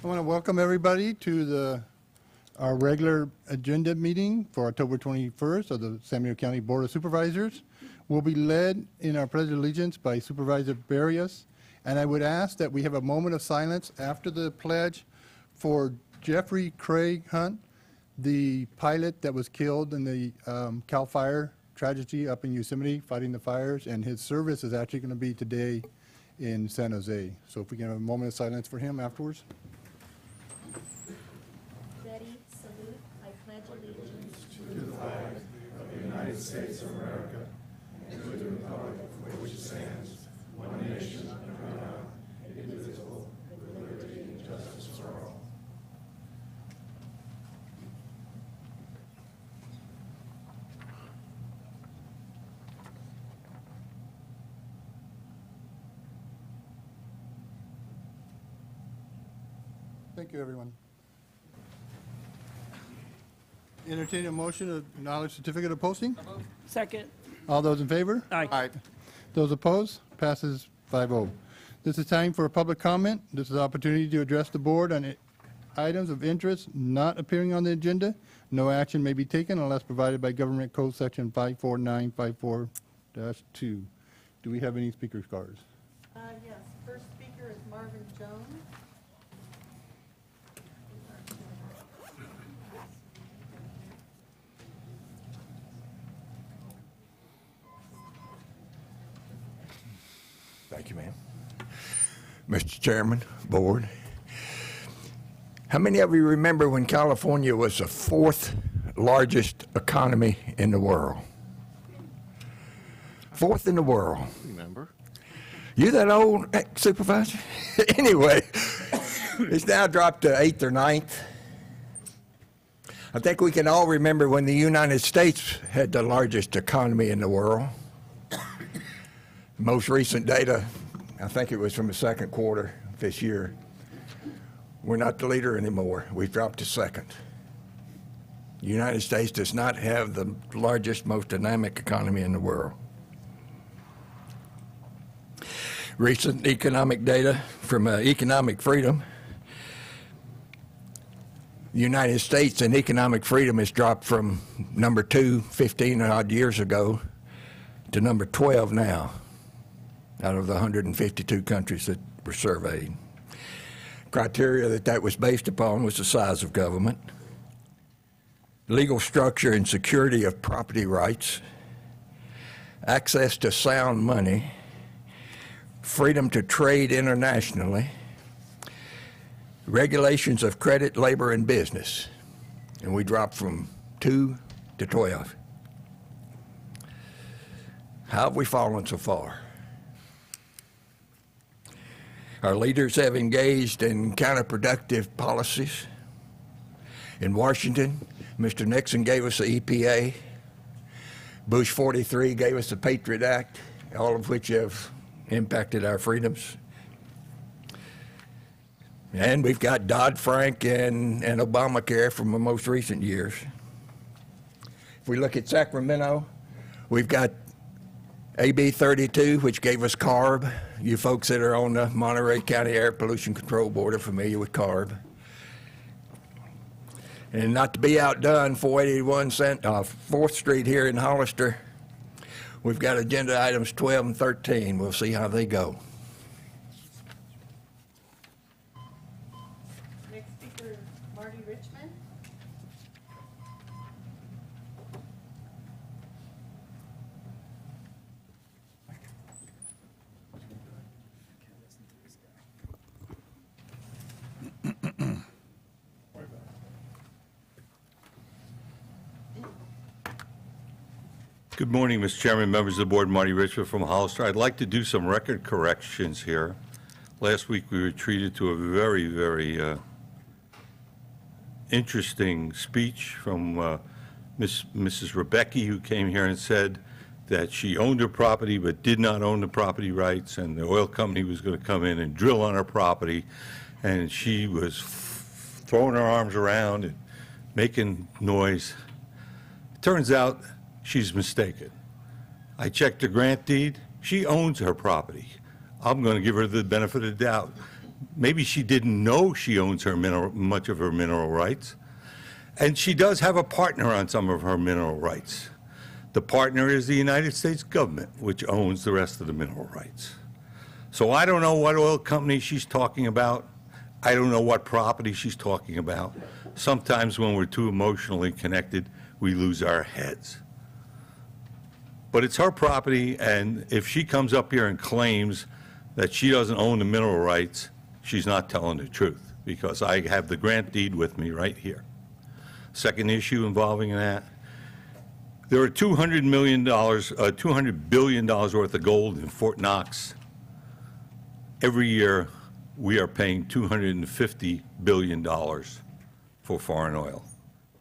want to welcome everybody to our regular agenda meeting for October 21st of the San Diego County Board of Supervisors. We'll be led in our Pledge of Allegiance by Supervisor Barrios, and I would ask that we have a moment of silence after the pledge for Jeffrey Craig Hunt, the pilot that was killed in the Cal Fire tragedy up in Yosemite fighting the fires, and his service is actually going to be today in San Jose. So if we can have a moment of silence for him afterwards. Ready, salute, I pledge allegiance to the flag of the United States of America and to the republic for which it stands, one nation under God, indivisible, with liberty and justice for all. Thank you, everyone. Entertain a motion to acknowledge certificate of posting. Second. All those in favor? Aye. Those opposed? Passes 5-0. This is time for a public comment. This is an opportunity to address the board on items of interest not appearing on the agenda. No action may be taken unless provided by Government Code Section 54954-2. Do we have any speakers cards? Yes, first speaker is Marvin Jones. Thank you, ma'am. Mr. Chairman, Board, how many of you remember when California was the fourth largest economy in the world? Fourth in the world. Remember? You that old, Supervisor? Anyway, it's now dropped to 8th or 9th. I think we can all remember when the United States had the largest economy in the world. Most recent data, I think it was from the second quarter this year. We're not the leader anymore. We've dropped to second. The United States does not have the largest, most dynamic economy in the world. Recent economic data from Economic Freedom. The United States in economic freedom has dropped from number 2 15 odd years ago to number 12 now, out of the 152 countries that were surveyed. Criteria that was based upon was the size of government, legal structure and security of property rights, access to sound money, freedom to trade internationally, regulations of credit, labor, and business. And we dropped from 2 to 12. How have we fallen so far? Our leaders have engaged in counterproductive policies. In Washington, Mr. Nixon gave us the EPA. Bush 43 gave us the Patriot Act, all of which have impacted our freedoms. And we've got Dodd-Frank and Obamacare from the most recent years. If we look at Sacramento, we've got AB 32, which gave us CARB. You folks that are on the Monterey County Air Pollution Control Board are familiar with CARB. And not to be outdone, 481 4th Street here in Hollister, we've got agenda items 12 and 13. We'll see how they go. Next speaker is Marty Richmond. Good morning, Mr. Chairman, members of the board. Marty Richmond from Hollister. I'd like to do some record corrections here. Last week we were treated to a very, very interesting speech from Mrs. Rebecki, who came here and said that she owned her property but did not own the property rights, and the oil company was going to come in and drill on her property, and she was throwing her arms around and making noise. It turns out she's mistaken. I checked the grant deed. She owns her property. I'm going to give her the benefit of the doubt. Maybe she didn't know she owns much of her mineral rights. And she does have a partner on some of her mineral rights. The partner is the United States government, which owns the rest of the mineral rights. So I don't know what oil company she's talking about. I don't know what property she's talking about. Sometimes when we're too emotionally connected, we lose our heads. But it's her property, and if she comes up here and claims that she doesn't own the mineral rights, she's not telling the truth, because I have the grant deed with me right here. Second issue involving that, there are $200 billion worth of gold in Fort Knox. Every year, we are paying $250 billion for foreign oil.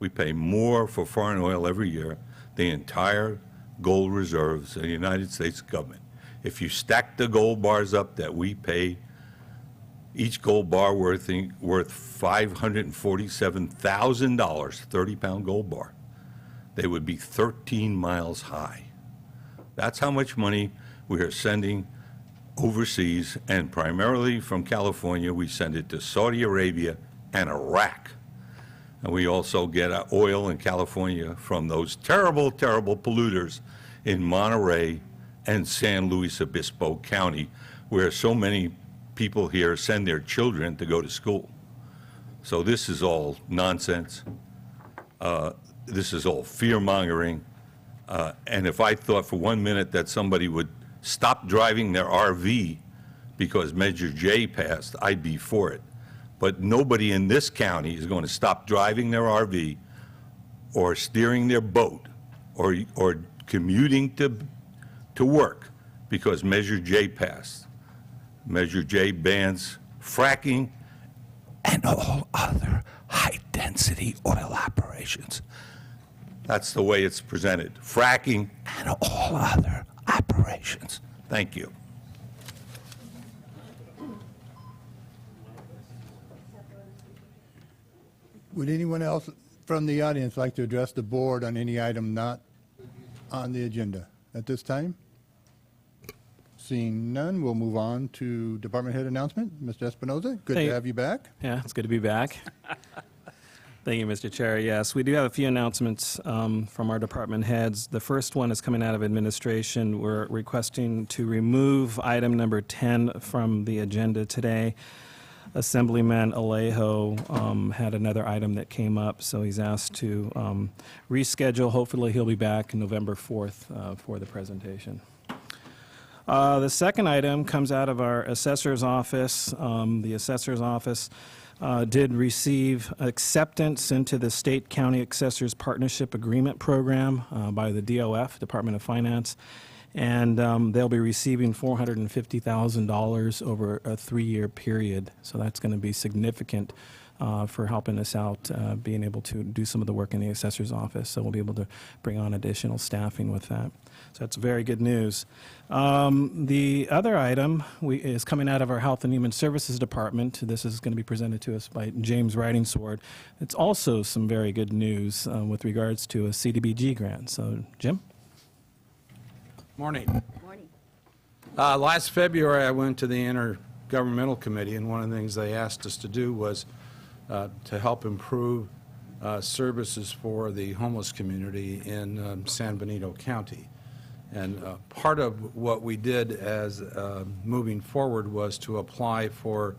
We pay more for foreign oil every year than the entire gold reserves of the United States government. If you stack the gold bars up that we pay, each gold bar worth $547,000, 30-pound gold bar, they would be 13 miles high. That's how much money we are sending overseas, and primarily from California, we send it to Saudi Arabia and Iraq. And we also get our oil in California from those terrible, terrible polluters in Monterey and San Luis Obispo County, where so many people here send their children to go to school. So this is all nonsense. This is all fear-mongering. And if I thought for 1 minute that somebody would stop driving their RV because Measure J passed, I'd be for it. But nobody in this county is going to stop driving their RV or steering their boat or commuting to work because Measure J passed. Measure J bans fracking and all other high-density oil operations. That's the way it's presented. Fracking and all other operations. Thank you. Would anyone else from the audience like to address the board on any item not on the agenda at this time? Seeing none, we'll move on to department head announcement. Mr. Espinoza, good to have you back. Yeah, it's good to be back. Thank you, Mr. Chair. Yes, we do have a few announcements from our department heads. The first one is coming out of administration. We're requesting to remove item number 10 from the agenda today. Assemblyman Alejo had another item that came up, so he's asked to reschedule. Hopefully, he'll be back November 4th for the presentation. The second item comes out of our assessor's office. The assessor's office did receive acceptance into the State County Assessors Partnership Agreement Program by the DOF, Department of Finance, and they'll be receiving $450,000 over a 3-year period. So that's going to be significant for helping us out, being able to do some of the work in the assessor's office. So we'll be able to bring on additional staffing with that. So that's very good news. The other item is coming out of our Health and Human Services Department. This is going to be presented to us by James Riding Sword. It's also some very good news with regards to a CDBG grant. So, Jim? Morning. Morning. Last February, I went to the Intergovernmental Committee, and one of the things they asked us to do was to help improve services for the homeless community in San Benito County. And part of what we did as moving forward was to apply for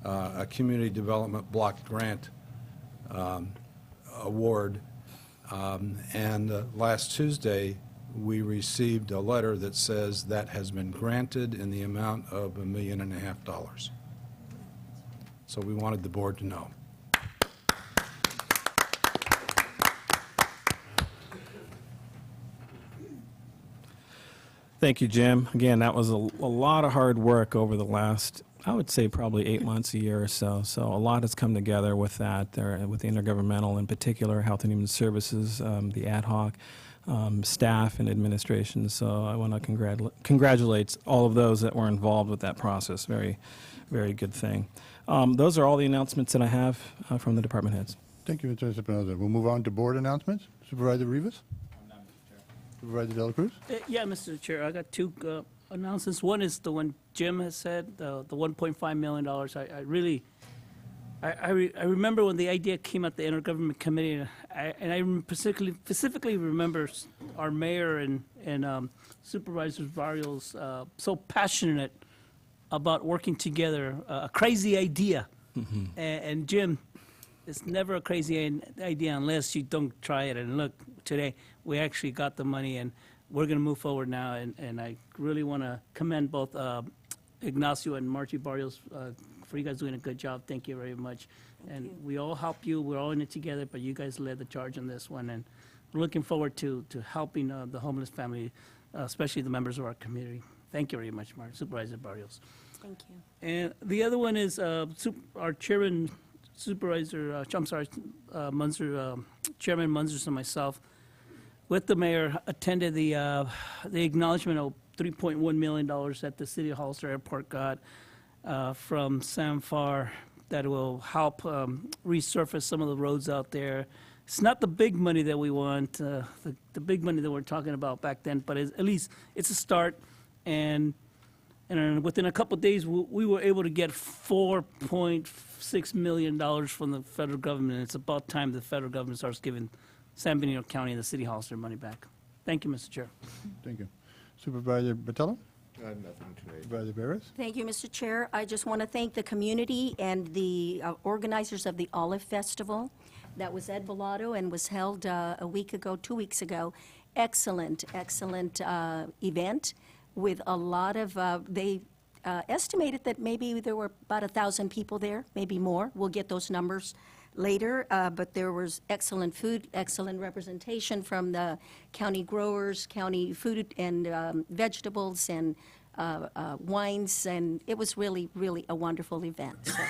a community development block grant award. And last Tuesday, we received a letter that says that has been granted in the amount of $1.5 million. So we wanted the board to know. Thank you, Jim. Again, that was a lot of hard work over the last, I would say, probably 8 months, a year or so. So a lot has come together with that, with the intergovernmental, in particular, Health and Human Services, the ad hoc, staff and administration. So I want to congratulate all of those that were involved with that process. Very, very good thing. Those are all the announcements that I have from the department heads. Thank you, Mr. Espinoza. We'll move on to board announcements. Supervisor Rivas? Supervisor De La Cruz? Yeah, Mr. Chair, I got two announcements. One is the one Jim has said, the $1.5 million. I remember when the idea came at the Intergovernment Committee, and I specifically remember our mayor and Supervisor Barrios so passionate about working together, a crazy idea. And Jim, it's never a crazy idea unless you don't try it. And look, today, we actually got the money, and we're going to move forward now. And I really want to commend both Ignacio and Margie Barrios for you guys doing a good job. Thank you very much. And we all help you. We're all in it together, but you guys led the charge on this one. And we're looking forward to helping the homeless family, especially the members of our community. Thank you very much, Supervisor Barrios. Thank you. And the other one is our chairman, Supervisor, Munzer, Chairman Munzer and myself, with the mayor, attended the acknowledgement of $3.1 million that the City of Hollister Airport got from SAMFAR that will help resurface some of the roads out there. It's not the big money that we want, the big money that we're talking about back then, but at least it's a start. And within a couple of days, we were able to get $4.6 million from the federal government. It's about time the federal government starts giving San Benito County and the City Hall their money back. Thank you, Mr. Chair. Thank you. Supervisor Botello? Nothing today. Supervisor Barrios? Thank you, Mr. Chair. I just want to thank the community and the organizers of the Olive Festival. That was Ed Villado and was held a week ago, 2 weeks ago. Excellent event with a lot of, they estimated that maybe there were about 1,000 people there, maybe more. We'll get those numbers later, but there was excellent food, excellent representation from the county growers, county food and vegetables and wines, and it was really, really a wonderful event. So.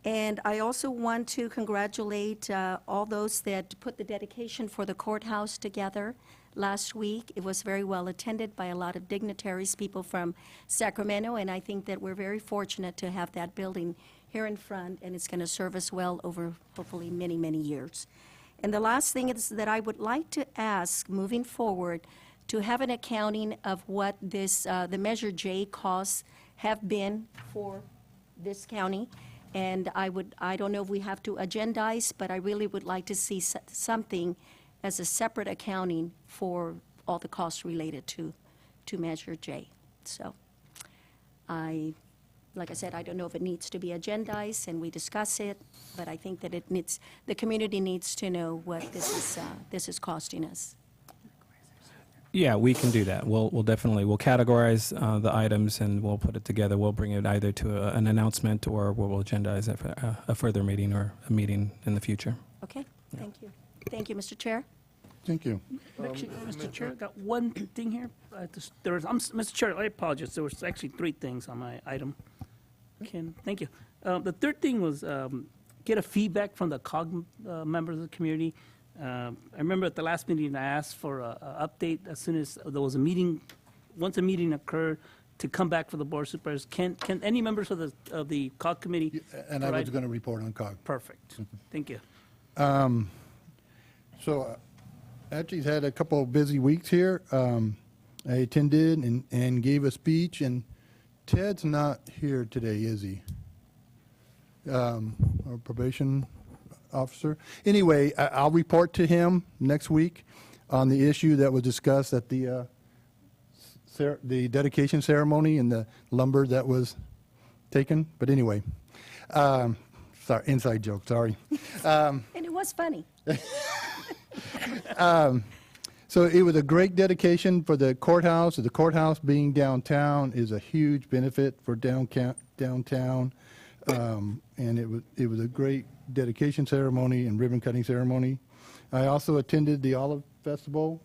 And I also want to congratulate all those that put the dedication for the courthouse together last week. It was very well attended by a lot of dignitaries, people from Sacramento, and I think that we're very fortunate to have that building here in front, and it's going to serve us well over hopefully many, many years. And the last thing is that I would like to ask, moving forward, to have an accounting of what this, the Measure J costs have been for this county. And I don't know if we have to agendize, but I really would like to see something as a separate accounting for all the costs related to Measure J. So like I said, I don't know if it needs to be agendized and we discuss it, but I think that the community needs to know what this is costing us. Yeah, we can do that. We'll categorize the items and we'll put it together. We'll bring it either to an announcement or we'll agendize it for a further meeting or a meeting in the future. Okay, thank you. Thank you, Mr. Chair. Thank you. Actually, Mr. Chair, I got one thing here. Mr. Chair, I apologize. There was actually 3 things on my item. Thank you. The third thing was get a feedback from the COG members of the community. I remember at the last meeting I asked for an update as soon as there was a meeting, once a meeting occurred, to come back for the Board of Supervisors. Can any members of the COG committee? And I was going to report on COG. Perfect. Thank you. So actually had a couple of busy weeks here. I attended and gave a speech, and Ted's not here today, is he? Our probation officer. Anyway, I'll report to him next week on the issue that was discussed at the dedication ceremony and the lumber that was taken. But anyway, sorry, inside joke, sorry. And it was funny. So it was a great dedication for the courthouse. The courthouse being downtown is a huge benefit for downtown. And it was a great dedication ceremony and ribbon cutting ceremony. I also attended the Olive Festival,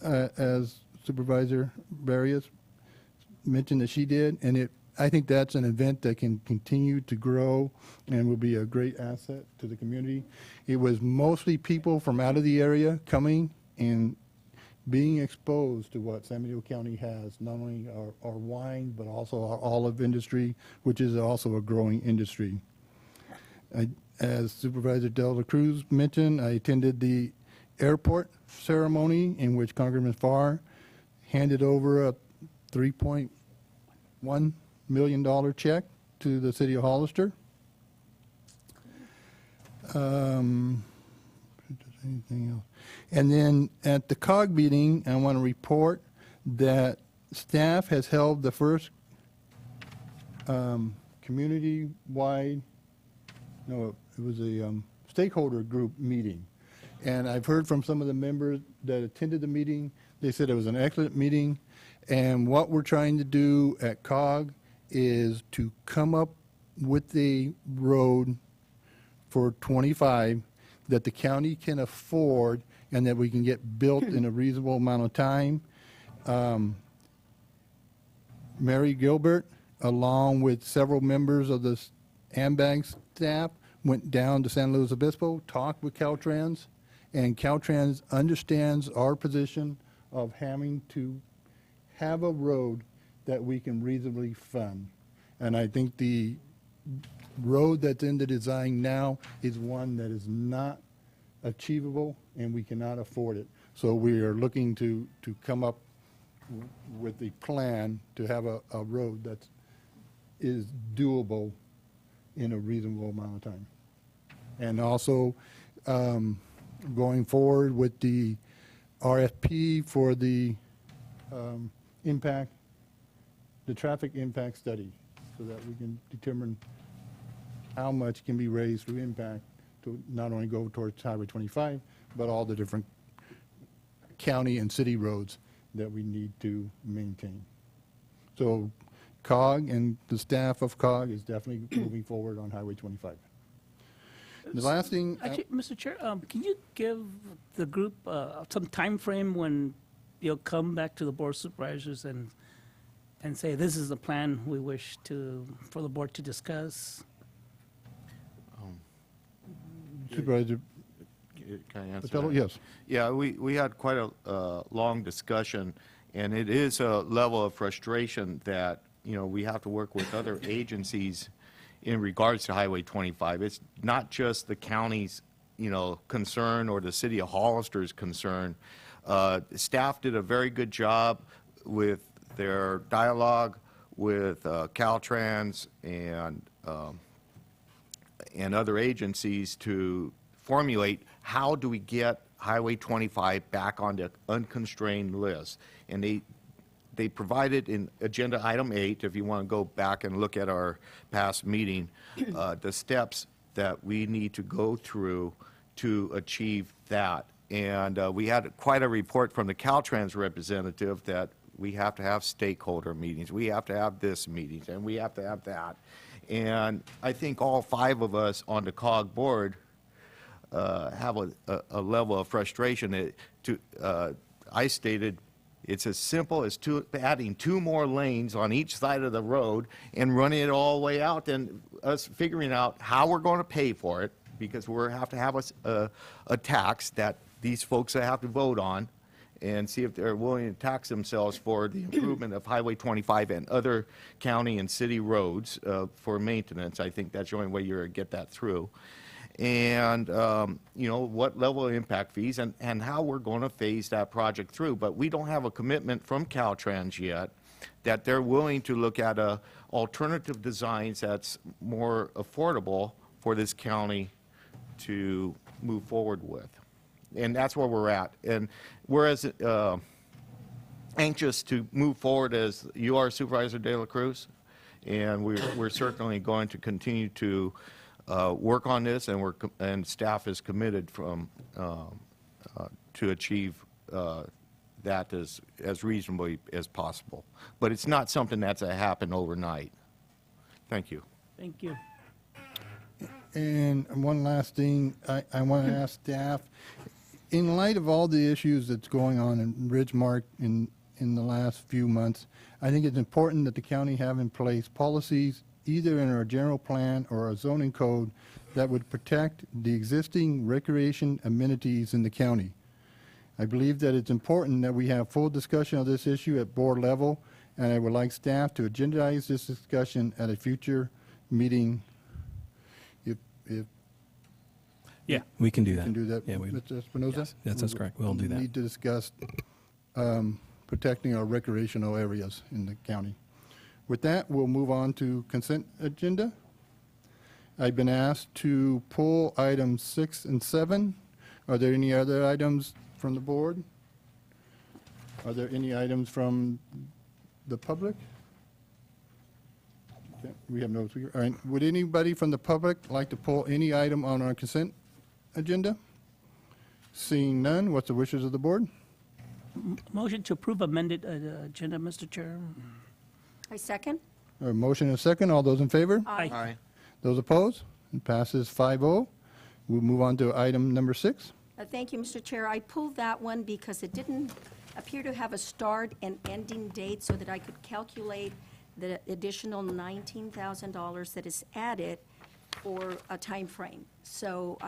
as Supervisor Barrios mentioned that she did, and I think that's an event that can continue to grow and will be a great asset to the community. It was mostly people from out of the area coming and being exposed to what San Benito County has, not only our wine, but also our olive industry, which is also a growing industry. As Supervisor De La Cruz mentioned, I attended the airport ceremony in which Congressman Farr handed over $3.1 million check to the city of Hollister. Anything else? And then at the COG meeting, I want to report that staff has held the first community-wide, no, it was a stakeholder group meeting. And I've heard from some of the members that attended the meeting, they said it was an excellent meeting. And what we're trying to do at COG is to come up with a road for 25 that the county can afford and that we can get built in a reasonable amount of time. Mary Gilbert, along with several members of the AMBAG staff, went down to San Luis Obispo, talked with Caltrans, and Caltrans understands our position of having to have a road that we can reasonably fund. And I think the road that's in the design now is one that is not achievable and we cannot afford it. So we are looking to come up with the plan to have a road that is doable in a reasonable amount of time. And also going forward with the RFP for the traffic impact study so that we can determine how much can be raised through impact to not only go towards Highway 25, but all the different county and city roads that we need to maintain. So COG and the staff of COG is definitely moving forward on Highway 25. The last thing, Actually, Mr. Chair, can you give the group some time frame when you'll come back to the Board of Supervisors and say, this is the plan we wish for the board to discuss? Supervisor Can I answer Patello, that? yes. Yeah, we had quite a long discussion, and it is a level of frustration that, we have to work with other agencies in regards to Highway 25. It's not just the county's, concern or the city of Hollister's concern. Staff did a very good job with their dialogue with Caltrans and other agencies to formulate how do we get Highway 25 back on the unconstrained list. And they provided in Agenda Item 8, if you want to go back and look at our past meeting, the steps that we need to go through to achieve that. And we had quite a report from the Caltrans representative that we have to have stakeholder meetings, we have to have this meetings, and we have to have that. And I think all 5 of us on the COG board have a level of frustration. I stated it's as simple as adding 2 more lanes on each side of the road and running it all the way out, and us figuring out how we're going to pay for it, because we have to have a tax that these folks have to vote on and see if they're willing to tax themselves for the improvement of Highway 25 and other county and city roads for maintenance. I think that's the only way you're going to get that through. And, what level of impact fees and how we're going to phase that project through. But we don't have a commitment from Caltrans yet that they're willing to look at alternative designs that's more affordable for this county to move forward with. And that's where we're at. And we're as anxious to move forward as you are, Supervisor De La Cruz, and we're certainly going to continue to work on this, and staff is committed to achieve that as reasonably as possible. But it's not something that's to happen overnight. Thank you. Thank you. And one last thing, I want to ask staff, in light of all the issues that's going on in Ridgemark in the last few months, I think it's important that the county have in place policies, either in our general plan or our zoning code, that would protect the existing recreation amenities in the county. I believe that it's important that we have full discussion of this issue at board level, and I would like staff to agendize this discussion at a future meeting. If Yeah, we can do that. can do that, Yeah, we, Mr. Espinoza? yes, that's correct. We'll do We that. need to discuss protecting our recreational areas in the county. With that, we'll move on to consent agenda. I've been asked to pull items 6 and 7. Are there any other items from the board? Are there any items from the public? Okay, we have no speaker. All right, would anybody from the public like to pull any item on our consent agenda? Seeing none, what's the wishes of the board? Motion to approve amended agenda, Mr. Chair. I second. A motion and a second. All those in favor? Aye. Those opposed? It passes 5-0. We'll move on to item number 6. Thank you, Mr. Chair. I pulled that one because it didn't appear to have a start and ending date so that I could calculate the additional $19,000 that is added for a time frame. So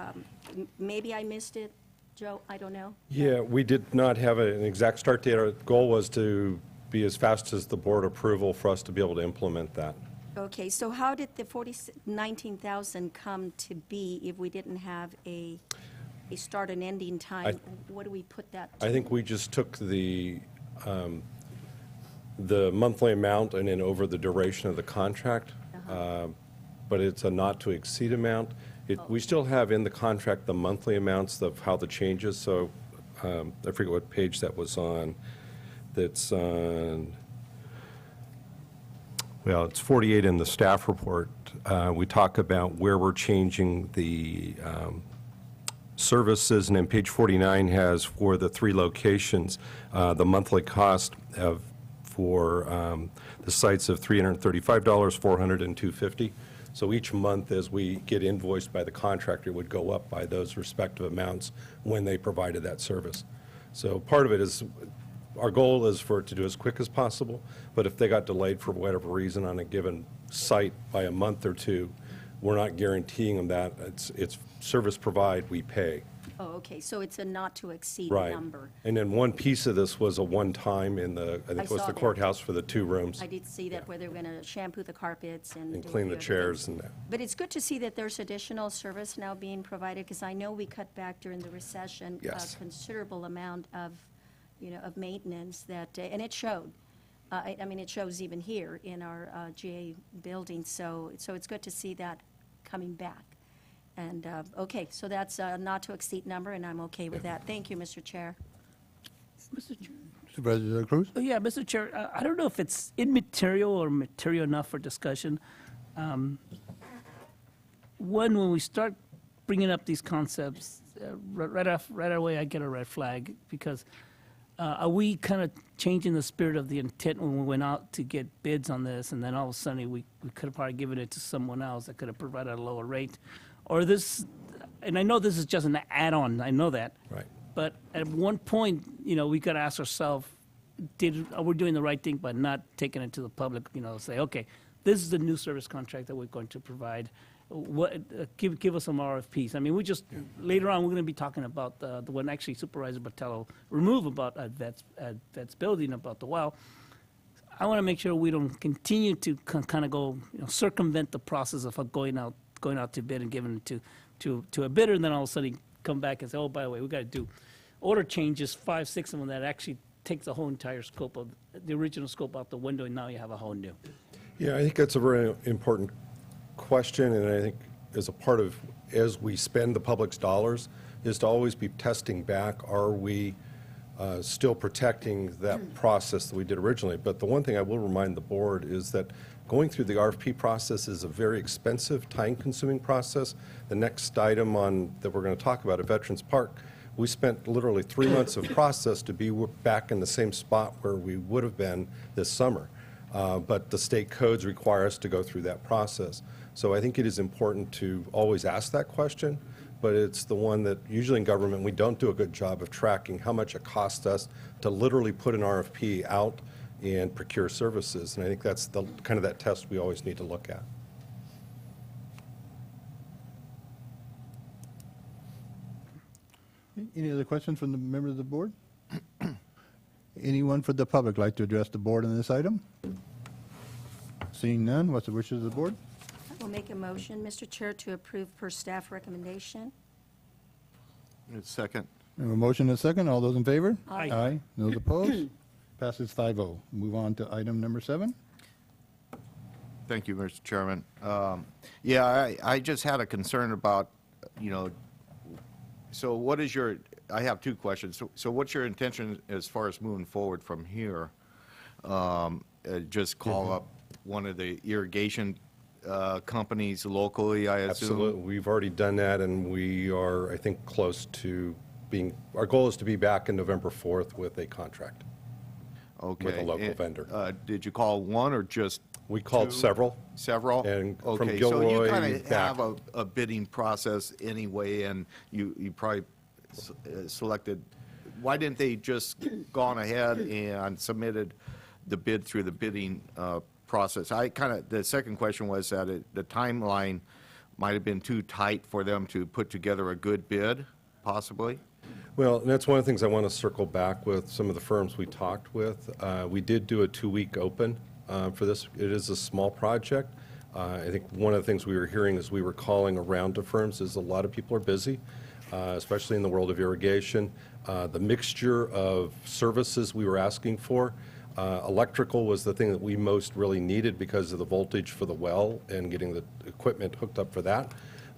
maybe I missed it, Joe, I don't know. Yeah, we did not have an exact start date. Our goal was to be as fast as the board approval for us to be able to implement that. Okay, so how did the 19,000 come to be if we didn't have a start and ending time? What do we put that to? I think we just took the monthly amount and then over the duration of the contract, but it's a not-to-exceed amount. We still have in the contract the monthly amounts of how the changes, so I forget what page that was on. That's on, well, it's 48 in the staff report. We talk about where we're changing the services, and then page 49 has for the 3 locations, the monthly cost for the sites of $335, $400, and $250. So each month as we get invoiced by the contractor, it would go up by those respective amounts when they provided that service. So part of it is, our goal is for it to do as quick as possible, but if they got delayed for whatever reason on a given site by a month or two, we're not guaranteeing them that. It's service provide, we pay. Oh, okay, so it's a not-to-exceed Right. number. And then one piece of this was a one-time in the, I think it was saw the that. courthouse for the 2 rooms. I did see that where they're going to shampoo the carpets and And do clean a the few other chairs things. and that. But it's good to see that there's additional service now being provided, because I know we cut back during the recession Yes. a considerable amount of, of maintenance that, and it showed. I mean, it shows even here in our GA building, so it's good to see that coming back. And, okay, so that's a not-to-exceed number, and I'm okay with that. Thank you, Mr. Chair. Mr. Chair. Supervisor De La Cruz? Oh, yeah, Mr. Chair, I don't know if it's immaterial or material enough for discussion. When we start bringing up these concepts, right away I get a red flag, because are we kind of changing the spirit of the intent when we went out to get bids on this, and then all of a sudden we could have probably given it to someone else that could have provided a lower rate? Or this, and I know this is just an add-on, I know that. Right. But at one point, we got to ask ourselves, are we doing the right thing by not taking it to the public, say, okay, this is the new service contract that we're going to provide. Give us some RFPs. I mean, later on, we're going to be talking about the one actually Supervisor Botello removed about Vets building, about the well. I want to make sure we don't continue to kind of go, circumvent the process of going out to bid and giving it to a bidder, and then all of a sudden come back and say, oh, by the way, we got to do order changes, 5, 6 of them that actually takes the whole entire scope of the original scope out the window, and now you have a whole new. Yeah, I think that's a very important question, and I think as a part of, as we spend the public's dollars, is to always be testing back, are we still protecting that process that we did originally? But the one thing I will remind the board is that going through the RFP process is a very expensive, time-consuming process. The next item that we're going to talk about at Veterans Park, we spent literally 3 months of process to be back in the same spot where we would have been this summer. But the state codes require us to go through that process. So I think it is important to always ask that question, but it's the one that usually in government we don't do a good job of tracking how much it costs us to literally put an RFP out and procure services. And I think that's the kind of that test we always need to look at. Any other questions from the members of the board? Anyone for the public like to address the board on this item? Seeing none, what's the wishes of the board? I will make a motion, Mr. Chair, to approve per staff recommendation. Second. We have a motion and a second. All those in favor? Aye. Aye. Those opposed? Passes 5-0. Move on to item number 7. Thank you, Mr. Chairman. Yeah, I just had a concern about, so what is your, I have two questions. So what's your intention as far as moving forward from here? Just call up one of the irrigation companies locally, I assume? Absolutely. We've already done that, and we are, I think, close to being, our goal is to be back in November 4th with a contract. Okay. With a local And, vendor. Did you call one or just We called two? several. Several? And from Okay, Gilroy so you kind of back. have a bidding process anyway, and you probably selected, why didn't they just gone ahead and submitted the bid through the bidding process? The second question was that the timeline might have been too tight for them to put together a good bid, possibly? Well, and that's one of the things I want to circle back with some of the firms we talked with. We did do a 2-week open for this. It is a small project. I think one of the things we were hearing as we were calling around to firms is a lot of people are busy, especially in the world of irrigation. The mixture of services we were asking for, electrical was the thing that we most really needed because of the voltage for the well and getting the equipment hooked up for that.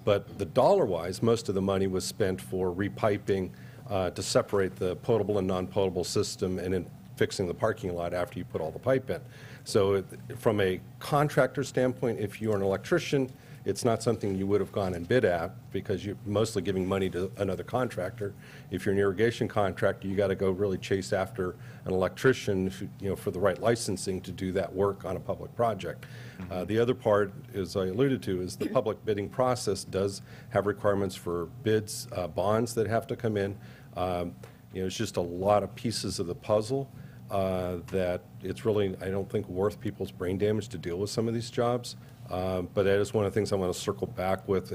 But the dollar-wise, most of the money was spent for repiping to separate the potable and non-potable system and then fixing the parking lot after you put all the pipe in. So from a contractor standpoint, if you're an electrician, it's not something you would have gone and bid at because you're mostly giving money to another contractor. If you're an irrigation contractor, you got to go really chase after an electrician who, for the right licensing to do that work on a public project. The other part, as I alluded to, is the public bidding process does have requirements for bids, bonds that have to come in. It's just a lot of pieces of the puzzle that it's really, I don't think, worth people's brain damage to deal with some of these jobs. But that is one of the things I want to circle back with.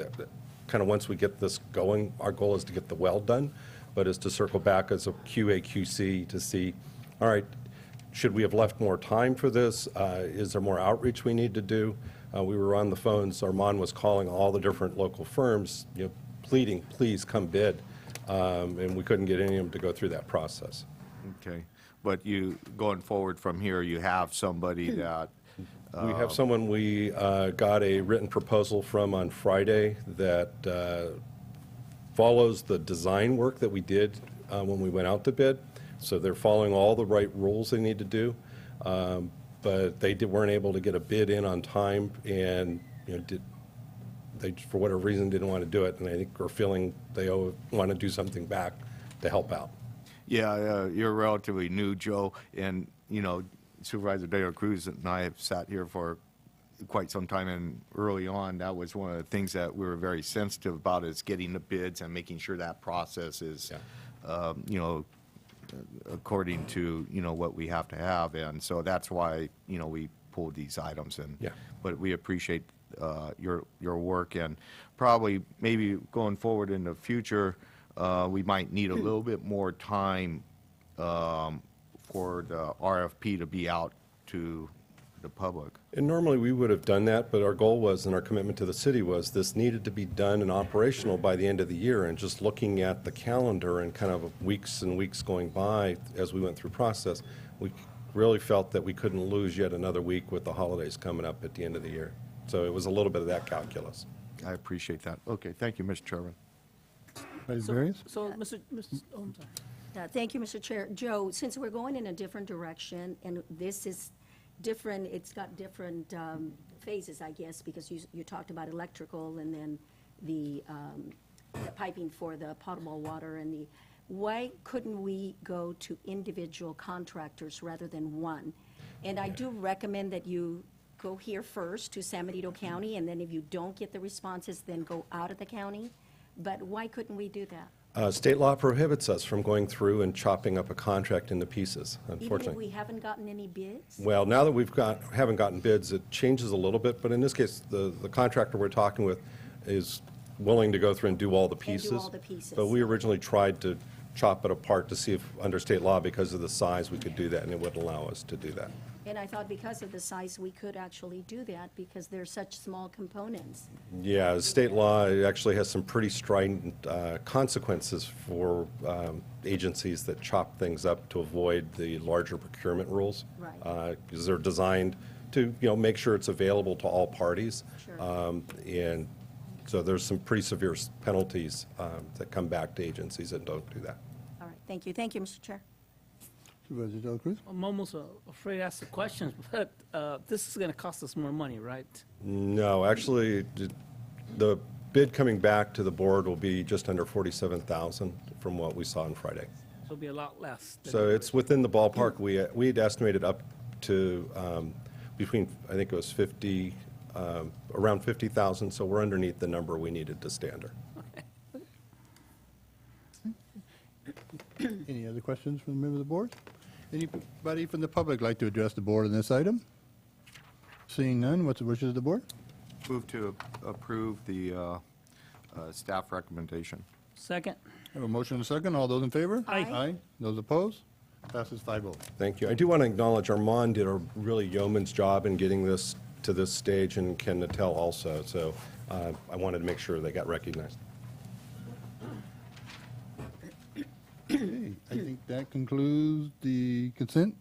Kind of once we get this going, our goal is to get the well done, but is to circle back as a QA, QC to see, all right, should we have left more time for this? Is there more outreach we need to do? We were on the phones. Armand was calling all the different local firms, pleading, please come bid. And we couldn't get any of them to go through that process. Okay. But going forward from here, you have somebody that We have someone we got a written proposal from on Friday that follows the design work that we did when we went out to bid. So they're following all the right rules they need to do. But they weren't able to get a bid in on time and, they, for whatever reason, didn't want to do it. And I think we're feeling they want to do something back to help out. Yeah, you're relatively new, Joe, and, Supervisor De La Cruz and I have sat here for quite some time, and early on, that was one of the things that we were very sensitive about, is getting the bids and making sure that process is, according to, what we have to have, and so that's why, we pulled these items, and Yeah. but we appreciate your work, and probably maybe going forward in the future, we might need a little bit more time for the RFP to be out to the public. And normally we would have done that, but our goal was, and our commitment to the city was, this needed to be done and operational by the end of the year. And just looking at the calendar and kind of weeks and weeks going by as we went through process, we really felt that we couldn't lose yet another week with the holidays coming up at the end of the year. So it was a little bit of that calculus. I appreciate that. Okay, thank you, Mr. Chairman. Vice Various? So, oh, I'm sorry. Thank you, Mr. Chair. Joe, since we're going in a different direction, and this is different, it's got different phases, I guess, because you talked about electrical and then the piping for the potable water and why couldn't we go to individual contractors rather than one? And I do recommend that you go here first to San Benito County, and then if you don't get the responses, then go out of the county. But why couldn't we do that? State law prohibits us from going through and chopping up a contract into pieces, Even if unfortunately. we haven't gotten any bids? Well, now that haven't gotten bids, it changes a little bit, but in this case, the contractor we're talking with is willing to go through and do all the pieces. all the pieces. But we originally tried to chop it apart to see if, under state law, because of the size, we could do that, and it would allow us to do that. And I thought because of the size, we could actually do that because they're such small components. Yeah, state law actually has some pretty strident consequences for agencies that chop things up to avoid the larger procurement rules. Right. Because they're designed to, make sure it's available to all parties. Sure. And so there's some pretty severe penalties that come back to agencies that don't do that. All right, thank you. Thank you, Mr. Chair. Supervisor De La Cruz? I'm almost afraid to ask the questions, but this is going to cost us more money, right? No, actually, the bid coming back to the board will be just under 47,000 from what we saw on Friday. It'll be a lot less. than So the it's within the ballpark. We had estimated up to between, I think it was 50, around 50,000, so we're underneath the number we needed to standard. Any other questions from the member of the board? Anybody from the public like to address the board on this item? Seeing none, what's the wishes of the board? Move to approve the staff recommendation. Second. I have a motion and a second. All those in favor? Aye. Aye. Those opposed? Passes 5-0. Thank you. I do want to acknowledge Armand did a really yeoman's job in getting this to this stage, and Ken Natel also. So I wanted to make sure they got recognized. Okay, I think that concludes the consent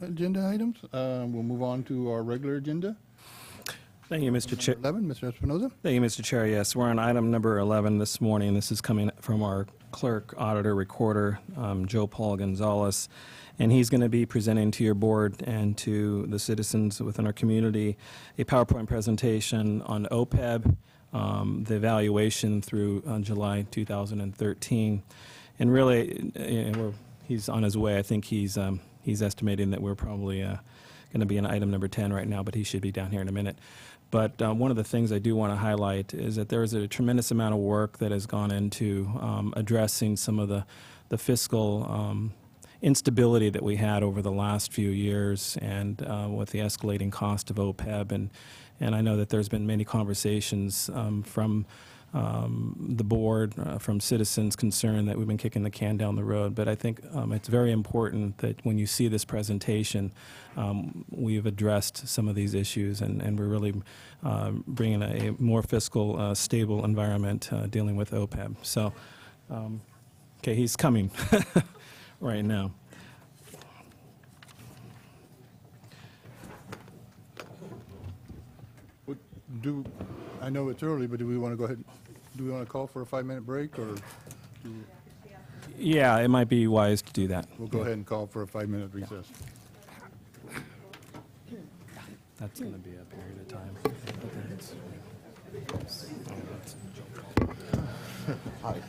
agenda items. We'll move on to our regular agenda. Thank you, Mr. Chair. 11, Mr. Espinoza. Thank you, Mr. Chair. Yes, we're on item number 11 this morning. This is coming from our clerk, auditor, recorder, Joe Paul Gonzalez, and he's going to be presenting to your board and to the citizens within our community a PowerPoint presentation on OPEB, the evaluation through July 2013. And really, he's on his way. I think he's estimating that we're probably going to be in item number 10 right now, but he should be down here in a minute. But one of the things I do want to highlight is that there is a tremendous amount of work that has gone into addressing some of the fiscal instability that we had over the last few years, and with the escalating cost of OPEB. And I know that there's been many conversations from the board, from citizens concerned that we've been kicking the can down the road. But I think it's very important that when you see this presentation, we've addressed some of these issues, and we're really bringing a more fiscal, stable environment dealing with OPEB. So, okay, he's coming right now. I know it's early, but do we want to go ahead, do we want to call for a 5-minute break, or Yeah, it might be wise to do that. we'll go ahead and call for a 5-minute recess? That's going to be a period of time. Hi.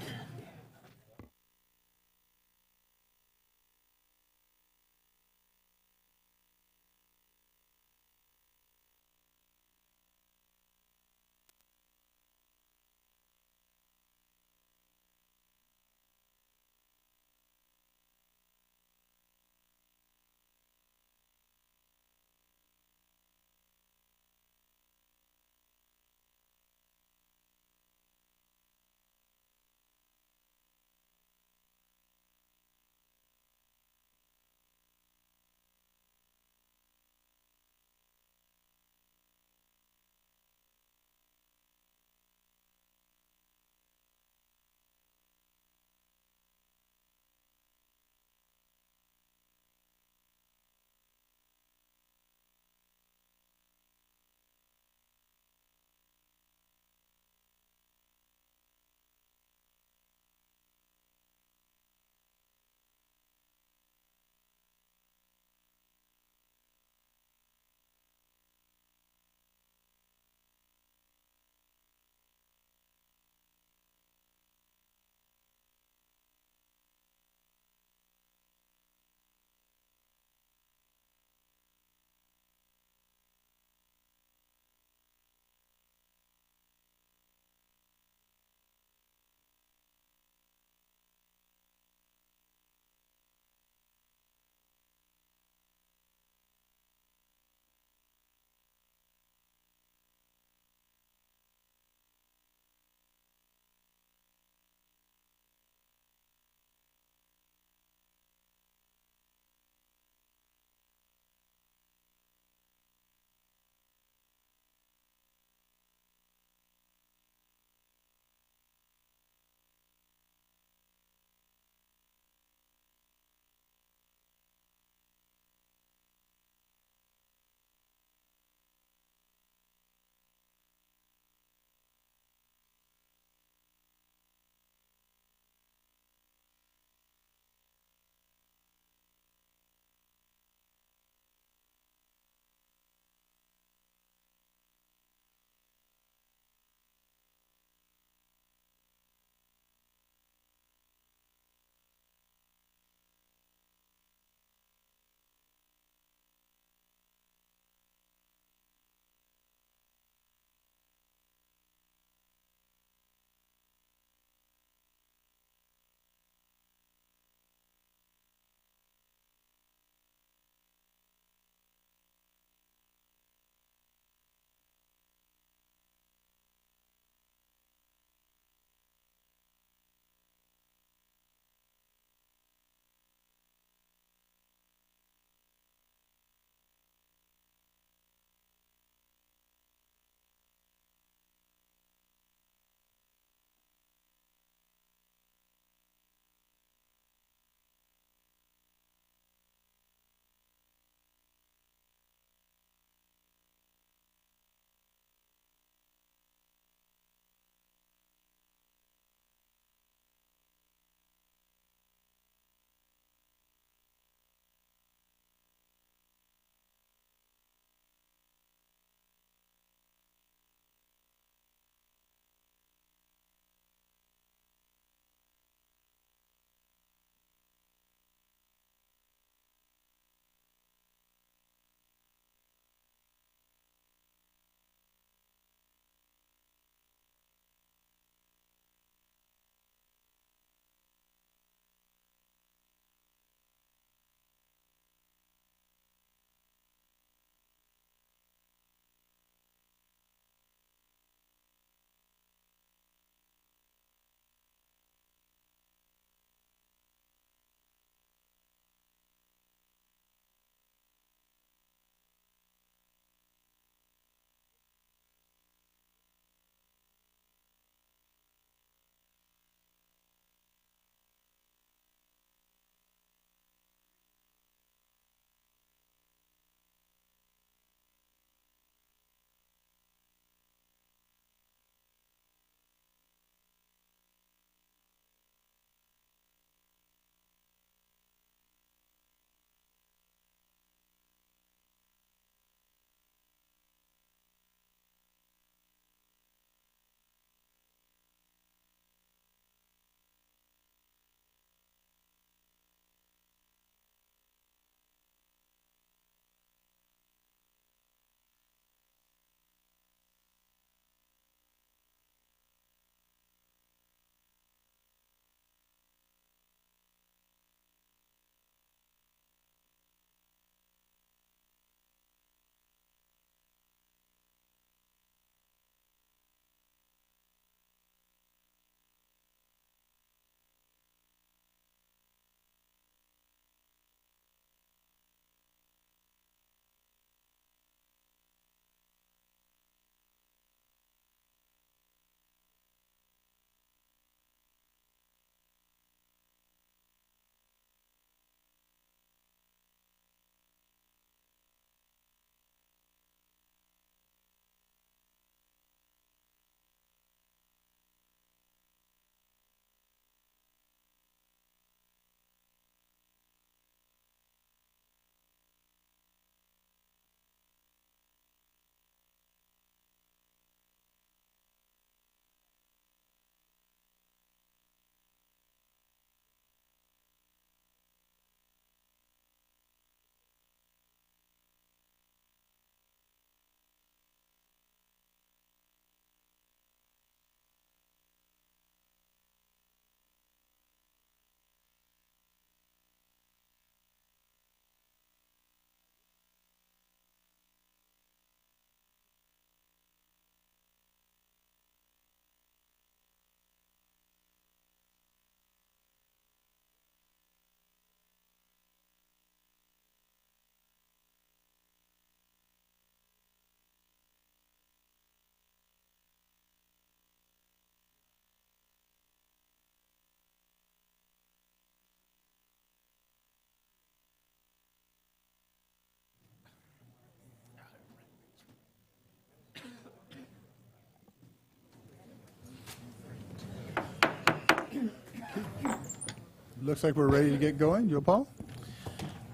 Looks like we're ready to get going. Joe Paul?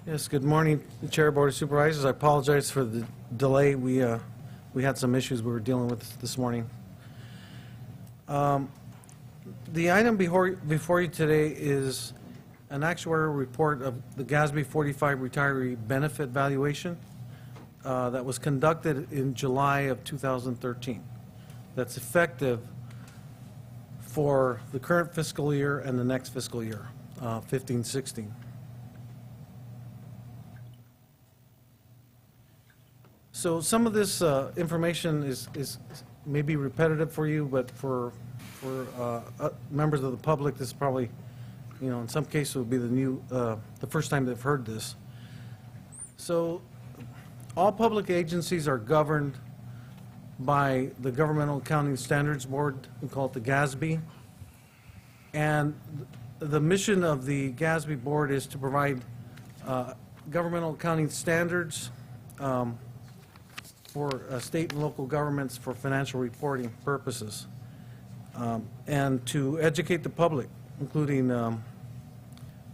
Yes, good morning, Chair, Board of Supervisors. I apologize for the delay. We had some issues we were dealing with this morning. The item before you today is an actuarial report of the GASB 45 retiree benefit valuation that was conducted in July of 2013. That's effective for the current fiscal year and the next fiscal year, 15-16. So some of this information is maybe repetitive for you, but for members of the public, this probably, in some cases, will be the first time they've heard this. So all public agencies are governed by the Governmental Accounting Standards Board. We call it the GASB. And the mission of the GASB board is to provide governmental accounting standards for state and local governments for financial reporting purposes, and to educate the public, including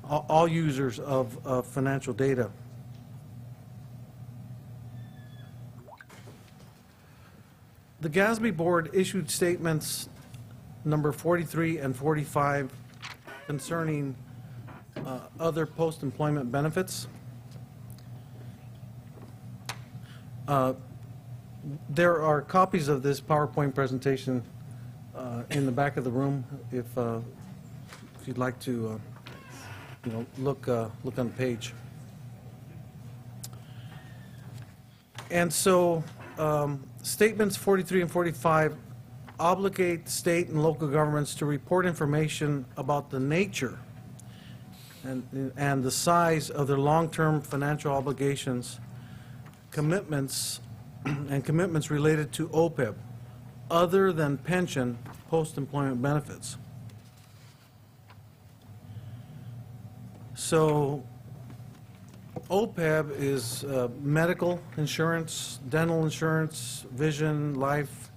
all users of financial data. The GASB board issued statements number 43 and 45 concerning other post-employment benefits. There are copies of this PowerPoint presentation in the back of the room if you'd like to look on the page. And so statements 43 and 45 obligate state and local governments to report information about the nature and the size of their long-term financial obligations, commitments related to OPEB, other than pension post-employment benefits. So OPEB is medical insurance, dental insurance, vision, life,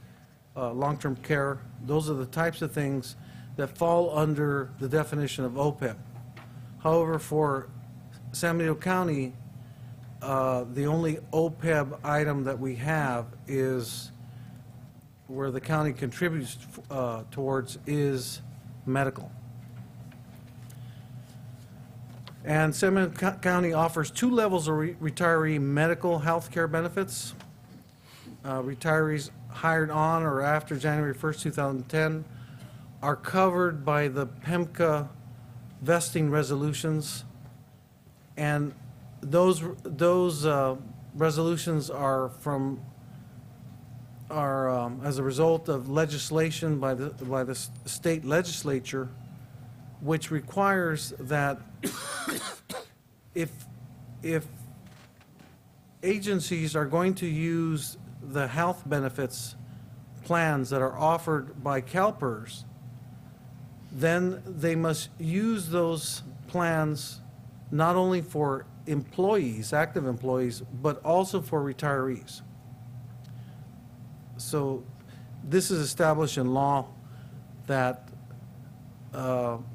long-term care. Those are the types of things that fall under the definition of OPEB. However, for San Benito County, the only OPEB item that we have is where the county contributes towards is medical. And San Benito County offers two levels of retiree medical health care benefits. Retirees hired on or after January 1st, 2010 are covered by the PEMCA vesting resolutions, and those resolutions are as a result of legislation by the state legislature, which requires that if agencies are going to use the health benefits plans that are offered by CalPERS, then they must use those plans not only for employees, active employees, but also for retirees. So this is established in law that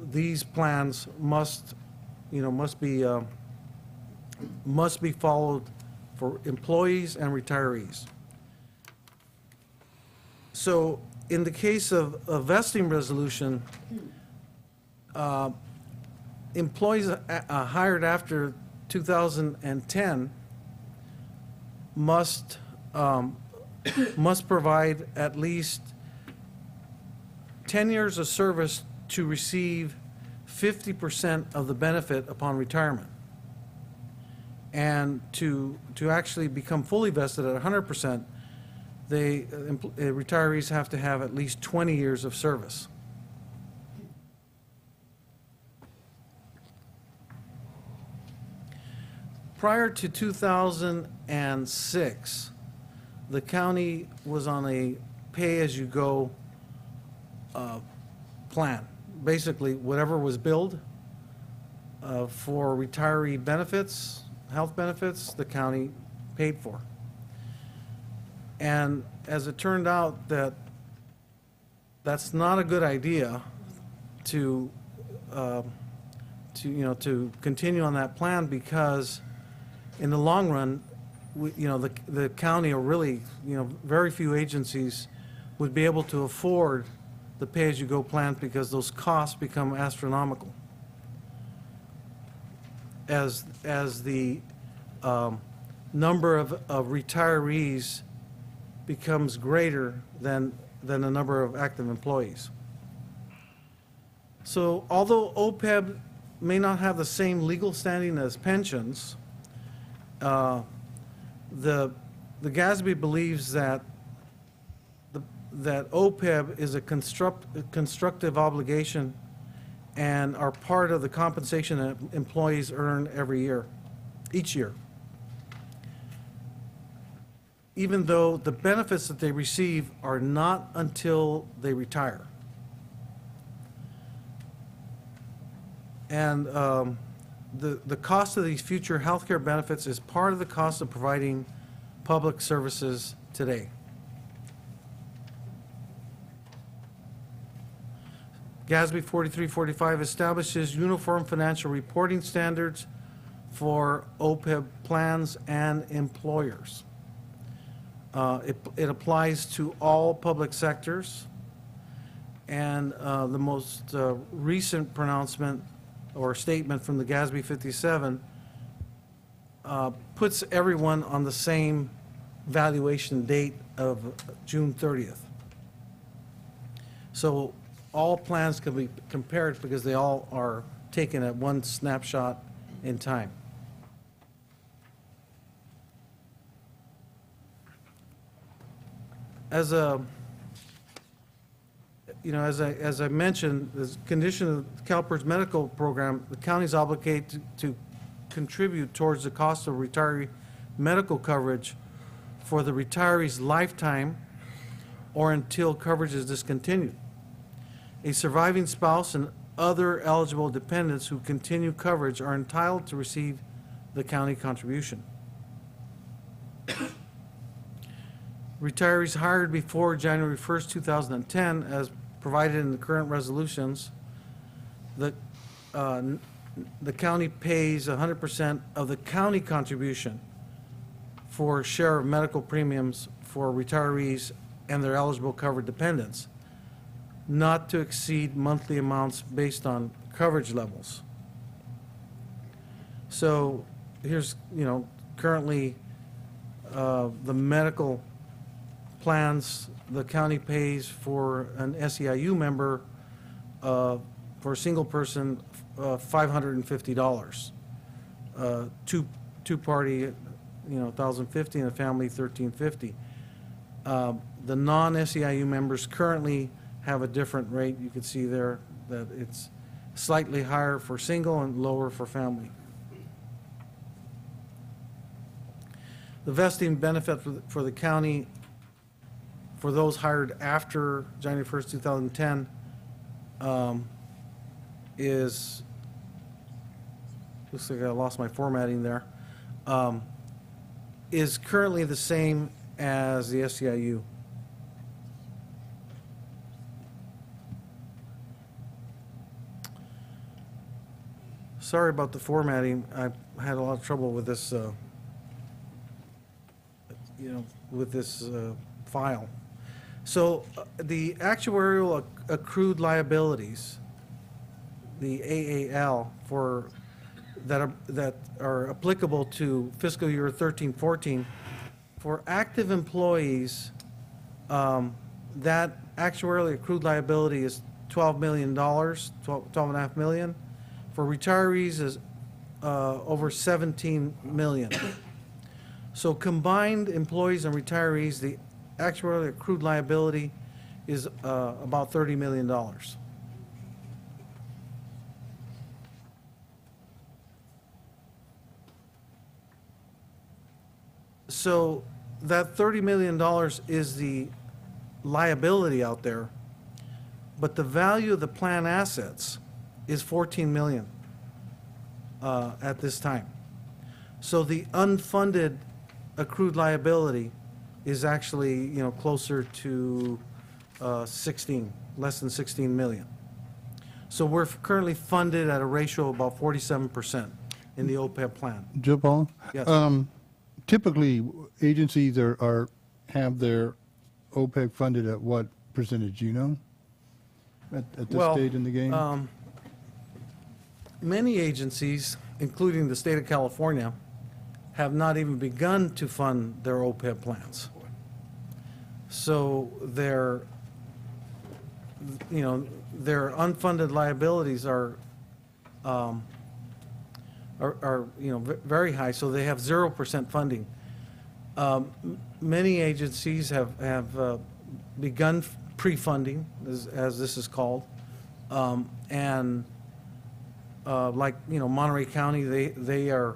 these plans must be followed for employees and retirees. So in the case of a vesting resolution, employees hired after 2010 must provide at least 10 years of service to receive 50% of the benefit upon retirement. And to actually become fully vested at 100%, retirees have to have at least 20 years of service. Prior to 2006, the county was on a pay-as-you-go plan. Basically, whatever was billed for retiree benefits, health benefits, the county paid for. And as it turned out, that's not a good idea to to continue on that plan, because in the long run, the county, or really, very few agencies would be able to afford the pay-as-you-go plan, because those costs become astronomical as the number of retirees becomes greater than the number of active employees. So although OPEB may not have the same legal standing as pensions, the GASB believes that OPEB is a constructive obligation and are part of the compensation that employees earn each year. Even though the benefits that they receive are not until they retire. And the cost of these future health care benefits is part of the cost of providing public services today. GASB 4345 establishes uniform financial reporting standards for OPEB plans and employers. It applies to all public sectors, and the most recent pronouncement or statement from the GASB 57 puts everyone on the same valuation date of June 30th. So all plans can be compared because they all are taken at one snapshot in time. As I mentioned, the condition of CalPERS medical program, the county is obligated to contribute towards the cost of retiree medical coverage for the retiree's lifetime or until coverage is discontinued. A surviving spouse and other eligible dependents who continue coverage are entitled to receive the county contribution. Retirees hired before January 1st, 2010, as provided in the current resolutions, the county pays 100% of the county contribution for share of medical premiums for retirees and their eligible covered dependents, not to exceed monthly amounts based on coverage levels. So here's, currently the medical plans the county pays for an SEIU member, for a single person, $550. Two-party, $1,050, and a family, $1,350. The non-SEIU members currently have a different rate. You can see there that it's slightly higher for single and lower for family. The vesting benefit for the county for those hired after January 1st, 2010 is, looks like I lost my formatting there, is currently the same as the SEIU. Sorry about the formatting. I had a lot of trouble with this, file. So the actuarial accrued liabilities, the AAL, that are applicable to fiscal year 13-14, for active employees, that actuarially accrued liability is $12 million, $12.5 million. For retirees is over $17 million. So combined employees and retirees, the actuarially accrued liability is about $30 million. So that $30 million is the liability out there, but the value of the plan assets is $14 million at this time. So the unfunded accrued liability is actually, closer to less than 16 million. So we're currently funded at a ratio of about 47% in the OPEB plan. Joe Paul? Yes. Typically, agencies have their OPEC funded at what percentage, you know? At this Well, stage in the game? Many agencies, including the state of California, have not even begun to fund their OPEB plans. So their unfunded liabilities are very high, so they have 0% funding. Many agencies have begun pre-funding, as this is called, and like, Monterey County, they are,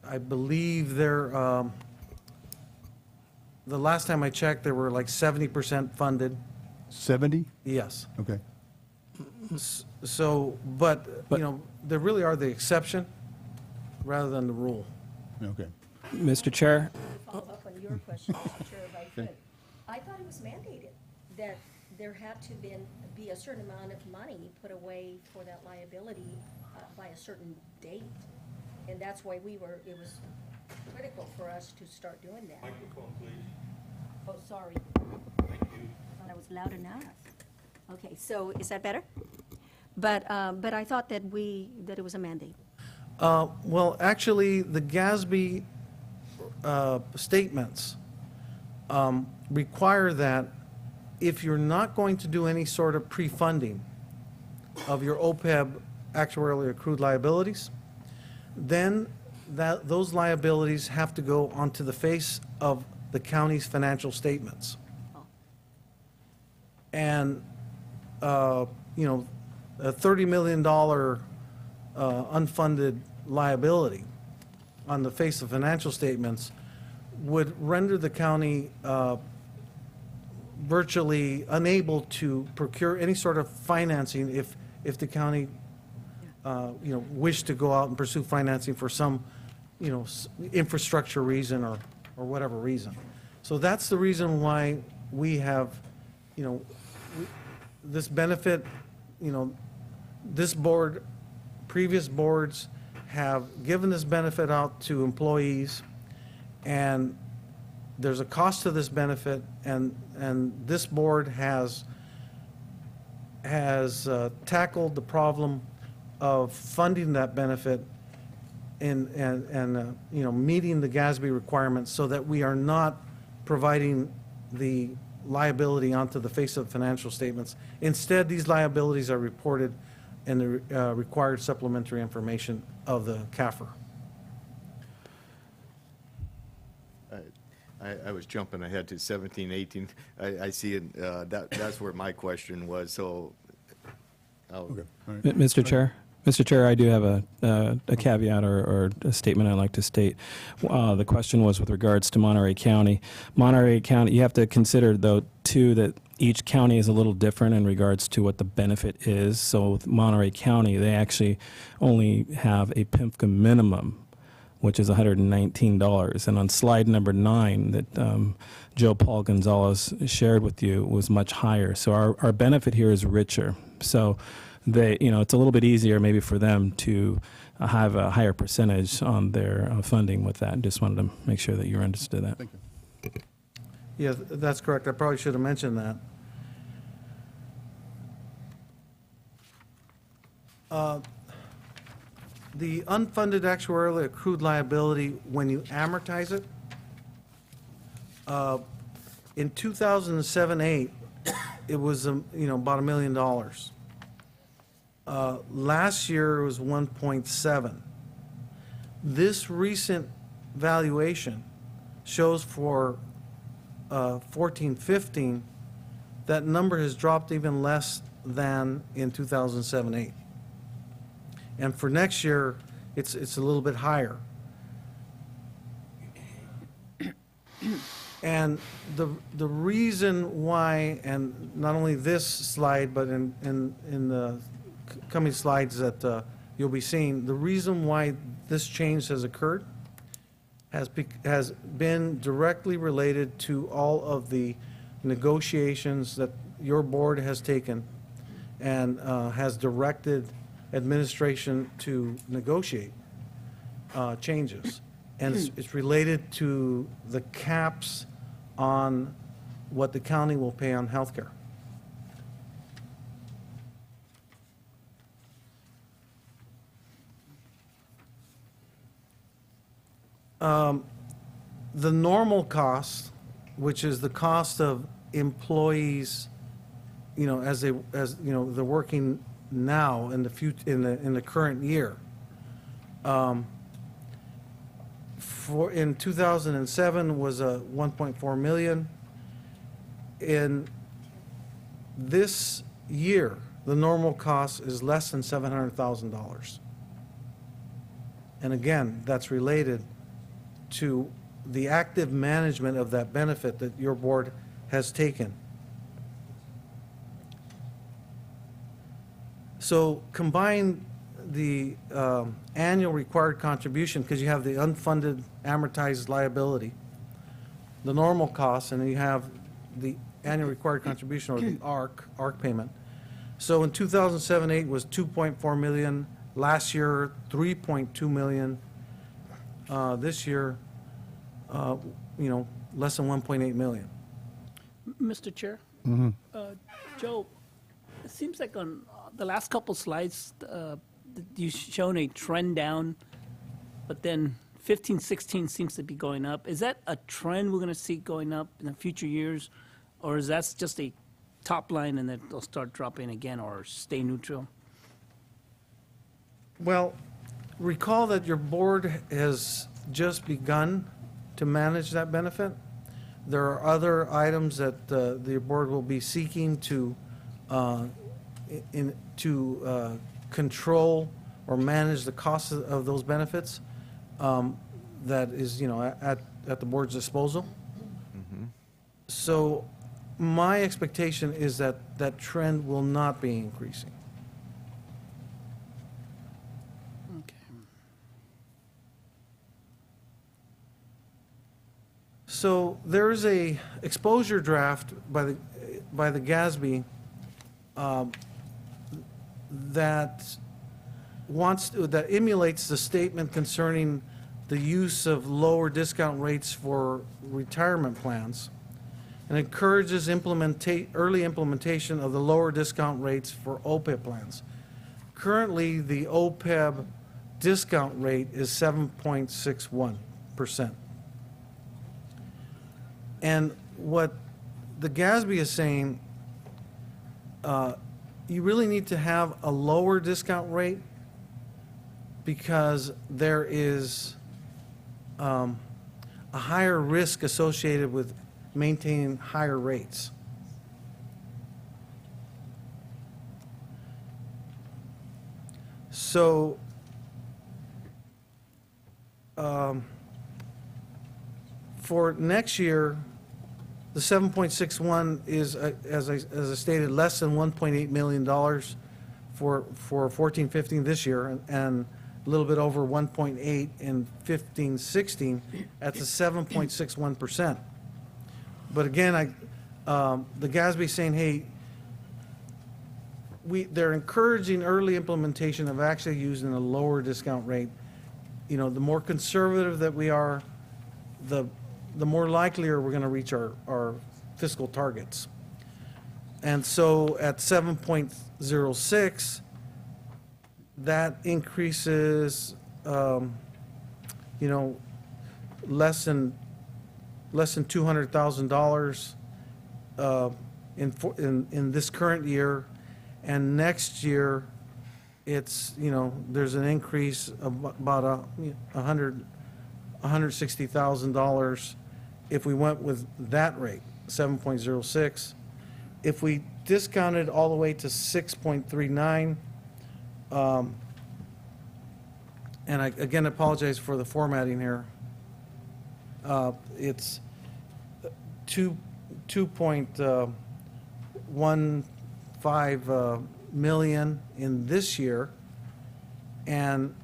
I believe they're, the last time I checked, they were like 70% funded. 70? Yes. Okay. So, but, they really are the exception rather than the rule. Okay. Mr. Chair, Follow up on your question, Mr. Chair, if I could. I thought it was mandated that there had to be a certain amount of money put away for that liability by a certain date. And that's why it was critical for us to start doing that. Microphone, please. Oh, sorry. Thought I was loud enough. Okay, so is that better? But I thought that it was a mandate. Well, actually, the GASB statements require that if you're not going to do any sort of pre-funding of your OPEB actuarially accrued liabilities, then those liabilities have to go onto the face of the county's financial statements. And, a $30 million unfunded liability on the face of financial statements would render the county virtually unable to procure any sort of financing if the county, wished to go out and pursue financing for some, infrastructure reason or whatever reason. So that's the reason why we have, this benefit, this board, previous boards have given this benefit out to employees, and there's a cost to this benefit, and this board has tackled the problem of funding that benefit and meeting the GASB requirements so that we are not providing the liability onto the face of financial statements. Instead, these liabilities are reported in the required supplementary information of the CAFR. I was jumping ahead to 17, 18. I see it, that's where my question was, so. Mr. Chair, I do have a caveat or a statement I'd like to state. The question was with regards to Monterey County. Monterey County, you have to consider, though, too, that each county is a little different in regards to what the benefit is. So with Monterey County, they actually only have a PIMFCA minimum, which is $119. And on slide number 9 that Joe Paul Gonzalez shared with you was much higher. So our benefit here is richer. So it's a little bit easier maybe for them to have a higher percentage on their funding with that. Just wanted to make sure that you understood that. Thank you. Yeah, that's correct. I probably should have mentioned that. The unfunded actuarially accrued liability, when you amortize it, in 2007-8, it was about $1 million. Last year it was 1.7. This recent valuation shows for 14-15 that number has dropped even less than in 2007-8. And for next year, it's a little bit higher. And the reason why, and not only this slide, but in the coming slides that you'll be seeing, the reason why this change has occurred has been directly related to all of the negotiations that your board has taken and has directed administration to negotiate changes. And it's related to the caps on what the county will pay on healthcare. The normal cost, which is the cost of employees, you know, as you know, they're working now in the current year. In 2007 was a 1.4 million. In this year, the normal cost is less than $700,000. And again, that's related to the active management of that benefit that your board has taken. So combine the annual required contribution, because you have the unfunded amortized liability, the normal costs, and then you have the annual required contribution, or the ARC payment. So in 2007-8 was 2.4 million. Last year, 3.2 million. This year, you know, less than 1.8 million. Mr. Chair? Joe, it seems like on the last couple slides, you've shown a trend down, but then 15, 16 seems to be going up. Is that a trend we're going to see going up in the future years, or is that just a top line and then they'll start dropping again or stay neutral? Well, recall that your board has just begun to manage that benefit. There are other items that the board will be seeking to control or manage the cost of those benefits. That is, you know, at the board's disposal. So my expectation is that that trend will not be increasing. Okay. So there is a exposure draft by the GASB that emulates the statement concerning the use of lower discount rates for retirement plans, and encourages early implementation of the lower discount rates for OPEB plans. Currently, the OPEB discount rate is 7.61%. And what the GASB is saying, you really need to have a lower discount rate because there is a higher risk associated with maintaining higher rates. So for next year, the 7.61 is, as I stated, less than $1.8 million for 14-15 this year, and a little bit over 1.8 in 15-16. That's a 7.61%. But again, the GASB is saying, hey, they're encouraging early implementation of actually using a lower discount rate. You know, the more conservative that we are, the more likelier we're going to reach our fiscal targets. And so at 7.06, that increases, you know, less than $200,000 in this current year, and next year, it's, you know, there's an increase of about $160,000 if we went with that rate, 7.06. If we discounted all the way to 6.39, and I again apologize for the formatting here, it's 2.15 million in this year, and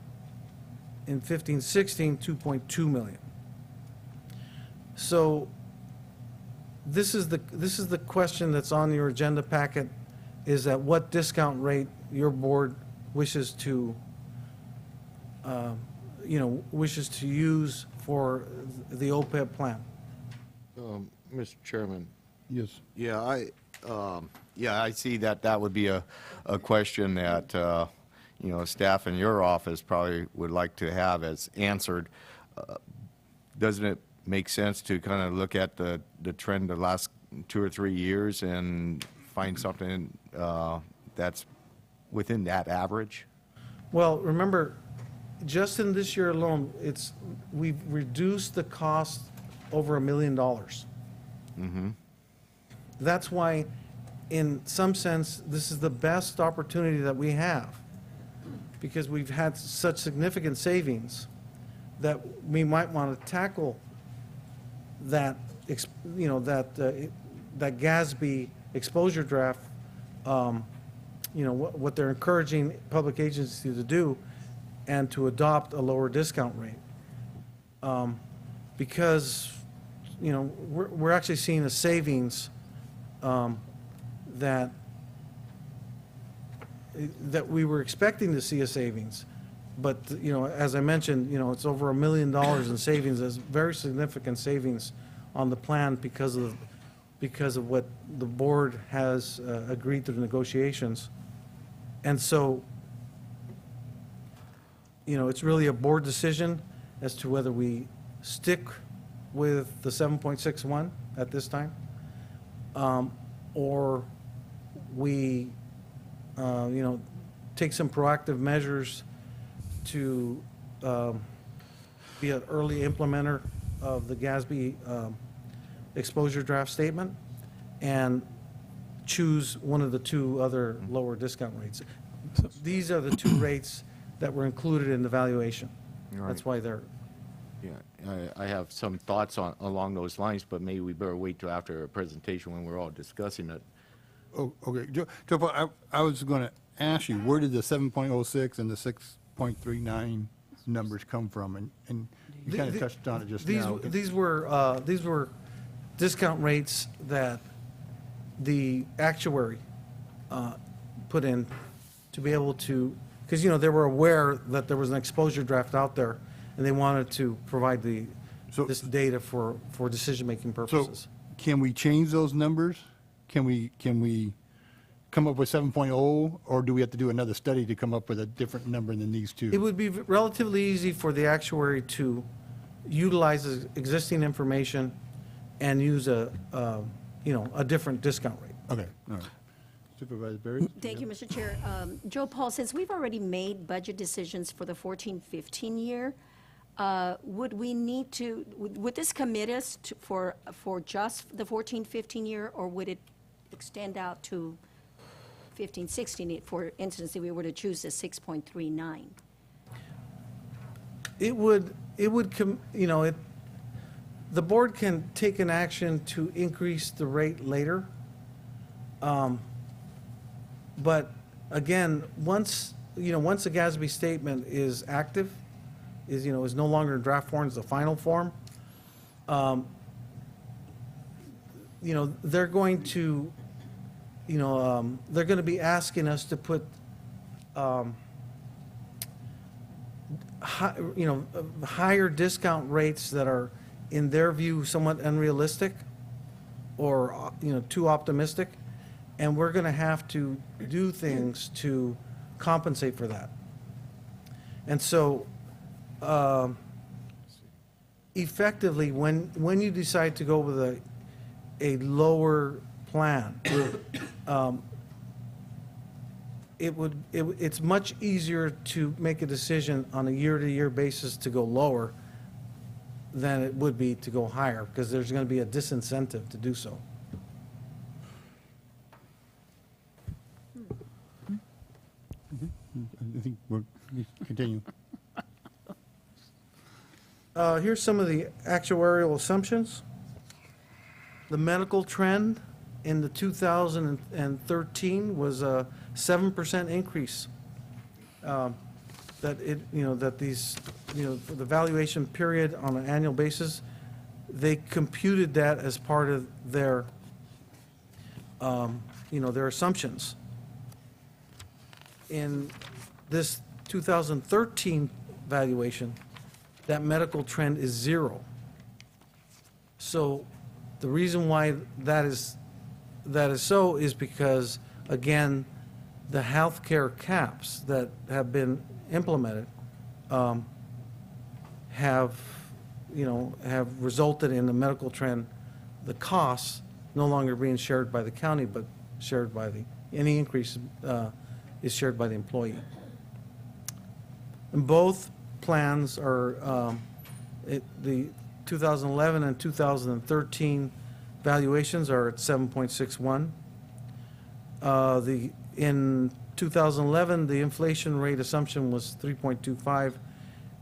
in 15-16, 2.2 million. So this is the question that's on your agenda packet. is at what discount rate your board wishes to, wishes to use for the OPEB plan. Mr. Chairman, Yes. yeah, I see that would be a question that, staff in your office probably would like to have as answered. Doesn't it make sense to kind of look at the trend the last 2 or 3 years and find something that's within that average? Well, remember, just in this year alone, we've reduced the cost over $1 million. That's why, in some sense, this is the best opportunity that we have, because we've had such significant savings that we might want to tackle that, that GASB exposure draft, what they're encouraging public agencies to do, and to adopt a lower discount rate. Because, we're actually seeing a savings that we were expecting to see a savings. But, as I mentioned, it's over $1 million in savings. There's very significant savings on the plan because of what the board has agreed through the negotiations. And so, it's really a board decision as to whether we stick with the 7.61 at this time, or we, take some proactive measures to be an early implementer of the GASB exposure draft statement and choose one of the 2 other lower discount rates. These are the 2 rates that were included in the valuation. Right. That's why they're, Yeah, I have some thoughts along those lines, but maybe we better wait till after a presentation when we're all discussing it. Oh, okay. Joe, I was going to ask you, where did the 7.06 and the 6.39 numbers come from? And you kind of touched on it just now. These were discount rates that the actuary put in to be able to, because, they were aware that there was an exposure draft out there, and they wanted to provide this data for decision-making So purposes. can we change those numbers? Can we come up with 7.0, or do we have to do another study to come up with a different number than these 2? It would be relatively easy for the actuary to utilize the existing information and use a different discount rate. Okay, all right. Supervisor Berry? Thank you, Mr. Chair. Joe Paul, since we've already made budget decisions for the 14-15 year, would we need to, would this commit us for just the 14-15 year, or would it extend out to 15-16, for instance, if we were to choose the 6.39? The board can take an action to increase the rate later. But again, once the GASB statement is active, is no longer in draft form, it's the final form, they're going to, they're going to be asking us to put, higher discount rates that are, in their view, somewhat unrealistic or, too optimistic. And we're going to have to do things to compensate for that. And so, effectively, when you decide to go with a lower plan, it's much easier to make a decision on a year-to-year basis to go lower than it would be to go higher, because there's going to be a disincentive to do so. I think we're, continue. Here's some of the actuarial assumptions. The medical trend in the 2013 was a 7% increase. That these, for the valuation period on an annual basis, they computed that as part of their, their assumptions. in this 2013 valuation, that medical trend is 0. So the reason why that is so is because, again, the healthcare caps that have been implemented have resulted in the medical trend, the costs no longer being shared by the county, but shared by any increase is shared by the employee. And both plans are, the 2011 and 2013 valuations are at 7.61. In 2011, the inflation rate assumption was 3.25,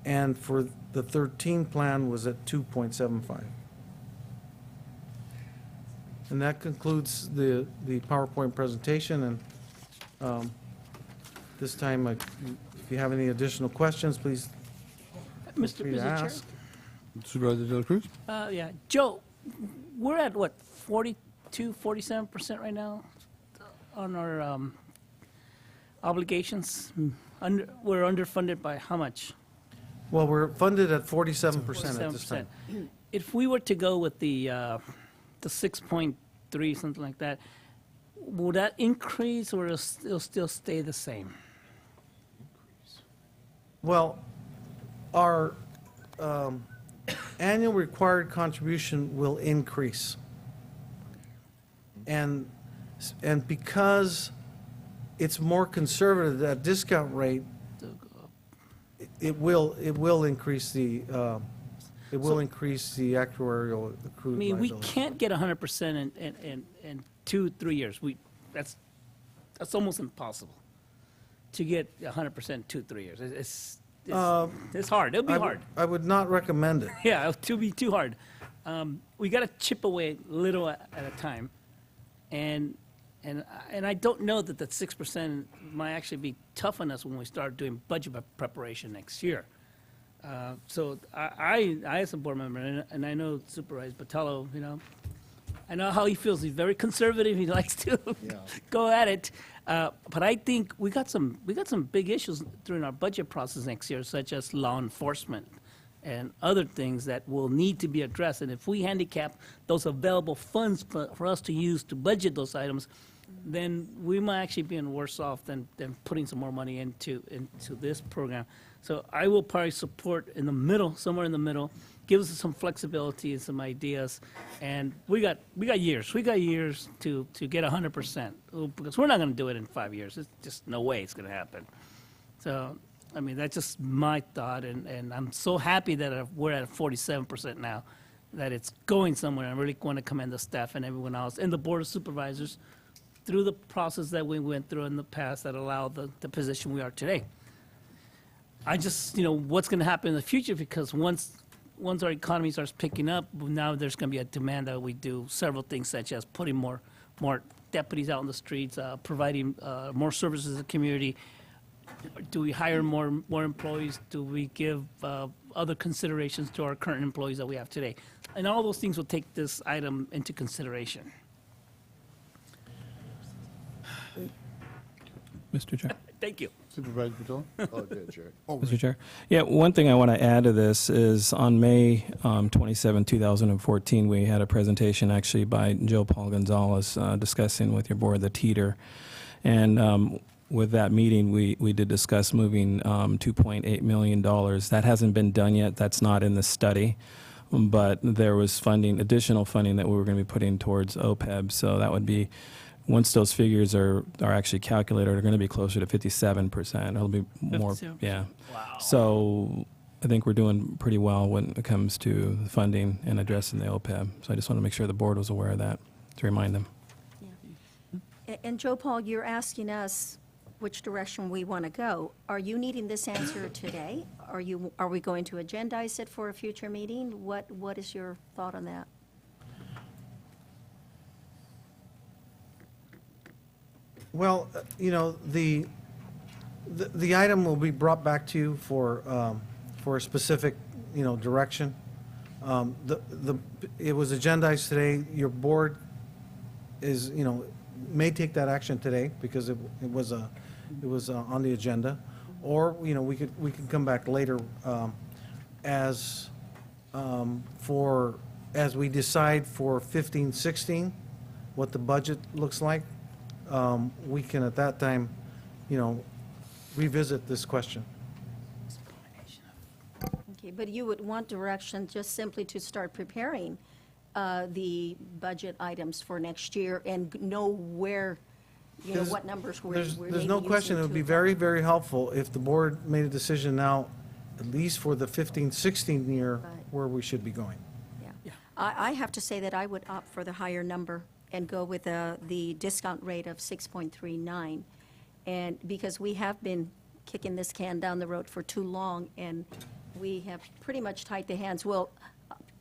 and for the 13 plan was at 2.75. And that concludes the PowerPoint presentation, and this time, if you have any additional questions, please feel free to Mr. Chair? ask. Supervisor De La Cruz? Yeah, Joe, we're at what, 42, 47% right now on our obligations? We're underfunded by how much? Well, we're funded at 47% at this 47%. time. If we were to go with the 6.3, something like that, will that increase or it'll still stay the same? Well, our annual required contribution will increase. And because it's more conservative, that discount rate, it will increase the, increase the actuarial I accrued mean, we liability. can't get 100% in 2-3 years. That's almost impossible to get 100% in 2-3 years. It's hard. It'll be hard. I would not recommend it. Yeah, it'll be too hard. We got to chip away little at a time, and I don't know that 6% might actually be tough on us when we start doing budget preparation next year. So I as a board member, and I know Supervisor Botello, I know how he feels. He's very conservative. He likes to go at it. But I think we got some big issues during our budget process next year, such as law enforcement and other things that will need to be addressed. And if we handicap those available funds for us to use to budget those items, then we might actually be worse off than putting some more money into this program. So I will probably support in the middle, somewhere in the middle. Give us some flexibility and some ideas, and we got years. We got years to get 100%, because we're not going to do it in 5 years. It's just no way it's going to happen. So, I mean, that's just my thought, and I'm so happy that we're at 47% now, that it's going somewhere. I really want to commend the staff and everyone else, and the Board of Supervisors, through the process that we went through in the past that allowed the position we are today. I just, what's going to happen in the future, because once our economy starts picking up, now there's going to be a demand that we do several things, such as putting more deputies out on the streets, providing more services to the community. Do we hire more employees? Do we give other considerations to our current employees that we have today? And all those things will take this item into consideration. Mr. Chair. Thank you. Supervisor Patel? Oh, good, Jerry. Mr. Chair. Yeah, one thing I want to add to this is on May 27, 2014, we had a presentation actually by Joe Paul Gonzalez discussing with your board the teeter. And with that meeting, we did discuss moving $2.8 million. That hasn't been done yet. That's not in the study. But there was additional funding that we were going to be putting towards OPEB. So that would be, once those figures are actually calculated, they're going to be closer to 57%. It'll be more, 57%. yeah. Wow. So I think we're doing pretty well when it comes to the funding and addressing the OPEB. So I just want to make sure the board was aware of that, to remind them. And Joe Paul, you're asking us which direction we want to go. Are you needing this answer today? Are we going to agendize it for a future meeting? What is your thought on that? Well, the item will be brought back to you for a specific, direction. It was agendized today. Your board is, may take that action today because it was it was on the agenda. Or, you know, we could come back later as, as we decide for 15, 16, what the budget looks like. We can at that time, you know, revisit this question. Okay, but you would want direction just simply to start preparing the budget items for next year and know where, you know, what numbers we're There's maybe no question, it using would be to- very, very helpful if the board made a decision now, at least for the 15, 16 year, Right. where we should be going. Yeah. I have to say that I would opt for the higher number and go with the discount rate of 6.39. And because we have been kicking this can down the road for too long, and we have pretty much tied the hands, well,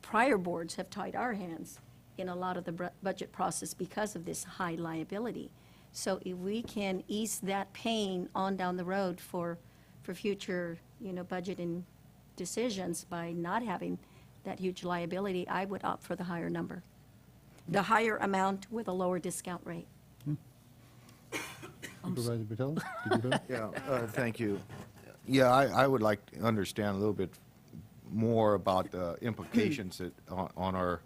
prior boards have tied our hands in a lot of the budget process because of this high liability. So if we can ease that pain on down the road for future, you know, budgeting decisions by not having that huge liability, I would opt for the higher number. The higher amount with a lower discount rate. Supervisor Botelho, did you vote? Yeah, thank you. Yeah, I would like to understand a little bit more about the implications on our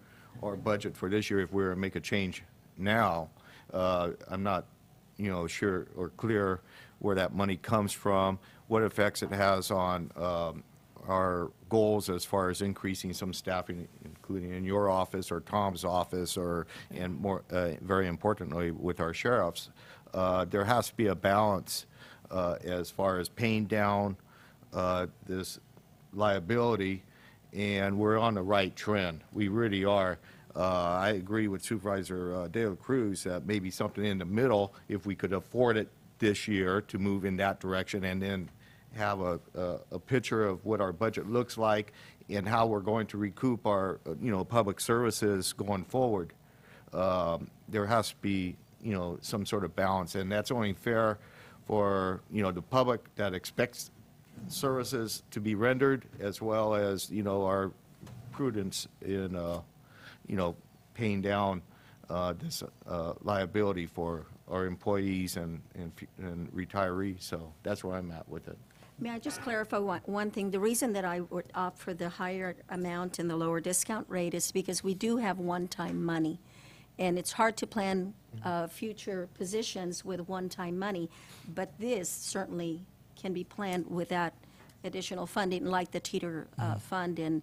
budget for this year if we were to make a change now. I'm not, you know, sure or clear where that money comes from, what effects it has on our goals as far as increasing some staffing, including in your office or Tom's office, and more, very importantly, with our sheriffs. There has to be a balance as far as paying down this liability, and we're on the right trend. We really are. I agree with Supervisor De La Cruz that maybe something in the middle, if we could afford it this year, to move in that direction, and then have a picture of what our budget looks like and how we're going to recoup our, you know, public services going forward. There has to be, you know, some sort of balance, and that's only fair for, you know, the public that expects services to be rendered, as well as, you know, our prudence in, you know, paying down this liability for our employees and retirees. So that's where I'm at with it. May I just clarify one thing? The reason that I would opt for the higher amount and the lower discount rate is because we do have one-time money. And it's hard to plan future positions with one-time money, but this certainly can be planned with that additional funding, like the Teeter Fund. And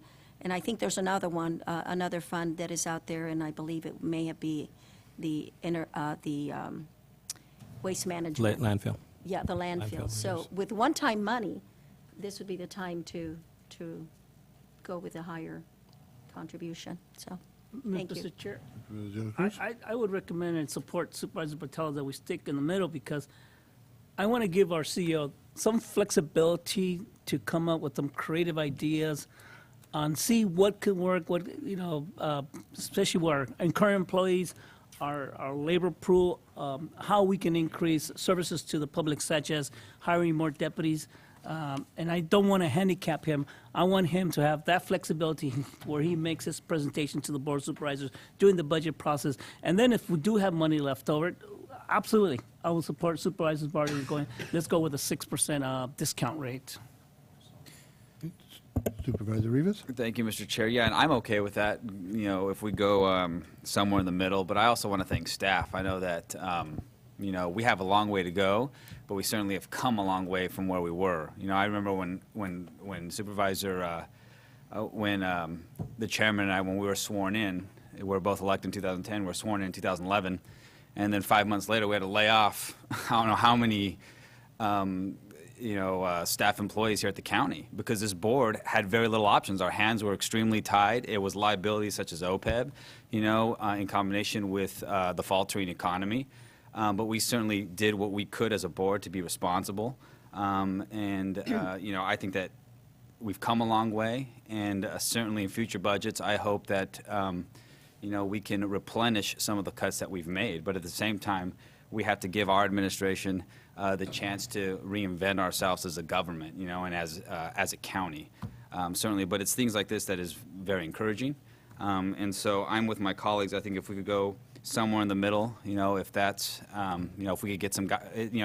I think there's another one, another fund that is out there, and I believe it may be the waste management. Landfill. Yeah, the landfill. So with one-time money, this would be the time to go with a higher contribution, so, thank you. Mr. Chair, Supervisor De La Cruz? I would recommend and support Supervisor Botelho that we stick in the middle, because I want to give our CEO some flexibility to come up with some creative ideas on see what could work, what, you know, especially with our current employees, our labor pool, how we can increase services to the public, such as hiring more deputies. And I don't want to handicap him. I want him to have that flexibility where he makes his presentation to the Board of Supervisors during the budget process. And then if we do have money left over, absolutely, I will support Supervisor Bartley going, let's go with a 6% discount rate. Supervisor Rivas? Thank you, Mr. Chair. Yeah, and I'm okay with that, you know, if we go somewhere in the middle. But I also want to thank staff. I know that, you know, we have a long way to go, but we certainly have come a long way from where we were. You know, I remember when Supervisor, the chairman and I, when we were sworn in, we were both elected in 2010, we were sworn in 2011, and then 5 months later we had to lay off, I don't know how many, you know, staff employees here at the county, because this board had very little options. Our hands were extremely tied. It was liabilities such as OPEB, you know, in combination with the faltering economy. But we certainly did what we could as a board to be responsible. You know, I think that we've come a long way, and certainly in future budgets, I hope that, you know, we can replenish some of the cuts that we've made. But at the same time, we have to give our administration the chance to reinvent ourselves as a government, you know, and as a county, certainly. But it's things like this that is very encouraging. And so I'm with my colleagues. I think if we could go somewhere in the middle, if that's, if we could get some,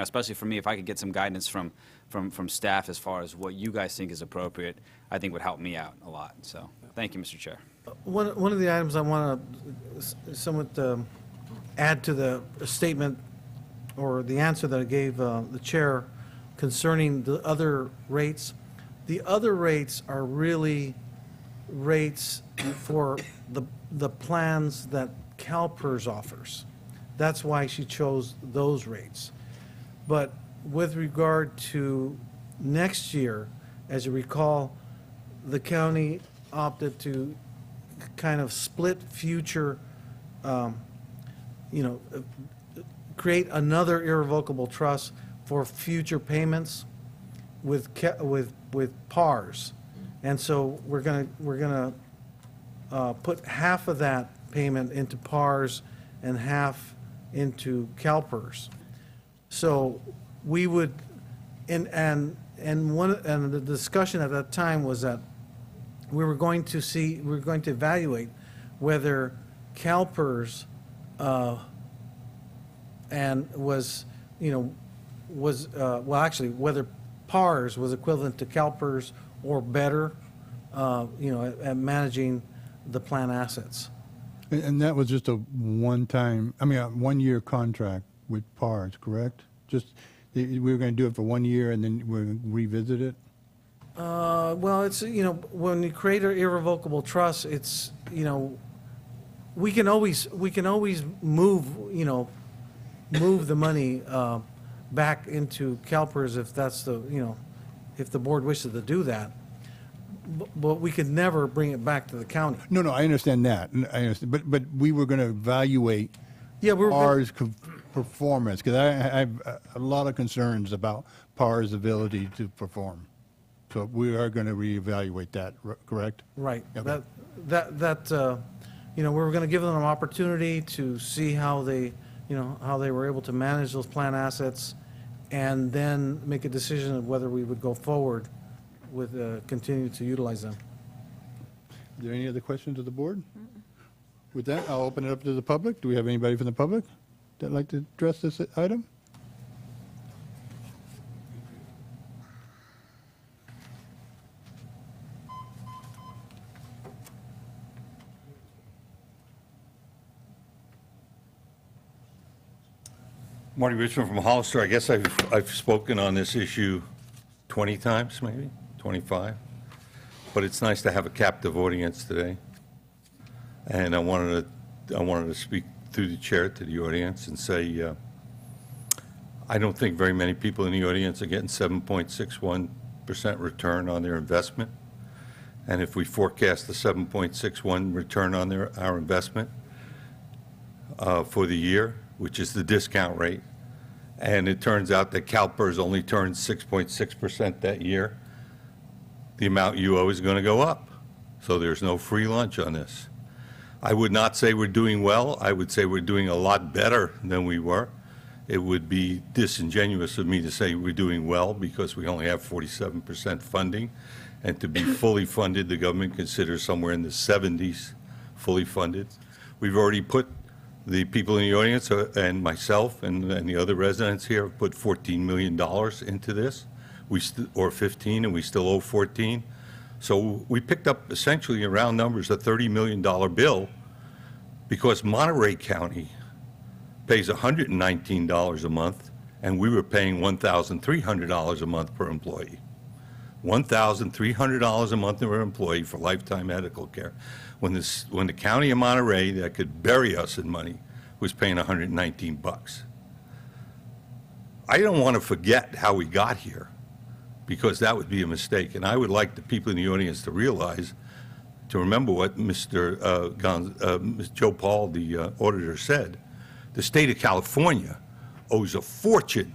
especially for me, if I could get some guidance from staff as far as what you guys think is appropriate, I think would help me out a lot. So, thank you, Mr. Chair. One of the items I want to somewhat add to the statement or the answer that I gave the chair concerning the other rates. The other rates are really rates for the plans that CalPERS offers. That's why she chose those rates. But with regard to next year, as you recall, the county opted to kind of split future, create another irrevocable trust for future payments with PARs. And so we're gonna put half of that payment into PARs and half into CalPERS. So we would, and the discussion at that time was that we were going to evaluate whether CalPERS whether PARS was equivalent to CalPERS or better, at managing the plan assets. And that was just a one-year contract with PARS, correct? Just, we were going to do it for 1 year and then we're going to revisit it? Well, it's, when you create an irrevocable trust, it's, we can always move, move the money back into CalPERS if that's if the board wishes to do that. But we could never bring it back to the county. No, I understand that. I understand. But we were going to evaluate PAR's performance, because I have a lot of concerns about PAR's ability to perform. So we are going to reevaluate that, correct? Right. Okay. We were going to give them an opportunity to see how they were able to manage those plan assets, and then make a decision of whether we would go forward with continue to utilize them. Are there any other questions of the board? With that, I'll open it up to the public. Do we have anybody from the public that'd like to address this item? Marty Richmond from Hollister. I guess I've spoken on this issue 20 times, maybe 25. But it's nice to have a captive audience today. And I wanted to speak through the chair to the audience and say, I don't think very many people in the audience are getting 7.61% return on their investment. And if we forecast the 7.61 return on our investment for the year, which is the discount rate, and it turns out that CalPERS only turns 6.6% that year, the amount you owe is going to go up. So there's no free lunch on this. I would not say we're doing well. I would say we're doing a lot better than we were. It would be disingenuous of me to say we're doing well because we only have 47% funding. And to be fully funded, the government considers somewhere in the 70s fully funded. We've already put, the people in the audience and myself and the other residents here have put $14 million into this, or 15, and we still owe 14. So we picked up essentially around numbers a $30 million bill because Monterey County pays $119 a month, and we were paying $1,300 a month per employee. $1,300 a month per employee for lifetime medical care. When the county of Monterey, that could bury us in money, was paying $119. I don't want to forget how we got here, because that would be a mistake. And I would like the people in the audience to realize, to remember what Mr. Joe Paul, the auditor, said. The state of California owes a fortune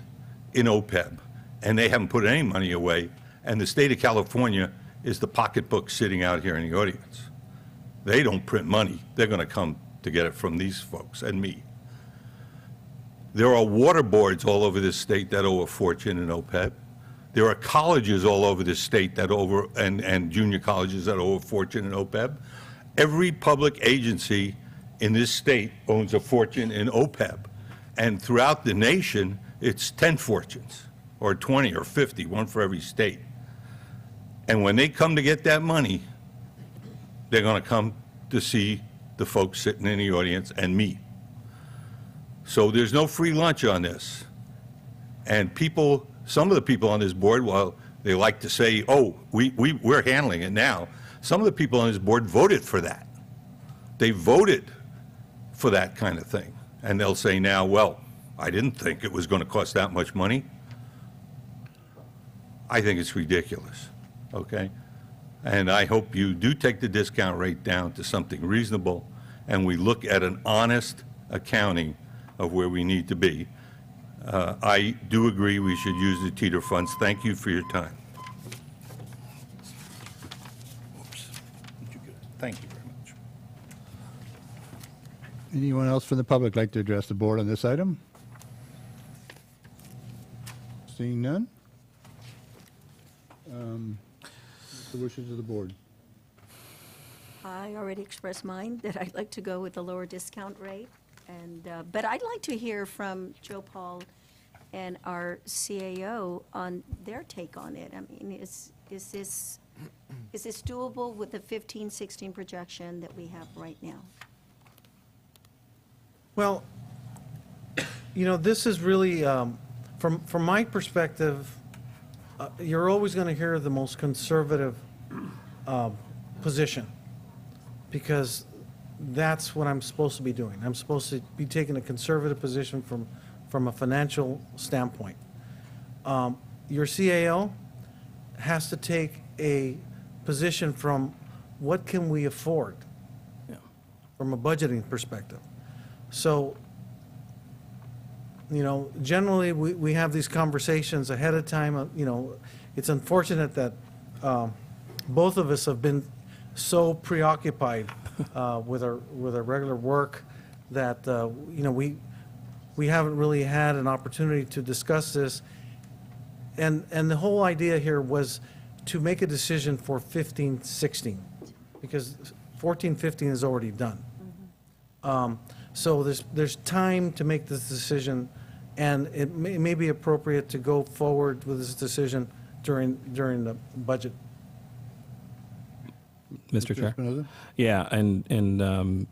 in OPEB, and they haven't put any money away. And the state of California is the pocketbook sitting out here in the audience. They don't print money. They're going to come to get it from these folks and me. There are water boards all over this state that owe a fortune in OPEB. There are colleges all over this state that and junior colleges that owe a fortune in OPEB. Every public agency in this state owns a fortune in OPEB. And throughout the nation, it's 10 fortunes, or 20 or 50, one for every state. And when they come to get that money, they're going to come to see the folks sitting in the audience and me. So there's no free lunch on this. And people, some of the people on this board, while they like to say, oh, we're handling it now, some of the people on this board voted for that. They voted for that kind of thing. And they'll say now, well, I didn't think it was going to cost that much money. I think it's ridiculous, okay? And I hope you do take the discount rate down to something reasonable, and we look at an honest accounting of where we need to be. I do agree we should use the teeter funds. Thank you for your time. Thank you very much. Anyone else from the public like to address the board on this item? Seeing none? The wishes of the board. I already expressed mine, that I'd like to go with the lower discount rate. And, but I'd like to hear from Joe Paul and our CAO on their take on it. I mean, is this doable with the 15, 16 projection that we have right now? Well, you know, this is really, from my perspective, you're always going to hear the most conservative position, because that's what I'm supposed to be doing. I'm supposed to be taking a conservative position from a financial standpoint. Your CAO has to take a position from what can we afford, from a budgeting perspective. So, you know, generally, we have these conversations ahead of time. You know, it's unfortunate that both of us have been so preoccupied with our regular work that you know, we haven't really had an opportunity to discuss this. And the whole idea here was to make a decision for 15, 16, because 14, 15 is already done. So there's time to make this decision, and it may be appropriate to go forward with this decision during the budget. Mr. Chair? Espinoza? Yeah, and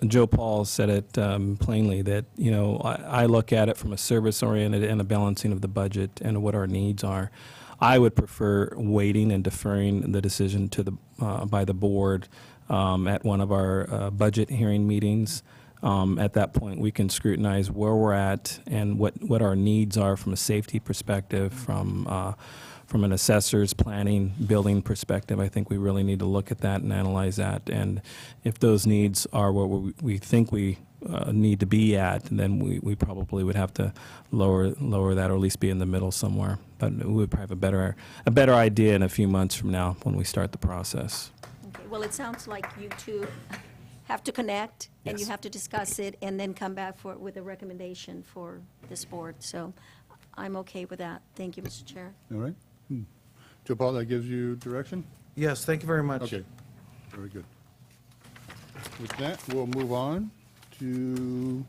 Joe Paul said it plainly, that, you know, I look at it from a service-oriented and a balancing of the budget and what our needs are. I would prefer waiting and deferring the decision to by the board at one of our budget hearing meetings. At that point, we can scrutinize where we're at and what our needs are from a safety perspective, from an assessor's planning, building perspective. I think we really need to look at that and analyze that. And if those needs are where we think we need to be at, then we probably would have to lower that, or at least be in the middle somewhere. But we would probably have a better idea in a few months from now when we start the process. Okay, well, it sounds like you two have to connect, and you Yes. have to discuss it, and then come back with a recommendation for this board. So I'm okay with that. Thank you, Mr. Chair. All right. Joe Paul, that gives you direction? Yes, thank you very much. Okay, very good. With that, we'll move on to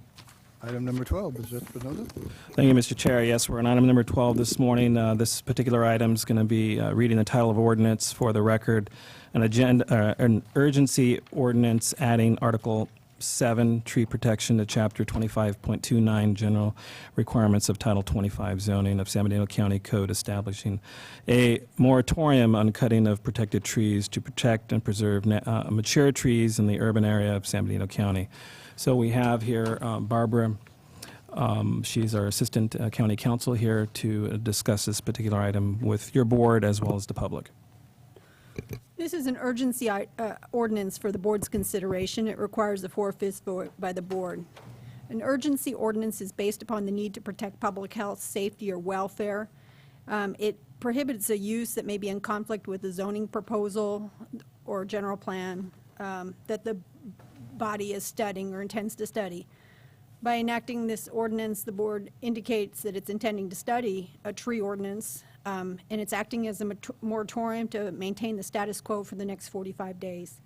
item number 12. Mr. Espinoza? Thank you, Mr. Chair. Yes, we're on item number 12 this morning. This particular item is going to be reading the title of ordinance for the record, an urgency ordinance adding Article 7, tree protection, to Chapter 25.29, general requirements of Title 25 zoning of San Bernardino County Code, establishing a moratorium on cutting of protected trees to protect and preserve mature trees in the urban area of San Bernardino County. So we have here Barbara. She's our Assistant County Counsel here to discuss this particular item with your board as well as the public. This is an urgency ordinance for the board's consideration. It requires a 4/5 vote by the board. An urgency ordinance is based upon the need to protect public health, safety, or welfare. It prohibits a use that may be in conflict with the zoning proposal or general plan that the body is studying or intends to study. By enacting this ordinance, the board indicates that it's intending to study a tree ordinance, and it's acting as a moratorium to maintain the status quo for the next 45 days.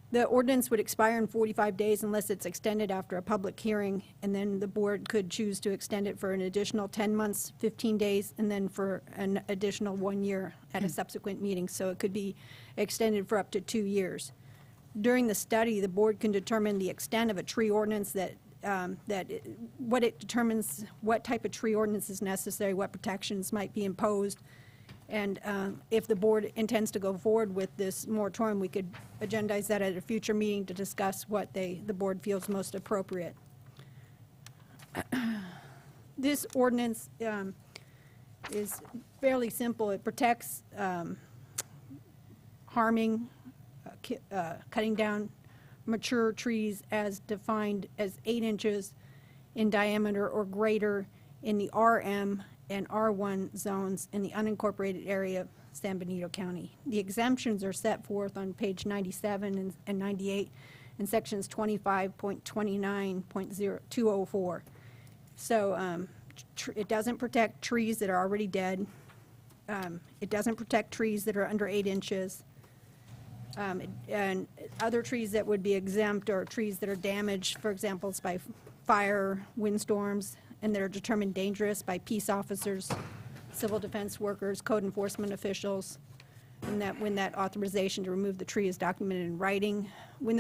The ordinance would expire in 45 days unless it's extended after a public hearing, and then the board could choose to extend it for an additional 10 months, 15 days, and then for an additional 1 year at a subsequent meeting. So it could be extended for up to 2 years. During the study, the board can determine the extent of a tree ordinance what it determines what type of tree ordinance is necessary, what protections might be imposed. And if the board intends to go forward with this moratorium, we could agendize that at a future meeting to discuss what the board feels most appropriate. This ordinance is fairly simple. It protects harming, cutting down mature trees as defined as 8 inches in diameter or greater in the RM and R1 zones in the unincorporated area of San Benito County. The exemptions are set forth on page 97 and 98 in sections 25.29.204. So it doesn't protect trees that are already dead. It doesn't protect trees that are under 8 inches. And other trees that would be exempt are trees that are damaged, for example, by fire, windstorms, and that are determined dangerous by peace officers, civil defense workers, code enforcement officials, and that when that authorization to remove the tree is documented in writing, when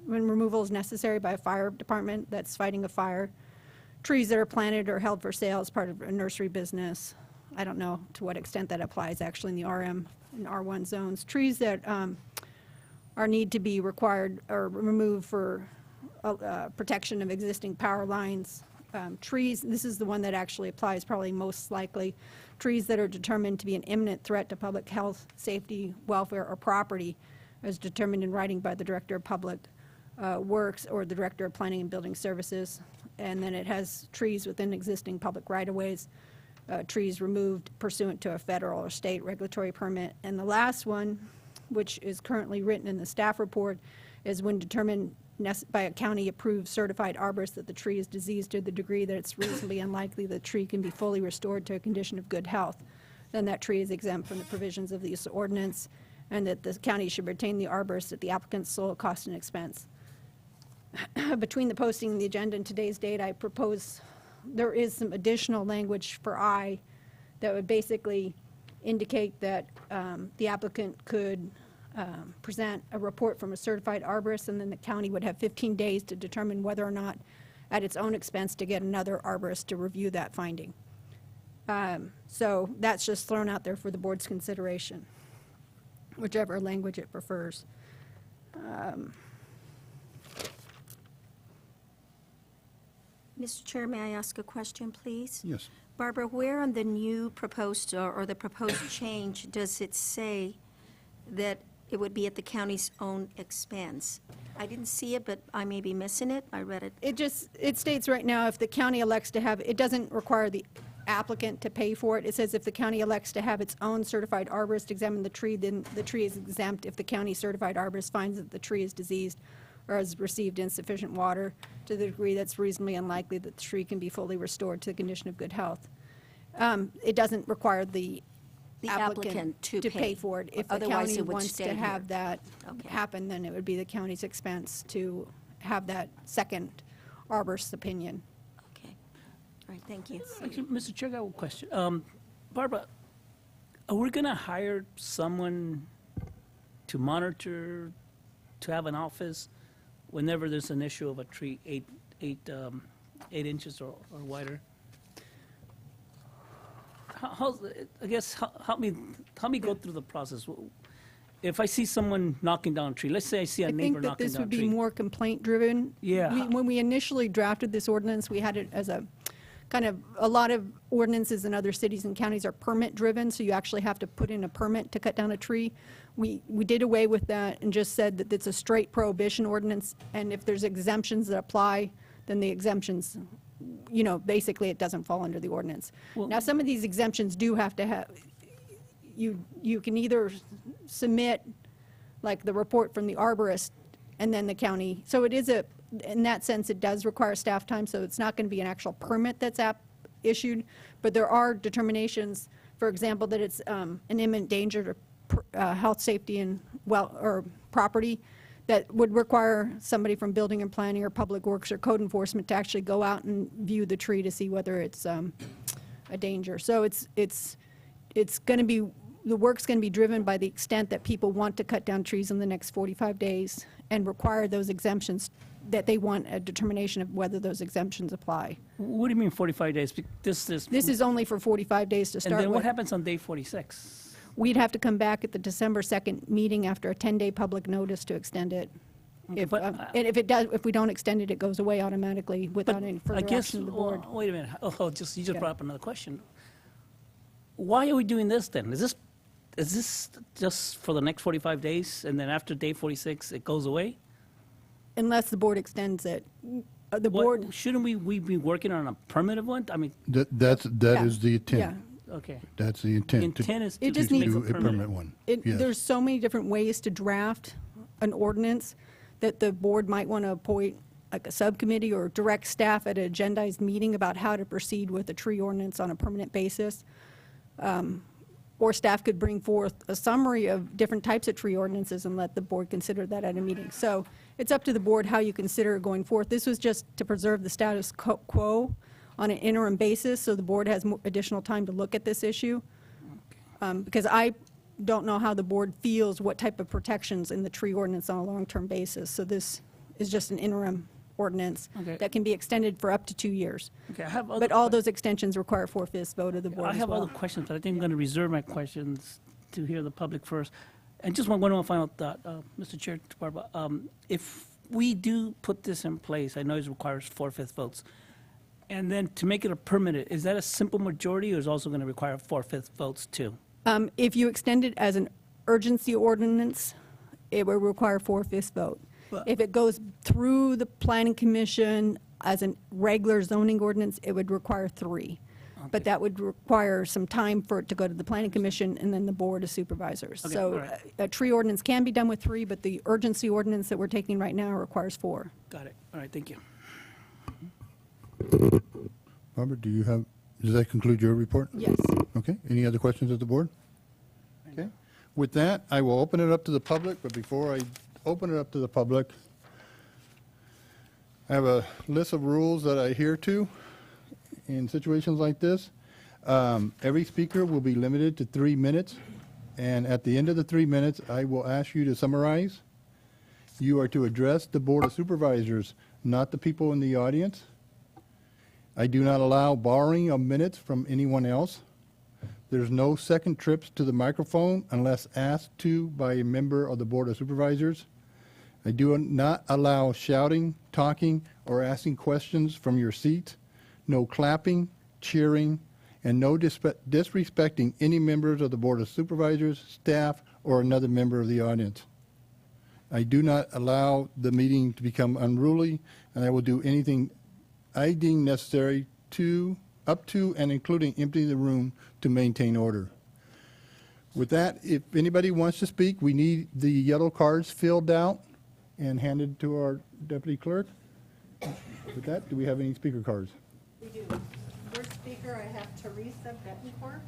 removal is necessary by a fire department that's fighting a fire, trees that are planted or held for sale as part of a nursery business. I don't know to what extent that applies actually in the RM and R1 zones. Trees that are need to be required or removed for protection of existing power lines. Trees, this is the one that actually applies probably most likely, trees that are determined to be an imminent threat to public health, safety, welfare, or property as determined in writing by the Director of Public Works or the Director of Planning and Building Services. And then it has trees within existing public right-of-ways, trees removed pursuant to a federal or state regulatory permit. And the last one, which is currently written in the staff report, is when determined by a county-approved certified arborist that the tree is diseased to the degree that it's reasonably unlikely the tree can be fully restored to a condition of good health, then that tree is exempt from the provisions of this ordinance, and that the county should retain the arborist at the applicant's sole cost and expense. Between the posting and the agenda and today's date, I propose there is some additional language for I that would basically indicate that the applicant could present a report from a certified arborist, and then the county would have 15 days to determine whether or not, at its own expense, to get another arborist to review that finding. So that's just thrown out there for the board's consideration, whichever language it prefers. Mr. Chair, may I ask a question, please? Yes. Barbara, where on the new proposed or the proposed change does it say that it would be at the county's own expense? I didn't see it, but I may be missing it. I read it. It states right now if the county elects to have, it doesn't require the applicant to pay for it. It says if the county elects to have its own certified arborist examine the tree, then the tree is exempt if the county certified arborist finds that the tree is diseased or has received insufficient water to the degree that's reasonably unlikely that the tree can be fully restored to the condition of good health. It doesn't require the applicant to pay for it. If the Otherwise, county it would wants stay to here. have that Okay. happen, then it would be the county's expense to have that second arborist's opinion. Okay. All right, thank you. Actually, Mr. Chair, I have a question. Barbara, are we going to hire someone to monitor, to have an office whenever there's an issue of a tree 8 inches or wider? I guess help me go through the process. If I see someone knocking down a tree, let's say I see a I neighbor think that knocking this down a would be tree. more complaint-driven. Yeah. When we initially drafted this ordinance, we had it as a kind of, a lot of ordinances in other cities and counties are permit-driven, so you actually have to put in a permit to cut down a tree. We did away with that and just said that it's a straight prohibition ordinance, and if there's exemptions that apply, then the exemptions, basically it doesn't fall under the ordinance. Well- Now, some of these exemptions do have to have, you can either submit, like the report from the arborist, and then the county. So it is in that sense, it does require staff time, so it's not going to be an actual permit that's issued, but there are determinations, for example, that it's an imminent danger to health, safety, and or property, that would require somebody from building and planning or public works or code enforcement to actually go out and view the tree to see whether it's a danger. So it's going to be, the work's going to be driven by the extent that people want to cut down trees in the next 45 days and require those exemptions, that they want a determination of whether those exemptions apply. What do you mean 45 days? This This is only for 45 days to and start then what with. happens on day 46? We'd have to come back at the December 2nd meeting after a 10-day public notice to extend it. If, but, and if it does, if we don't extend it, it goes away automatically without any I further guess, action of the board. wait a minute. You just Yeah. brought up another question. Why are we doing this then? Is this just for the next 45 days, and then after day 46, it goes away? Unless the board extends it. The What- board, Shouldn't we be working on a permanent one? I mean, That Yeah. is the intent. yeah. okay. That's the intent. to- Intent is It to just to make needs- do it a permanent one. Yes. There's so many different ways to draft an ordinance that the board might want to appoint like a subcommittee or direct staff at an agendized meeting about how to proceed with a tree ordinance on a permanent basis. Or staff could bring forth a summary of different types of tree ordinances and let the board consider that at a meeting. So it's up to the board how you consider it going forth. This was just to preserve the status quo on an interim basis, so the board has additional time to look at this issue. Because I don't know how the board feels, what type of protections in the tree ordinance on a long-term basis. So this is just an interim ordinance Okay. that can be extended for up to 2 years. Okay, I have other But all que- those extensions require 4/5 vote of the board I as have well. other questions, but I think I'm going to reserve my questions to hear the public first. And just one more final thought, Mr. Chair, to Barbara. If we do put this in place, I know it requires 4/5 votes, and then to make it a permanent, is that a simple majority, or is it also going to require 4/5 votes too? If you extend it as an urgency ordinance, it will require 4/5 vote. But- If it goes through the planning commission as a regular zoning ordinance, it would require 3. But that would require some time for it to go to the planning commission and then the board of supervisors. Okay, So all right. a tree ordinance can be done with 3, but the urgency ordinance that we're taking right now requires 4. Got it. All right, thank you. Barbara, does that conclude your report? Yes. Okay, any other questions of the board? Okay, with that, I will open it up to the public, but before I open it up to the public, I have a list of rules that I adhere to in situations like this. Every speaker will be limited to 3 minutes, and at the end of the 3 minutes, I will ask you to summarize. You are to address the Board of Supervisors, not the people in the audience. I do not allow borrowing of minutes from anyone else. There's no second trips to the microphone unless asked to by a member of the Board of Supervisors. I do not allow shouting, talking, or asking questions from your seat. No clapping, cheering, and no disrespecting any members of the Board of Supervisors, staff, or another member of the audience. I do not allow the meeting to become unruly, and I will do anything I deem necessary up to and including emptying the room to maintain order. With that, if anybody wants to speak, we need the yellow cards filled out and handed to our deputy clerk. With that, do we have any speaker cards? We do. First speaker, I have Teresa Betancourt.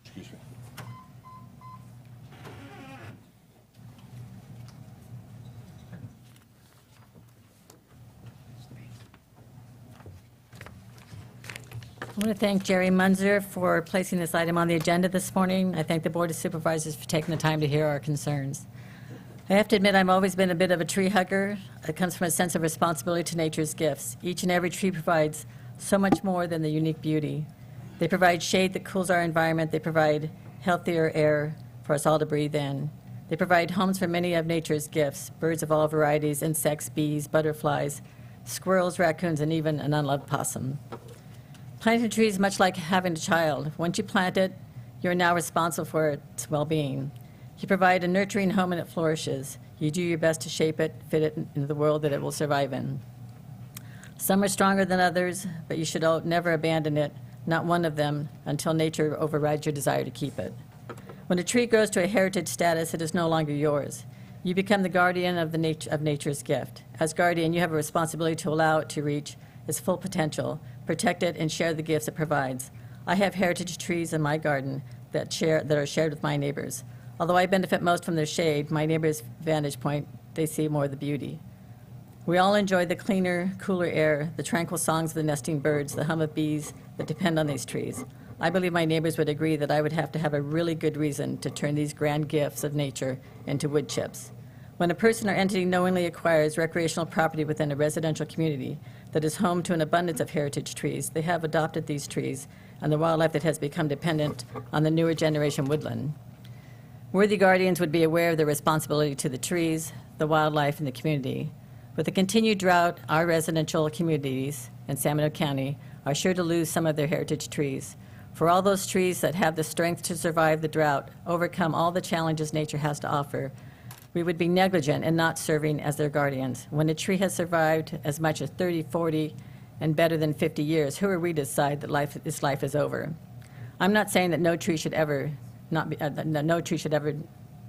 Excuse me. I want to thank Jerry Munzer for placing this item on the agenda this morning. I thank the Board of Supervisors for taking the time to hear our concerns. I have to admit, I've always been a bit of a tree hugger. It comes from a sense of responsibility to nature's gifts. Each and every tree provides so much more than the unique beauty. They provide shade that cools our environment. They provide healthier air for us all to breathe in. They provide homes for many of nature's gifts, birds of all varieties, insects, bees, butterflies, squirrels, raccoons, and even an unloved possum. Planting trees is much like having a child. Once you plant it, you're now responsible for its well-being. You provide a nurturing home and it flourishes. You do your best to shape it, fit it into the world that it will survive in. Some are stronger than others, but you should never abandon it, not one of them, until nature overrides your desire to keep it. When a tree grows to a heritage status, it is no longer yours. You become the guardian of nature's gift. As guardian, you have a responsibility to allow it to reach its full potential, protect it, and share the gifts it provides. I have heritage trees in my garden that are shared with my neighbors. Although I benefit most from their shade, my neighbor's vantage point, they see more of the beauty. We all enjoy the cleaner, cooler air, the tranquil songs of the nesting birds, the hum of bees that depend on these trees. I believe my neighbors would agree that I would have to have a really good reason to turn these grand gifts of nature into wood chips. When a person or entity knowingly acquires recreational property within a residential community that is home to an abundance of heritage trees, they have adopted these trees and the wildlife that has become dependent on the newer generation woodland. Worthy guardians would be aware of their responsibility to the trees, the wildlife, and the community. With the continued drought, our residential communities in San Mateo County are sure to lose some of their heritage trees. For all those trees that have the strength to survive the drought, overcome all the challenges nature has to offer, we would be negligent in not serving as their guardians. When a tree has survived as much as 30, 40, and better than 50 years, who are we to decide that this life is over? I'm not saying that no tree should ever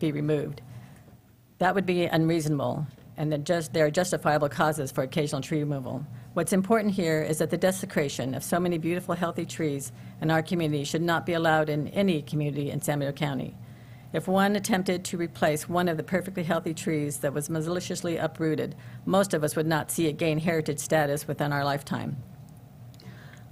be removed. That would be unreasonable, and that there are justifiable causes for occasional tree removal. What's important here is that the desecration of so many beautiful, healthy trees in our community should not be allowed in any community in San Mateo County. If one attempted to replace one of the perfectly healthy trees that was maliciously uprooted, most of us would not see it gain heritage status within our lifetime.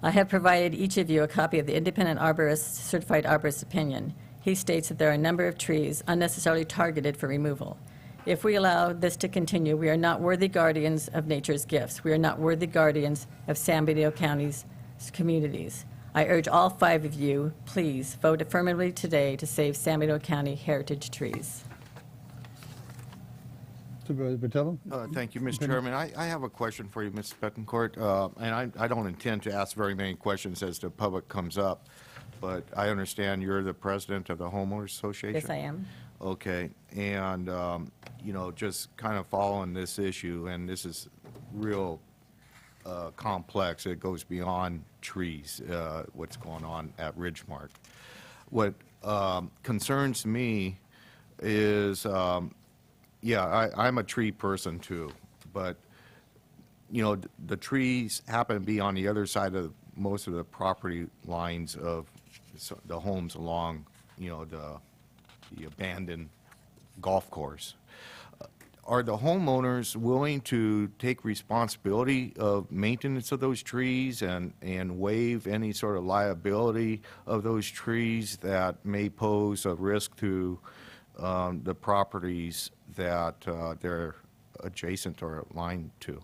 I have provided each of you a copy of the independent arborist, certified arborist opinion. He states that there are a number of trees unnecessarily targeted for removal. If we allow this to continue, we are not worthy guardians of nature's gifts. We are not worthy guardians of San Mateo County's communities. I urge all 5 of you, please vote affirmatively today to save San Mateo County heritage trees. Supervisor Botello? Thank you, Mr. Chairman. I have a question for you, Ms. Betancourt, and I don't intend to ask very many questions as the public comes up, but I understand you're the president of the Homeowners Association? Yes, I am. Okay, and, just kind of following this issue, and this is real complex. It goes beyond trees, what's going on at Ridgemark. What concerns me is, I'm a tree person too, but, the trees happen to be on the other side of most of the property lines of the homes along, the abandoned golf course. Are the homeowners willing to take responsibility of maintenance of those trees and waive any sort of liability of those trees that may pose a risk to the properties that they're adjacent or aligned to?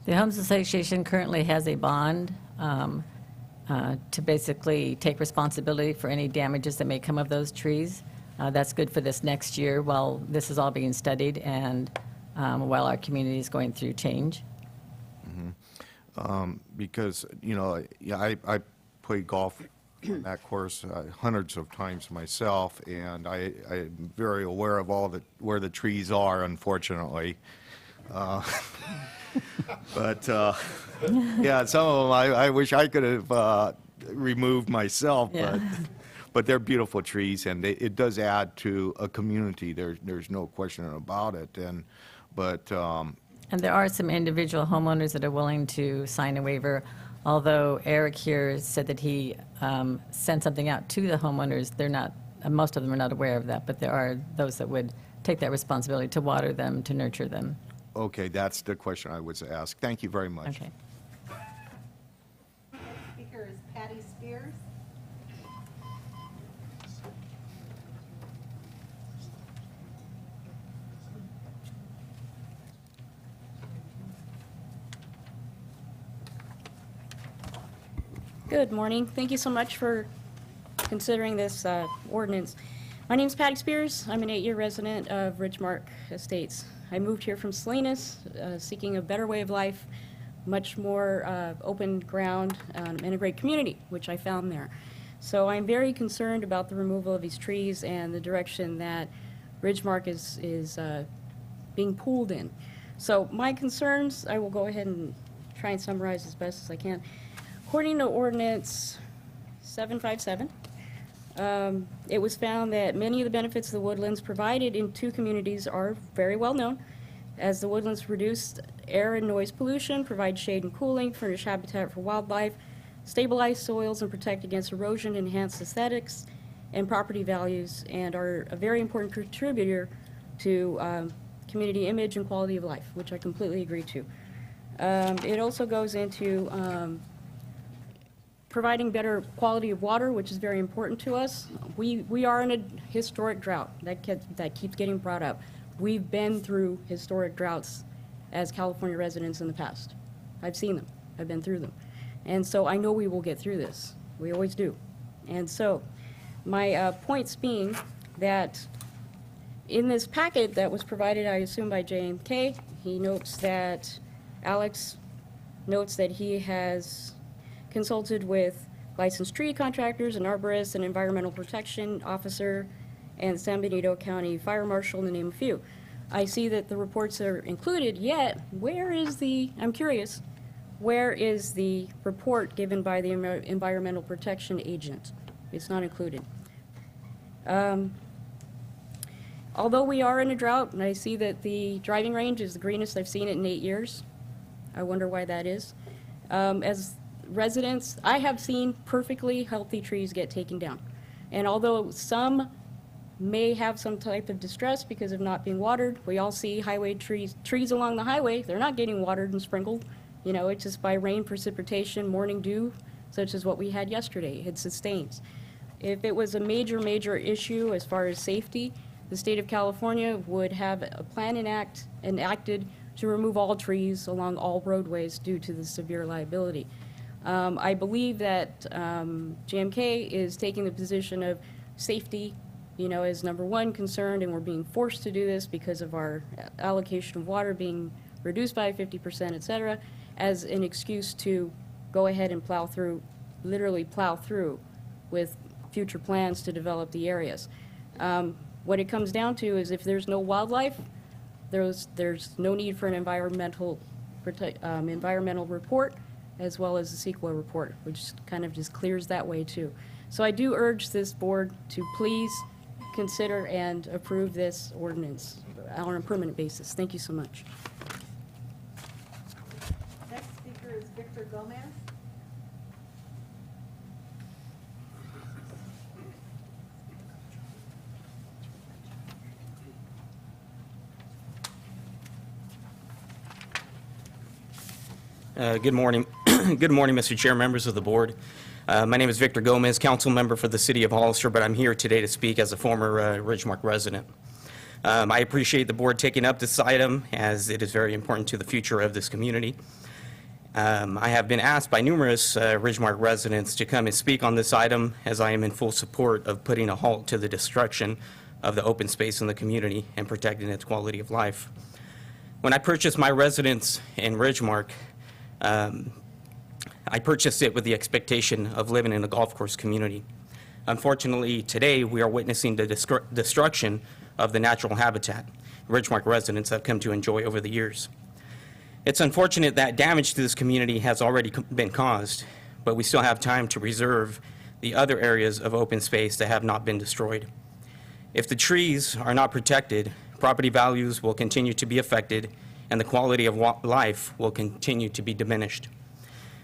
The Homes Association currently has a bond to basically take responsibility for any damages that may come of those trees. That's good for this next year while this is all being studied and while our community is going through change. Because, I play golf on that course hundreds of times myself, and I'm very aware of where the trees are, unfortunately. But, yeah, some of them I wish I could have removed myself, Yeah. but they're beautiful trees, and it does add to a community. There's no question about it. And there are some individual homeowners that are willing to sign a waiver, although Eric here said that he sent something out to the homeowners. They're not, most of them are not aware of that, but there are those that would take that responsibility to water them, to nurture them. Okay, that's the question I was asked. Thank you very much. Okay. Speaker is Patty Spears. Good morning. Thank you so much for considering this ordinance. My name is Patty Spears. I'm an 8-year resident of Ridgemark Estates. I moved here from Salinas seeking a better way of life, much more open ground, and a great community, which I found there. So I'm very concerned about the removal of these trees and the direction that Ridgemark is being pulled in. So my concerns, I will go ahead and try and summarize as best as I can. According to Ordinance 757, it was found that many of the benefits the woodlands provided in 2 communities are very well known, as the woodlands reduce air and noise pollution, provide shade and cooling, furnish habitat for wildlife, stabilize soils and protect against erosion, enhance aesthetics, and property values and are a very important contributor to community image and quality of life, which I completely agree to. It also goes into providing better quality of water, which is very important to us. We are in a historic drought. That keeps getting brought up. We've been through historic droughts as California residents in the past. I've seen them. I've been through them. And so I know we will get through this. We always do. And so my points being that in this packet that was provided, I assume, by JMK, he notes that, Alex notes that he has consulted with licensed tree contractors, an arborist, an environmental protection officer, and San Benito County Fire Marshal, to name a few. I see that the reports are included, yet where is I'm curious, where is the report given by the environmental protection agent? It's not included. Although we are in a drought, and I see that the driving range is the greenest I've seen it in 8 years, I wonder why that is. As residents, I have seen perfectly healthy trees get taken down. And although some may have some type of distress because of not being watered, we all see highway trees along the highway, they're not getting watered and sprinkled. You know, it's just by rain, precipitation, morning dew, such as what we had yesterday. It sustains. If it was a major, major issue as far as safety, the state of California would have a plan enacted to remove all trees along all roadways due to the severe liability. I believe that JMK is taking the position of safety, you know, as number one concern, and we're being forced to do this because of our allocation of water being reduced by 50%, et cetera, as an excuse to go ahead and plow through, literally plow through with future plans to develop the areas. What it comes down to is if there's no wildlife, there's no need for an environmental report, as well as a CEQA report, which kind of just clears that way too. So I do urge this board to please consider and approve this ordinance on a permanent basis. Thank you so much. Next speaker is Victor Gomez. Good morning. Good morning, Mr. Chair, members of the board. My name is Victor Gomez, council member for the city of Hollister, but I'm here today to speak as a former Ridgemark resident. I appreciate the board taking up this item as it is very important to the future of this community. I have been asked by numerous Ridgemark residents to come and speak on this item as I am in full support of putting a halt to the destruction of the open space in the community and protecting its quality of life. When I purchased my residence in Ridgemark, I purchased it with the expectation of living in a golf course community. Unfortunately, today we are witnessing the destruction of the natural habitat Ridgemark residents have come to enjoy over the years. It's unfortunate that damage to this community has already been caused, but we still have time to reserve the other areas of open space that have not been destroyed. If the trees are not protected, property values will continue to be affected and the quality of life will continue to be diminished.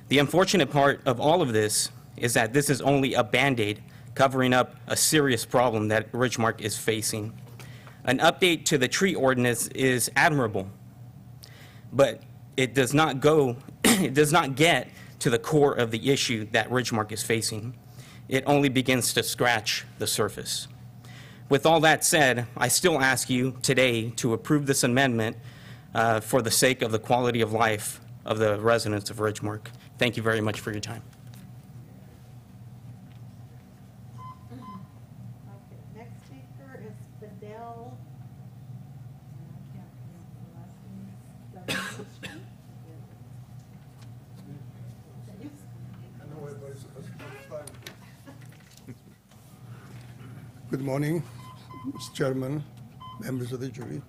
The unfortunate part of all of this is that this is only a Band-Aid covering up a serious problem that Ridgemark is facing. An update to the tree ordinance is admirable, but it does not get to the core of the issue that Ridgemark is facing. It only begins to scratch the surface. With all that said, I still ask you today to approve this amendment for the sake of the quality of life of the residents of Ridgemark. Thank you very much for your time. Okay, next speaker is Fidel. I can't pronounce the last name. Good morning, Mr. Chairman, members of the jury.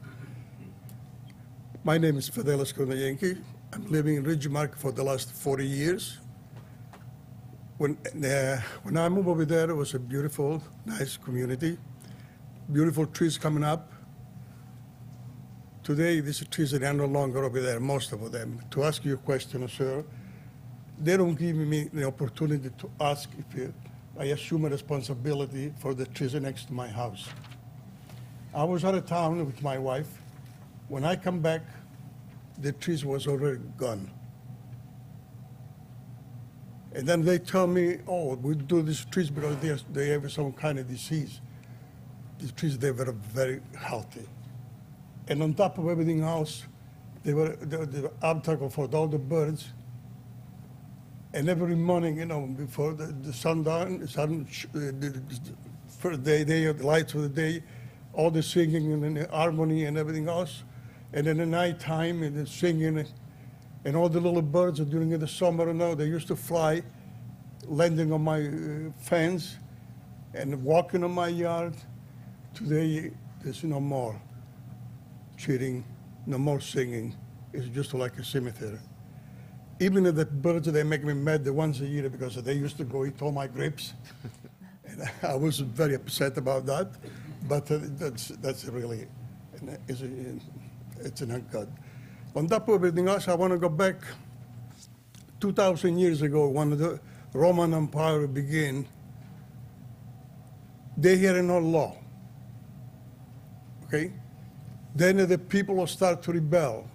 My name is Fidel Esconayenki. I'm living in Ridgemark for the last 40 years. When I moved over there, it was a beautiful, nice community, beautiful trees coming up. Today, these trees are no longer over there, most of them. To ask you a question, sir, they don't give me the opportunity to ask if I assume a responsibility for the trees next to my house. I was out of town with my wife. When I come back, the trees was already gone. And then they tell me, oh, we do these trees because they have some kind of disease. These trees, they were very healthy. And on top of everything else, they were the obstacle for all the birds. And every morning, you know, before the sundown, the first day, the lights of the day, all the singing and the harmony and everything else. And in the nighttime, and the singing, and all the little birds during the summer, you know, they used to fly, landing on my fence and walking on my yard. Today, there's no more cheating, no more singing. It's just like a cemetery. Even the birds, they make me mad once a year because they used to go eat all my grapes. And I was very upset about that. But that's really, it's not good. On top of everything else, I want to go back 2,000 years ago when the Roman Empire began. They had no law, okay? Then the people start to rebel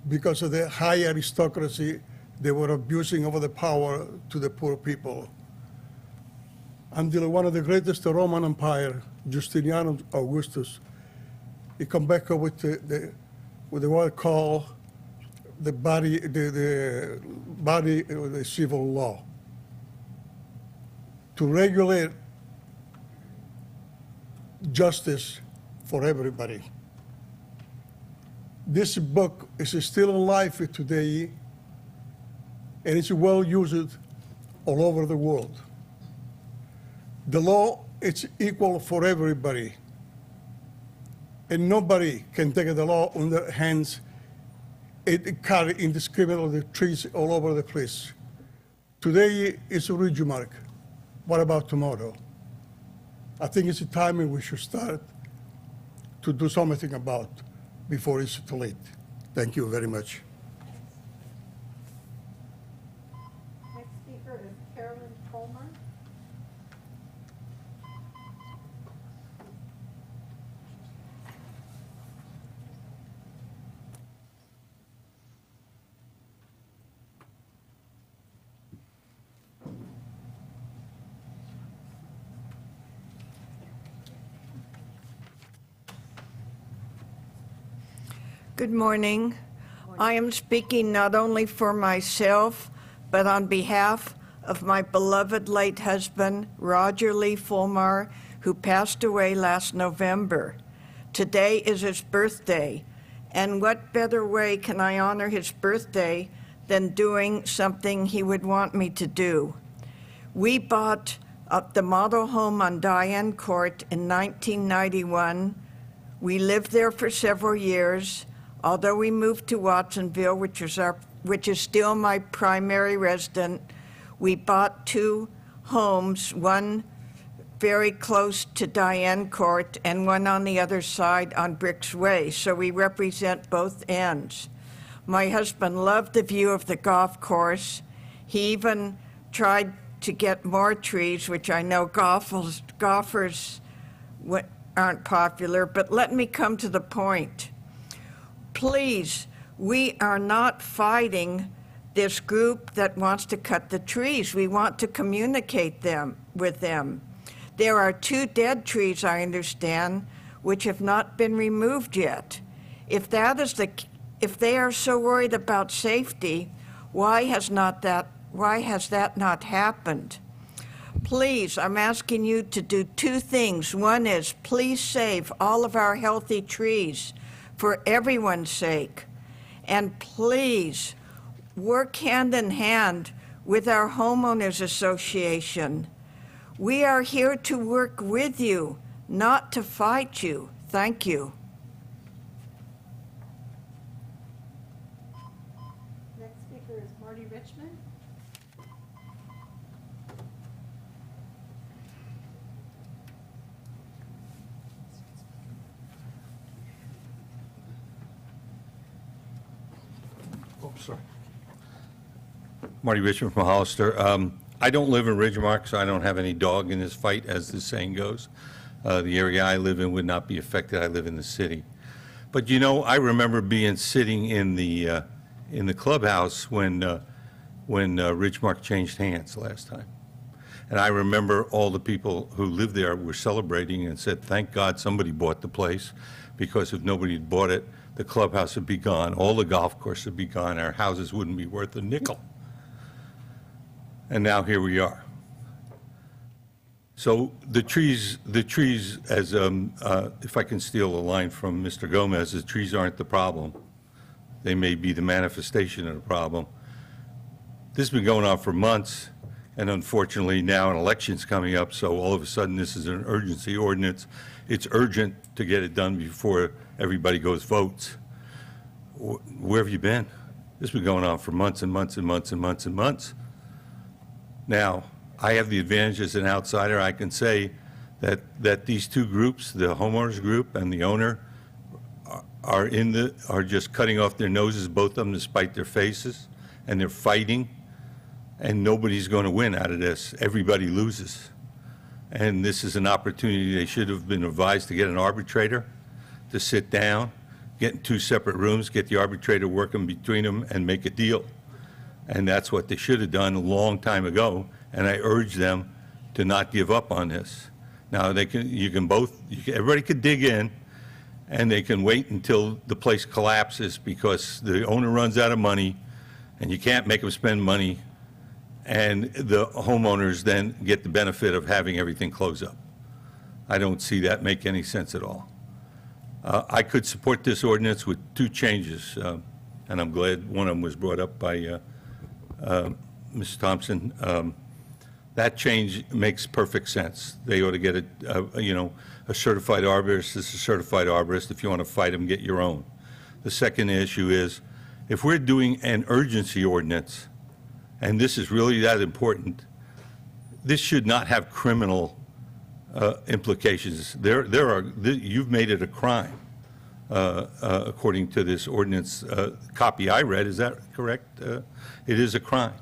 because of the high aristocracy. They were abusing over the power to the poor people. Until one of the greatest Roman Empire, Justinianus Augustus, he come back with what they call the body of the civil law to regulate justice for everybody. This book is still alive today, and it's well used all over the world. The law is equal for everybody, and nobody can take the law on their hands and carry indiscriminately trees all over the place. Today is a ridge mark. What about tomorrow? I think it's a time we should start to do something about before it's too late. Thank you very much. Next speaker is Carolyn Colmer. Good morning. I am speaking not only for myself, but on behalf of my beloved late husband, Roger Lee Fulmar, who passed away last November. Today is his birthday, and what better way can I honor his birthday than doing something he would want me to do? We bought up the model home on Diane Court in 1991. We lived there for several years. Although we moved to Watsonville, which is still my primary residence, we bought two homes, one very close to Diane Court and one on the other side on Bricks Way, so we represent both ends. My husband loved the view of the golf course. He even tried to get more trees, which I know golfers aren't popular, but let me come to the point. Please, we are not fighting this group that wants to cut the trees. We want to communicate with them. There are two dead trees, I understand, which have not been removed yet. If they are so worried about safety, why has that not happened? Please, I'm asking you to do two things. One is please save all of our healthy trees for everyone's sake. And please work hand in hand with our homeowners association. We are here to work with you, not to fight you. Thank you. Next speaker is Marty Richmond. Sorry. Marty Richmond from Hollister. I don't live in Ridgemark, so I don't have any dog in this fight, as the saying goes. The area I live in would not be affected. I live in the city. But, you know, I remember sitting in the clubhouse when Ridgemark changed hands last time. And I remember all the people who lived there were celebrating and said, thank God somebody bought the place, because if nobody had bought it, the clubhouse would be gone, all the golf course would be gone, our houses wouldn't be worth a nickel. And now here we are. So the trees, as if I can steal a line from Mr. Gomez, the trees aren't the problem. They may be the manifestation of the problem. This has been going on for months, and unfortunately now an election's coming up, so all of a sudden this is an urgency ordinance. It's urgent to get it done before everybody goes votes. Where have you been? This has been going on for months and months and months and months and months. Now, I have the advantage as an outsider. I can say that these two groups, the homeowners group and the owner, are just cutting off their noses, both of them, to spite their faces, and they're fighting, and nobody's going to win out of this. Everybody loses. And this is an opportunity. They should have been advised to get an arbitrator to sit down, get in two separate rooms, get the arbitrator working between them, and make a deal. And that's what they should have done a long time ago, and I urge them to not give up on this. Now, everybody could dig in, and they can wait until the place collapses because the owner runs out of money, and you can't make them spend money, and the homeowners then get the benefit of having everything close up. I don't see that make any sense at all. I could support this ordinance with two changes, and I'm glad one of them was brought up by Ms. Thompson. That change makes perfect sense. They ought to get a certified arborist is a certified arborist. If you want to fight them, get your own. The second issue is, if we're doing an urgency ordinance, and this is really that important, this should not have criminal implications. You've made it a crime, according to this ordinance copy I read. Is that correct? It is a crime.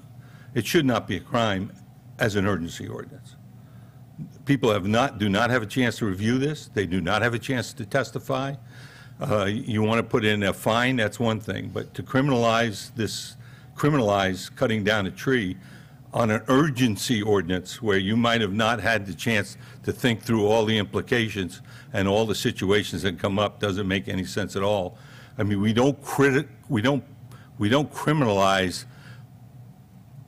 It should not be a crime as an urgency ordinance. People do not have a chance to review this. They do not have a chance to testify. You want to put in a fine, that's one thing, but to criminalize cutting down a tree on an urgency ordinance where you might have not had the chance to think through all the implications and all the situations that come up doesn't make any sense at all. I mean, we don't criminalize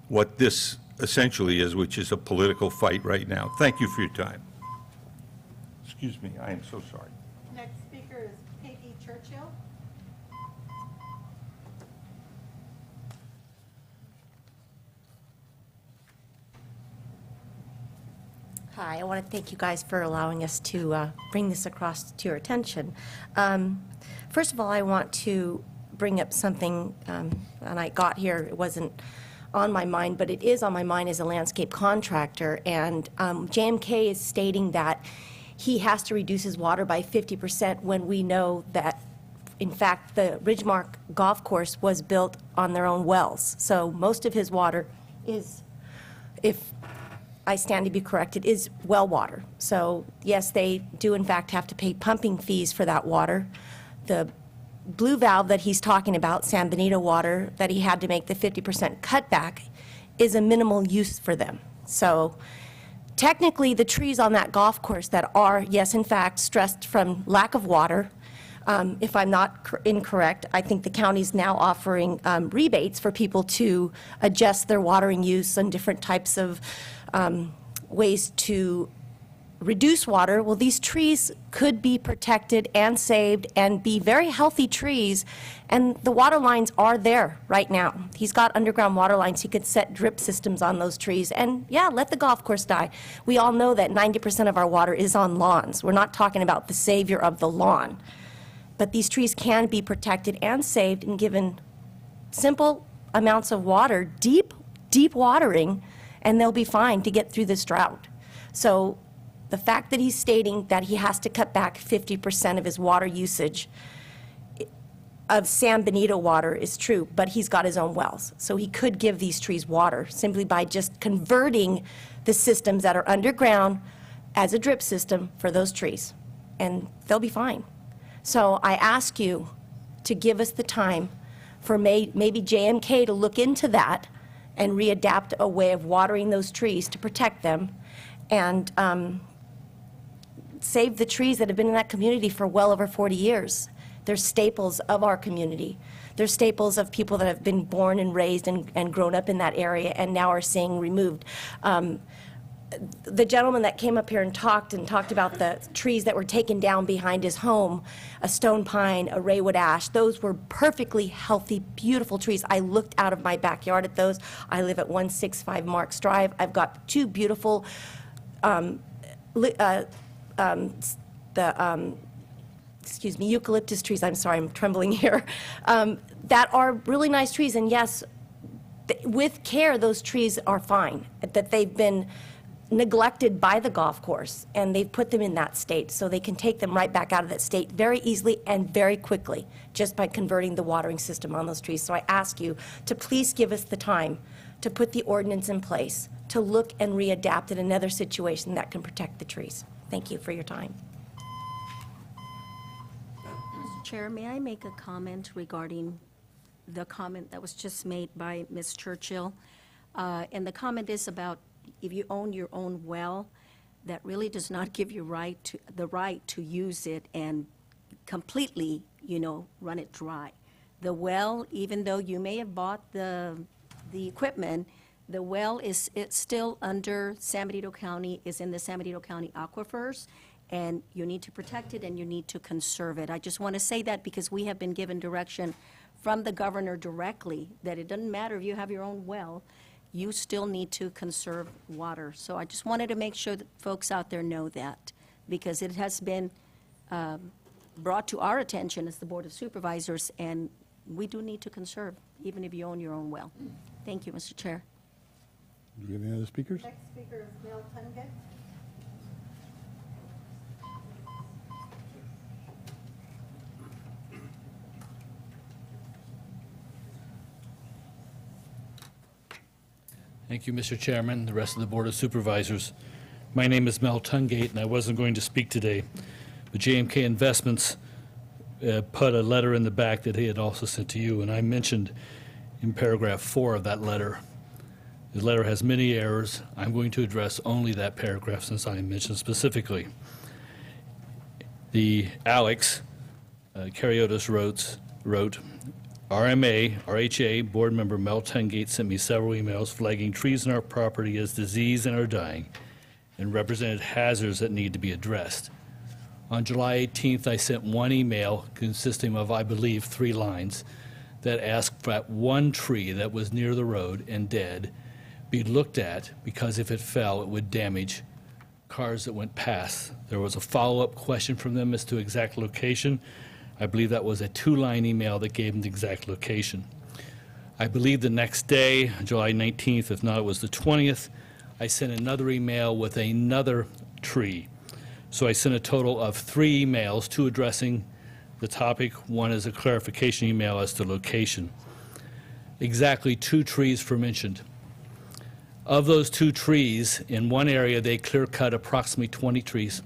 what this essentially is, which is a political fight right now. Thank you for your time. Excuse me, I am so sorry. Next speaker is Peggy Churchill. Hi, I want to thank you guys for allowing us to bring this across to your attention. First of all, I want to bring up something, and I got here, it wasn't on my mind, but it is on my mind as a landscape contractor, and JMK is stating that he has to reduce his water by 50% when we know that, in fact, the Ridgemark Golf Course was built on their own wells. So most of his water is, if I stand to be corrected, is well water. So yes, they do in fact have to pay pumping fees for that water. The blue valve that he's talking about, San Benito water, that he had to make the 50% cutback, is a minimal use for them. So technically, the trees on that golf course that are, yes, in fact, stressed from lack of water, if I'm not incorrect, I think the county's now offering rebates for people to adjust their watering use and different types of ways to reduce water. Well, these trees could be protected and saved and be very healthy trees, and the water lines are there right now. He's got underground water lines. He could set drip systems on those trees, and yeah, let the golf course die. We all know that 90% of our water is on lawns. We're not talking about the savior of the lawn. But these trees can be protected and saved and given simple amounts of water, deep watering, and they'll be fine to get through this drought. So the fact that he's stating that he has to cut back 50% of his water usage of San Benito water is true, but he's got his own wells. So he could give these trees water simply by just converting the systems that are underground as a drip system for those trees, and they'll be fine. So I ask you to give us the time for maybe JMK to look into that and readapt a way of watering those trees to protect them and save the trees that have been in that community for well over 40 years. They're staples of our community. They're staples of people that have been born and raised and grown up in that area and now are seeing removed. The gentleman that came up here and talked about the trees that were taken down behind his home, a stone pine, a raywood ash, those were perfectly healthy, beautiful trees. I looked out of my backyard at those. I live at 165 Marks Drive. I've got two beautiful eucalyptus trees, I'm sorry, I'm trembling here, that are really nice trees. And yes, with care, those trees are fine, that they've been neglected by the golf course, and they've put them in that state, so they can take them right back out of that state very easily and very quickly, just by converting the watering system on those trees. So I ask you to please give us the time to put the ordinance in place, to look and readapt in another situation that can protect the trees. Thank you for your time. Mr. Chair, may I make a comment regarding the comment that was just made by Ms. Churchill? And the comment is about if you own your own well, that really does not give you the right to use it and completely, run it dry. The well, even though you may have bought the equipment, the well it's still under San Benito County, is in the San Benito County aquifers, and you need to protect it and you need to conserve it. I just want to say that because we have been given direction from the governor directly that it doesn't matter if you have your own well, you still need to conserve water. So I just wanted to make sure that folks out there know that, because it has been brought to our attention as the Board of Supervisors, and we do need to conserve, even if you own your own well. Thank you, Mr. Chair. Do we have any other speakers? Next speaker is Mel Tungate. Thank you, Mr. Chairman, the rest of the Board of Supervisors. My name is Mel Tungate, and I wasn't going to speak today, but JMK Investments put a letter in the back that he had also sent to you, and I mentioned in paragraph 4 of that letter. The letter has many errors. I'm going to address only that paragraph since I mentioned specifically. The Alex Cariotis wrote, RHA board member Mel Tungate sent me several emails flagging trees in our property as diseased and are dying and represented hazards that need to be addressed. On July 18th, I sent one email consisting of, I believe, 3 lines that asked that one tree that was near the road and dead be looked at, because if it fell, it would damage cars that went past. There was a follow-up question from them as to exact location. I believe that was a 2-line email that gave them the exact location. I believe the next day, July 19th, if not, it was the 20th, I sent another email with another tree. So I sent a total of 3 emails, 2 addressing the topic, 1 is a clarification email as to location. Exactly 2 trees were mentioned. Of those 2 trees, in one area, they clear-cut approximately 20 trees.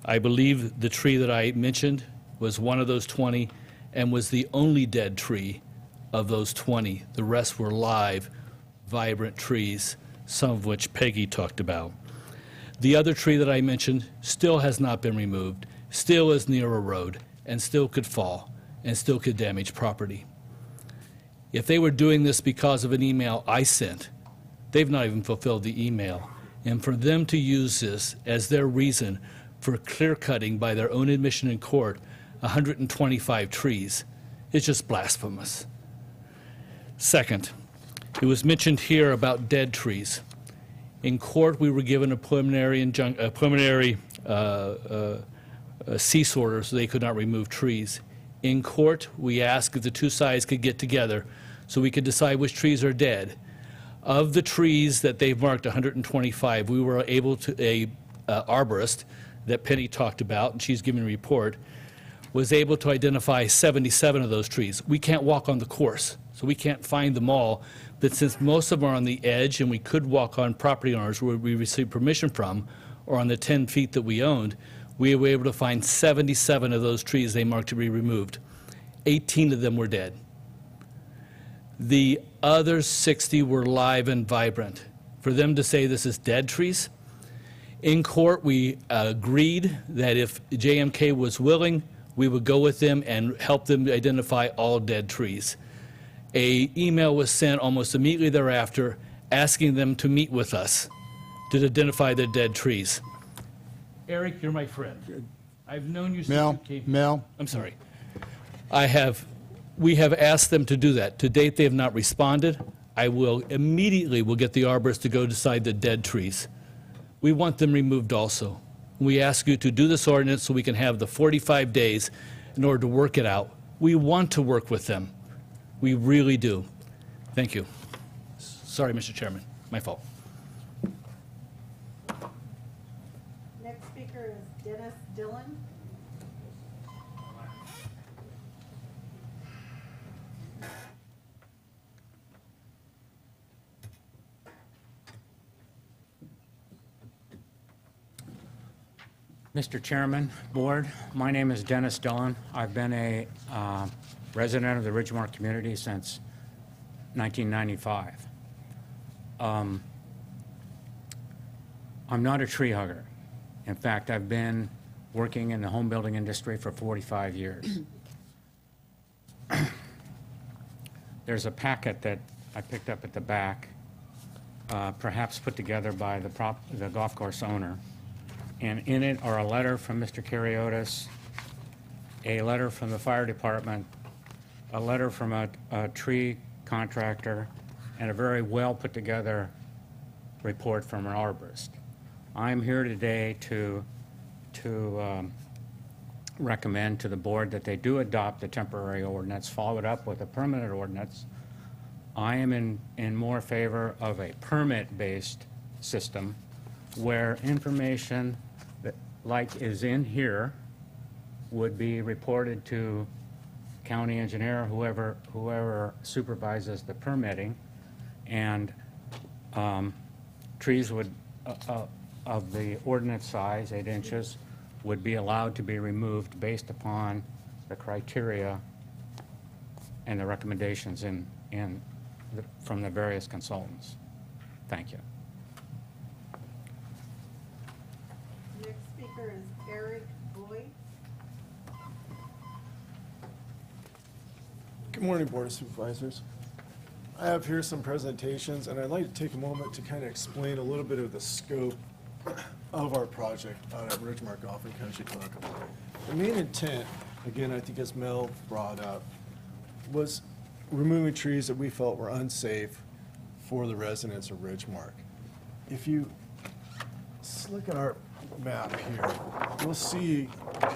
I believe the tree that I mentioned was one of those 20 and was the only dead tree of those 20. The rest were live, vibrant trees, some of which Peggy talked about. The other tree that I mentioned still has not been removed, still is near a road, and still could fall, and still could damage property. If they were doing this because of an email I sent, they've not even fulfilled the email. And for them to use this as their reason for clear-cutting by their own admission in court 125 trees is just blasphemous. Second, it was mentioned here about dead trees. In court, we were given a preliminary cease order so they could not remove trees. In court, we asked if the 2 sides could get together so we could decide which trees are dead. Of the trees that they've marked 125, we were able to, arborist that Penny talked about, and she's giving a report, was able to identify 77 of those trees. We can't walk on the course, so we can't find them all. But since most of them are on the edge and we could walk on property owners where we received permission from, or on the 10 feet that we owned, we were able to find 77 of those trees they marked to be removed. 18 of them were dead. The other 60 were live and vibrant. For them to say this is dead trees, in court we agreed that if JMK was willing, we would go with them and help them identify all dead trees. An email was sent almost immediately thereafter asking them to meet with us to identify the dead trees. Eric, you're my friend. I've known you since you came. Mel. I'm sorry. We have asked them to do that. To date, they have not responded. I will immediately get the arborist to go decide the dead trees. We want them removed also. We ask you to do this ordinance so we can have the 45 days in order to work it out. We want to work with them. We really do. Thank you. Sorry, Mr. Chairman. My fault. Next speaker is Dennis Dillon. Mr. Chairman, Board, my name is Dennis Dillon. I've been a resident of the Ridgemark community since 1995. I'm not a tree hugger. In fact, I've been working in the home building industry for 45 years. There's a packet that I picked up at the back, perhaps put together by the golf course owner. And in it are a letter from Mr. Cariotis, a letter from the fire department, a letter from a tree contractor, and a very well put together report from an arborist. I'm here today to recommend to the board that they do adopt the temporary ordinance, follow it up with a permanent ordinance. I am in more favor of a permit-based system where information that, like is in here, would be reported to county engineer, whoever supervises the permitting, and trees would, of the ordinance size, 8 inches, would be allowed to be removed based upon the criteria and the recommendations from the various consultants. Thank you. Next speaker is Eric Boyd. Good morning, Board of Supervisors. I have here some presentations, and I'd like to take a moment to kind of explain a little bit of the scope of our project out at Ridgemark Golf and Country Club. The main intent, again, I think as Mel brought up, was removing trees that we felt were unsafe for the residents of Ridgemark. If you look at our map here, you'll see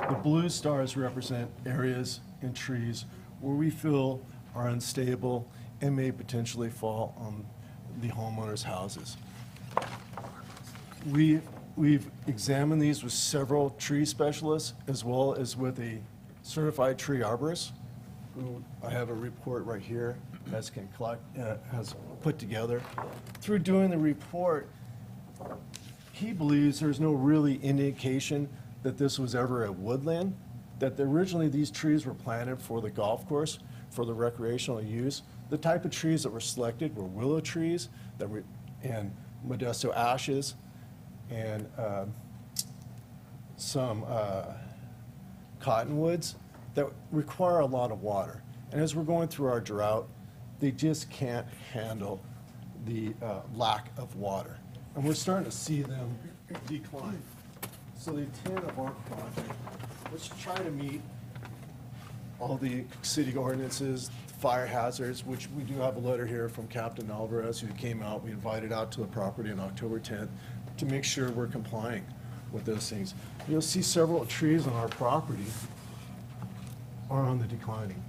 the blue stars represent areas and trees where we feel are unstable and may potentially fall on the homeowners' houses. We've examined these with several tree specialists as well as with a certified tree arborist, who I have a report right here has put together. Through doing the report, he believes there's no really indication that this was ever a woodland, that originally these trees were planted for the golf course, for the recreational use. The type of trees that were selected were willow trees and Modesto ashes and some cottonwoods that require a lot of water. And as we're going through our drought, they just can't handle the lack of water. And we're starting to see them decline. So the intent of our project was to try to meet all the city ordinances, fire hazards, which we do have a letter here from Captain Alvarez, who came out. We invited out to the property on October 10th to make sure we're complying with those things. You'll see several trees on our property are on the declining.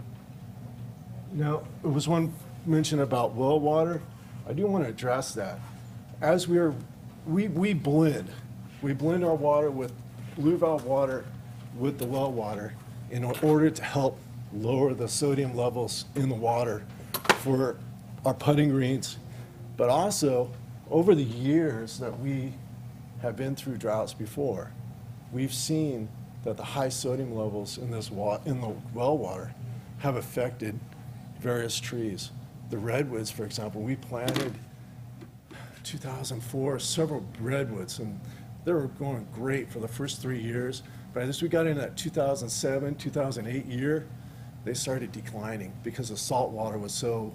Now, there was one mention about well water. I do want to address that. As we blend our water with blue valve water with the well water, in order to help lower the sodium levels in the water for our putting greens. But also, over the years that we have been through droughts before, we've seen that the high sodium levels in in the well water have affected various trees. The redwoods, for example, we planted 2004 several redwoods, and they were going great for the first 3 years. But as we got into that 2007, 2008 year, they started declining because the salt water was so,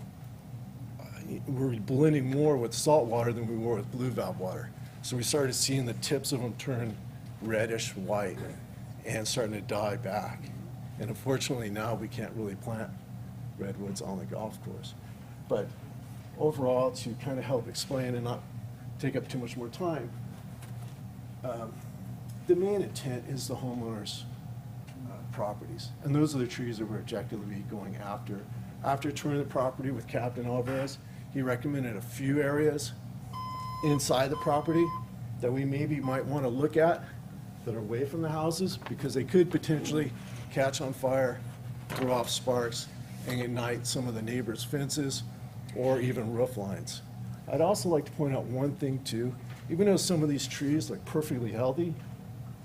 we were blending more with salt water than we were with blue valve water. So we started seeing the tips of them turn reddish white and starting to die back. And unfortunately now we can't really plant redwoods on the golf course. But overall, to kind of help explain and not take up too much more time, the main intent is the homeowners' properties. And those are the trees that we're objectively going after. After touring the property with Captain Alvarez, he recommended a few areas inside the property that we maybe might want to look at that are away from the houses because they could potentially catch on fire, throw off sparks, and ignite some of the neighbors' fences or even roof lines. I'd also like to point out one thing too. Even though some of these trees look perfectly healthy,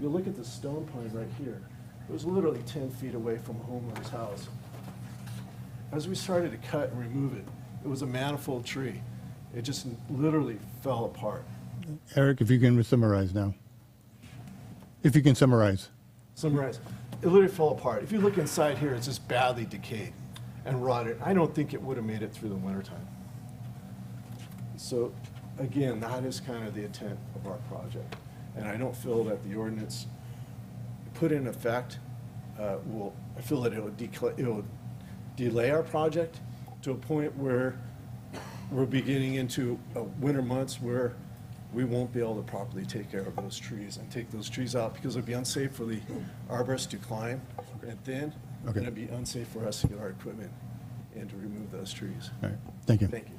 you look at the stone pine right here. It was literally 10 feet away from a homeowner's house. As we started to cut and remove it, it was a manifold tree. It just literally fell apart. Eric, if you can summarize now. If you can summarize. Summarize. It literally fell apart. If you look inside here, it's just badly decayed and rotted. I don't think it would have made it through the wintertime. So again, that is kind of the intent of our project. And I don't feel that the ordinance put in effect I feel that it will delay our project to a point where we're beginning into winter months where we won't be able to properly take care of those trees and take those trees out because it'll be unsafe for the arborists to climb and thin, and it'll be unsafe for us to get our equipment in to remove those trees. All right, thank you. Thank you.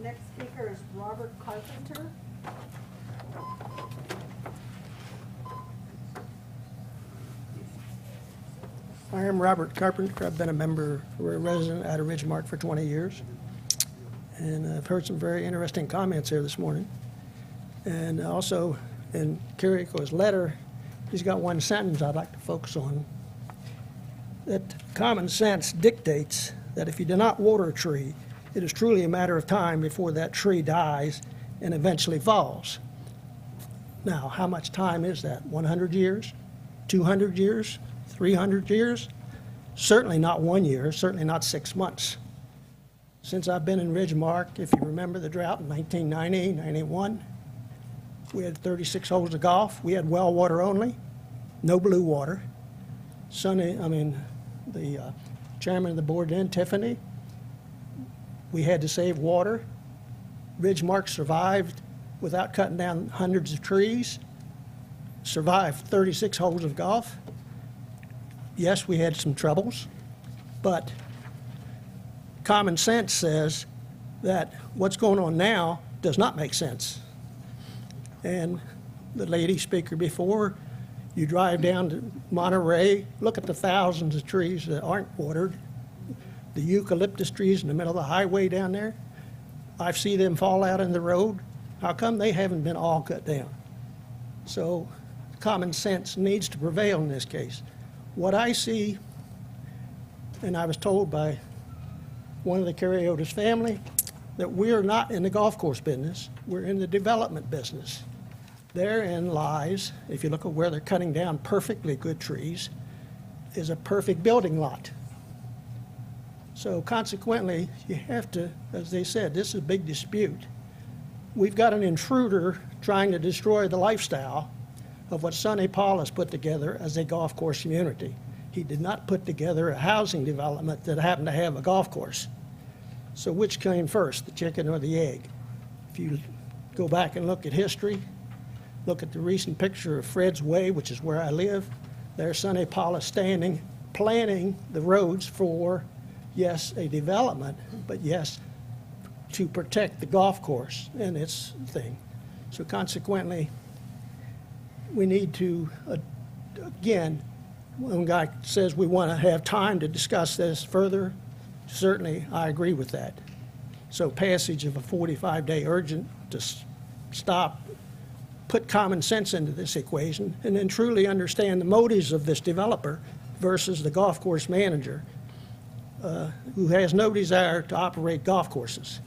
Next speaker is Robert Carpenter. I am Robert Carpenter. I've been a member, or a resident out of Ridgemark for 20 years. And I've heard some very interesting comments here this morning. And also, in Kiriko's letter, he's got one sentence I'd like to focus on. That common sense dictates that if you do not water a tree, it is truly a matter of time before that tree dies and eventually falls. Now, how much time is that? 100 years? 200 years? 300 years? Certainly not 1 year, certainly not 6 months. Since I've been in Ridgemark, if you remember the drought in 1990, 91, we had 36 holes of golf. We had well water only, no blue water. The chairman of the board then, Tiffany, we had to save water. Ridgemark survived without cutting down hundreds of trees, survived 36 holes of golf. Yes, we had some troubles, but common sense says that what's going on now does not make sense. And the lady speaker before, you drive down to Monterey, look at the thousands of trees that aren't watered. The eucalyptus trees in the middle of the highway down there, I see them fall out in the road. How come they haven't been all cut down? So common sense needs to prevail in this case. What I see, and I was told by one of the Cariota's family, that we're not in the golf course business, we're in the development business. Therein lies, if you look at where they're cutting down perfectly good trees, is a perfect building lot. So consequently, you have to, as they said, this is a big dispute. We've got an intruder trying to destroy the lifestyle of what Sonny Paul has put together as a golf course community. He did not put together a housing development that happened to have a golf course. So which came first, the chicken or the egg? If you go back and look at history, look at the recent picture of Fred's Way, which is where I live, there's Sonny Paul is standing, planning the roads for, yes, a development, but yes, to protect the golf course and its thing. So consequently, we need to, again, one guy says we want to have time to discuss this further, certainly I agree with that. So passage of a 45-day urgent to stop, put common sense into this equation, and then truly understand the motives of this developer versus the golf course manager who has no desire to operate golf courses.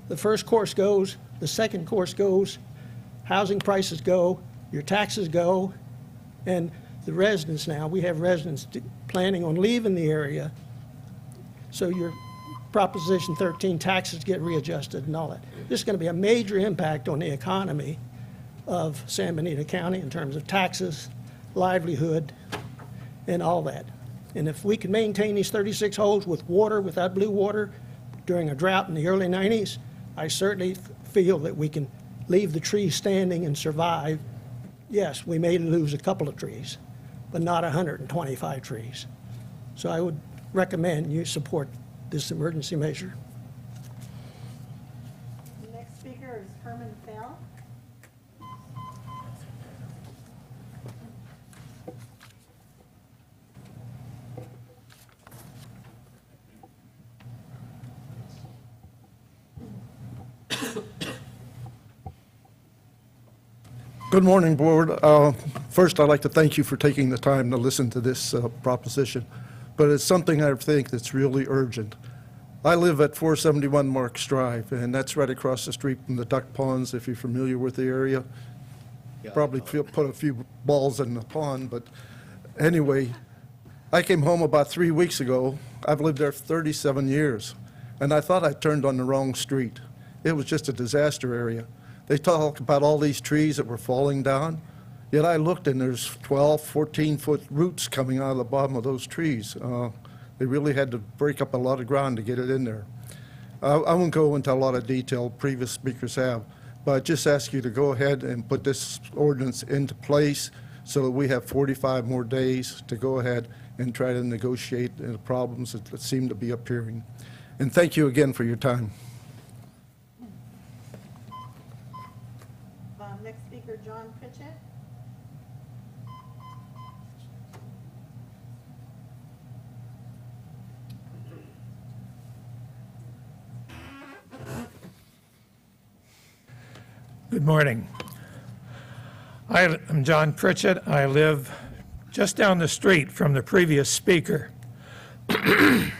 The first course goes, the second course goes, housing prices go, your taxes go, and the residents now, we have residents planning on leaving the area, so your Proposition 13 taxes get readjusted and all that. This is going to be a major impact on the economy of San Benito County in terms of taxes, livelihood, and all that. And if we can maintain these 36 holes with water, without blue water, during a drought in the early 90s, I certainly feel that we can leave the trees standing and survive. Yes, we may lose a couple of trees, but not 125 trees. So I would recommend you support this emergency measure. The next speaker is Herman Fell. Good morning, Board. First, I'd like to thank you for taking the time to listen to this proposition, but it's something I think that's really urgent. I live at 471 Marks Drive, and that's right across the street from the duck ponds, if you're familiar with the area. Probably put a few balls in the pond, but anyway, I came home about 3 weeks ago. I've lived there for 37 years, and I thought I turned on the wrong street. It was just a disaster area. They talk about all these trees that were falling down, yet I looked and there's 12, 14-foot roots coming out of the bottom of those trees. They really had to break up a lot of ground to get it in there. I won't go into a lot of detail, previous speakers have, but I just ask you to go ahead and put this ordinance into place so that we have 45 more days to go ahead and try to negotiate the problems that seem to be appearing. And thank you again for your time. Next speaker, John Pritchett. Good morning. I am John Pritchett. I live just down the street from the previous speaker. I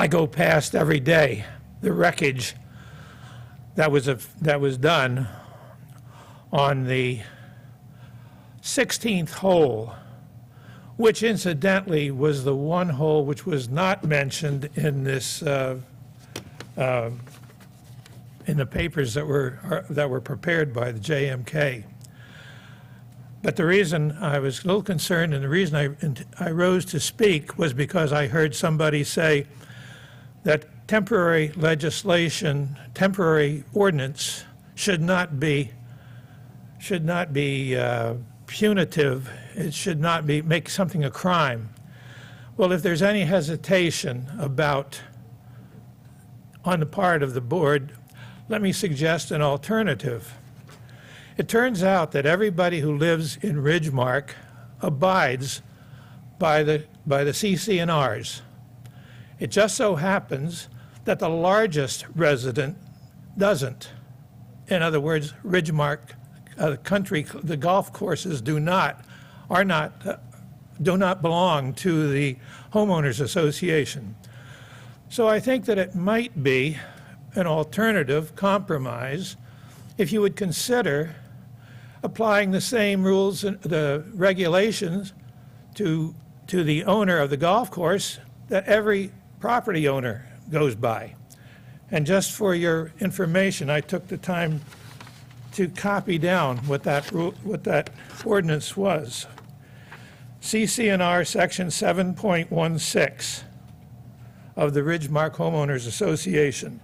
go past every day the wreckage that was done on the 16th hole, which incidentally was the one hole which was not mentioned in this in the papers that were prepared by the JMK. But the reason I was a little concerned and the reason I rose to speak was because I heard somebody say that temporary legislation, temporary ordinance should not be punitive. It should not make something a crime. Well, if there's any hesitation about on the part of the board, let me suggest an alternative. It turns out that everybody who lives in Ridgemark abides by the CC&Rs. It just so happens that the largest resident doesn't. In other words, Ridgemark country, the golf courses do not belong to the homeowners association. So I think that it might be an alternative compromise if you would consider applying the same rules and the regulations to the owner of the golf course that every property owner goes by. And just for your information, I took the time to copy down what that ordinance was. CC&R Section 7.16 of the Ridgemark Homeowners Association.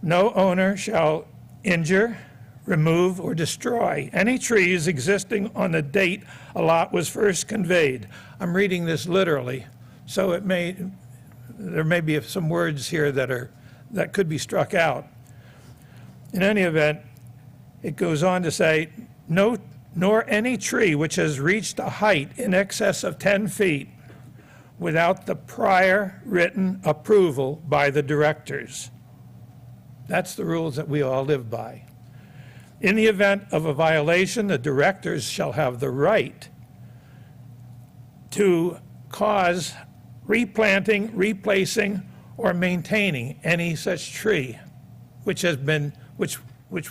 No owner shall injure, remove, or destroy any trees existing on the date a lot was first conveyed. I'm reading this literally, so there may be some words here that could be struck out. In any event, it goes on to say, no nor any tree which has reached a height in excess of 10 feet without the prior written approval by the directors. That's the rules that we all live by. In the event of a violation, the directors shall have the right to cause replanting, replacing, or maintaining any such tree which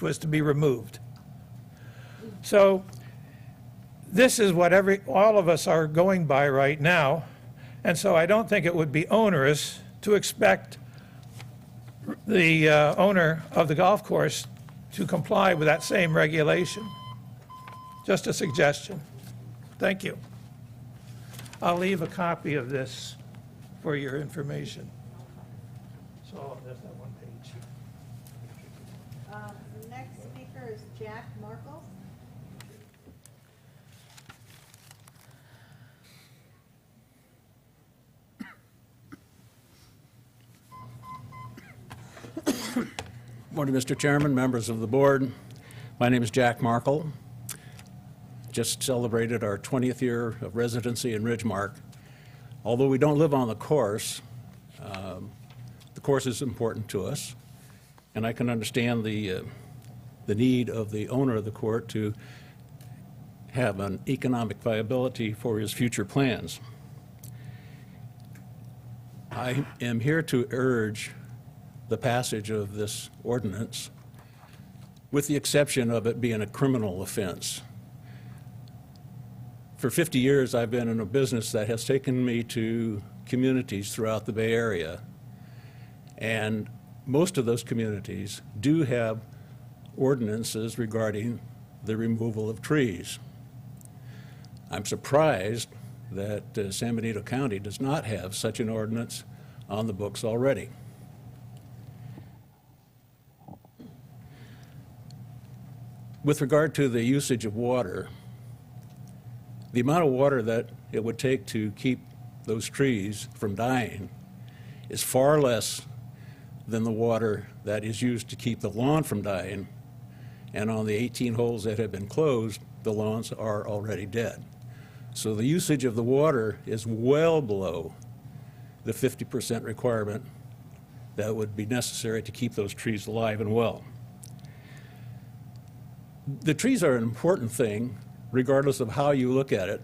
was to be removed. So this is what all of us are going by right now, and so I don't think it would be onerous to expect the owner of the golf course to comply with that same regulation. Just a suggestion. Thank you. I'll leave a copy of this for your information. So there's that one page. The next speaker is Jack Markle. Morning, Mr. Chairman, members of the board. My name is Jack Markle. Just celebrated our 20th year of residency in Ridgemark. Although we don't live on the course is important to us, and I can understand the need of the owner of the court to have an economic viability for his future plans. I am here to urge the passage of this ordinance, with the exception of it being a criminal offense. For 50 years, I've been in a business that has taken me to communities throughout the Bay Area, and most of those communities do have ordinances regarding the removal of trees. I'm surprised that San Benito County does not have such an ordinance on the books already. With regard to the usage of water, the amount of water that it would take to keep those trees from dying is far less than the water that is used to keep the lawn from dying. And on the 18 holes that have been closed, the lawns are already dead. So the usage of the water is well below the 50% requirement that would be necessary to keep those trees alive and well. The trees are an important thing, regardless of how you look at it.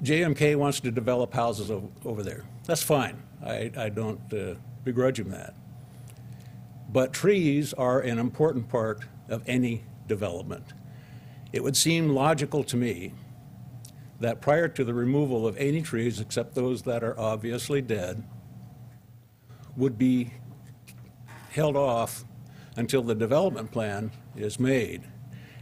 JMK wants to develop houses over there. That's fine. I don't begrudge him that. But trees are an important part of any development. It would seem logical to me that prior to the removal of any trees, except those that are obviously dead, would be held off until the development plan is made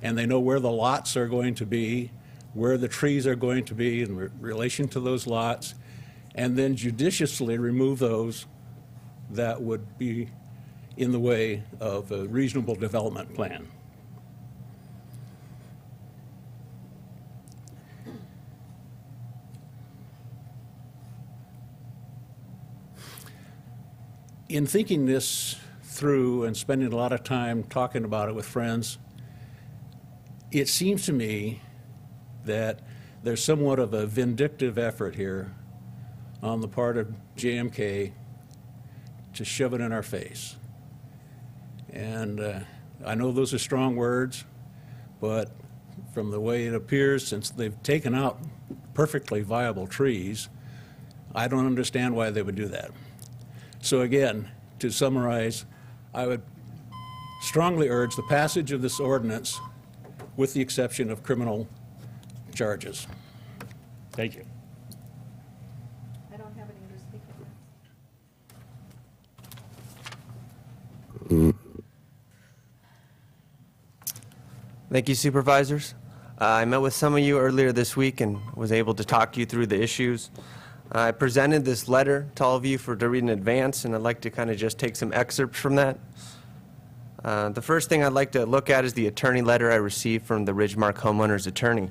and they know where the lots are going to be, where the trees are going to be in relation to those lots, and then judiciously remove those that would be in the way of a reasonable development plan. In thinking this through and spending a lot of time talking about it with friends, it seems to me that there's somewhat of a vindictive effort here on the part of JMK to shove it in our face. And I know those are strong words, but from the way it appears, since they've taken out perfectly viable trees, I don't understand why they would do that. So again, to summarize, I would strongly urge the passage of this ordinance with the exception of criminal charges. Thank you. I don't have any other speakers. Thank you, supervisors. I met with some of you earlier this week and was able to talk you through the issues. I presented this letter to all of you to read in advance, and I'd like to kind of just take some excerpts from that. The first thing I'd like to look at is the attorney letter I received from the Ridgemark homeowner's attorney.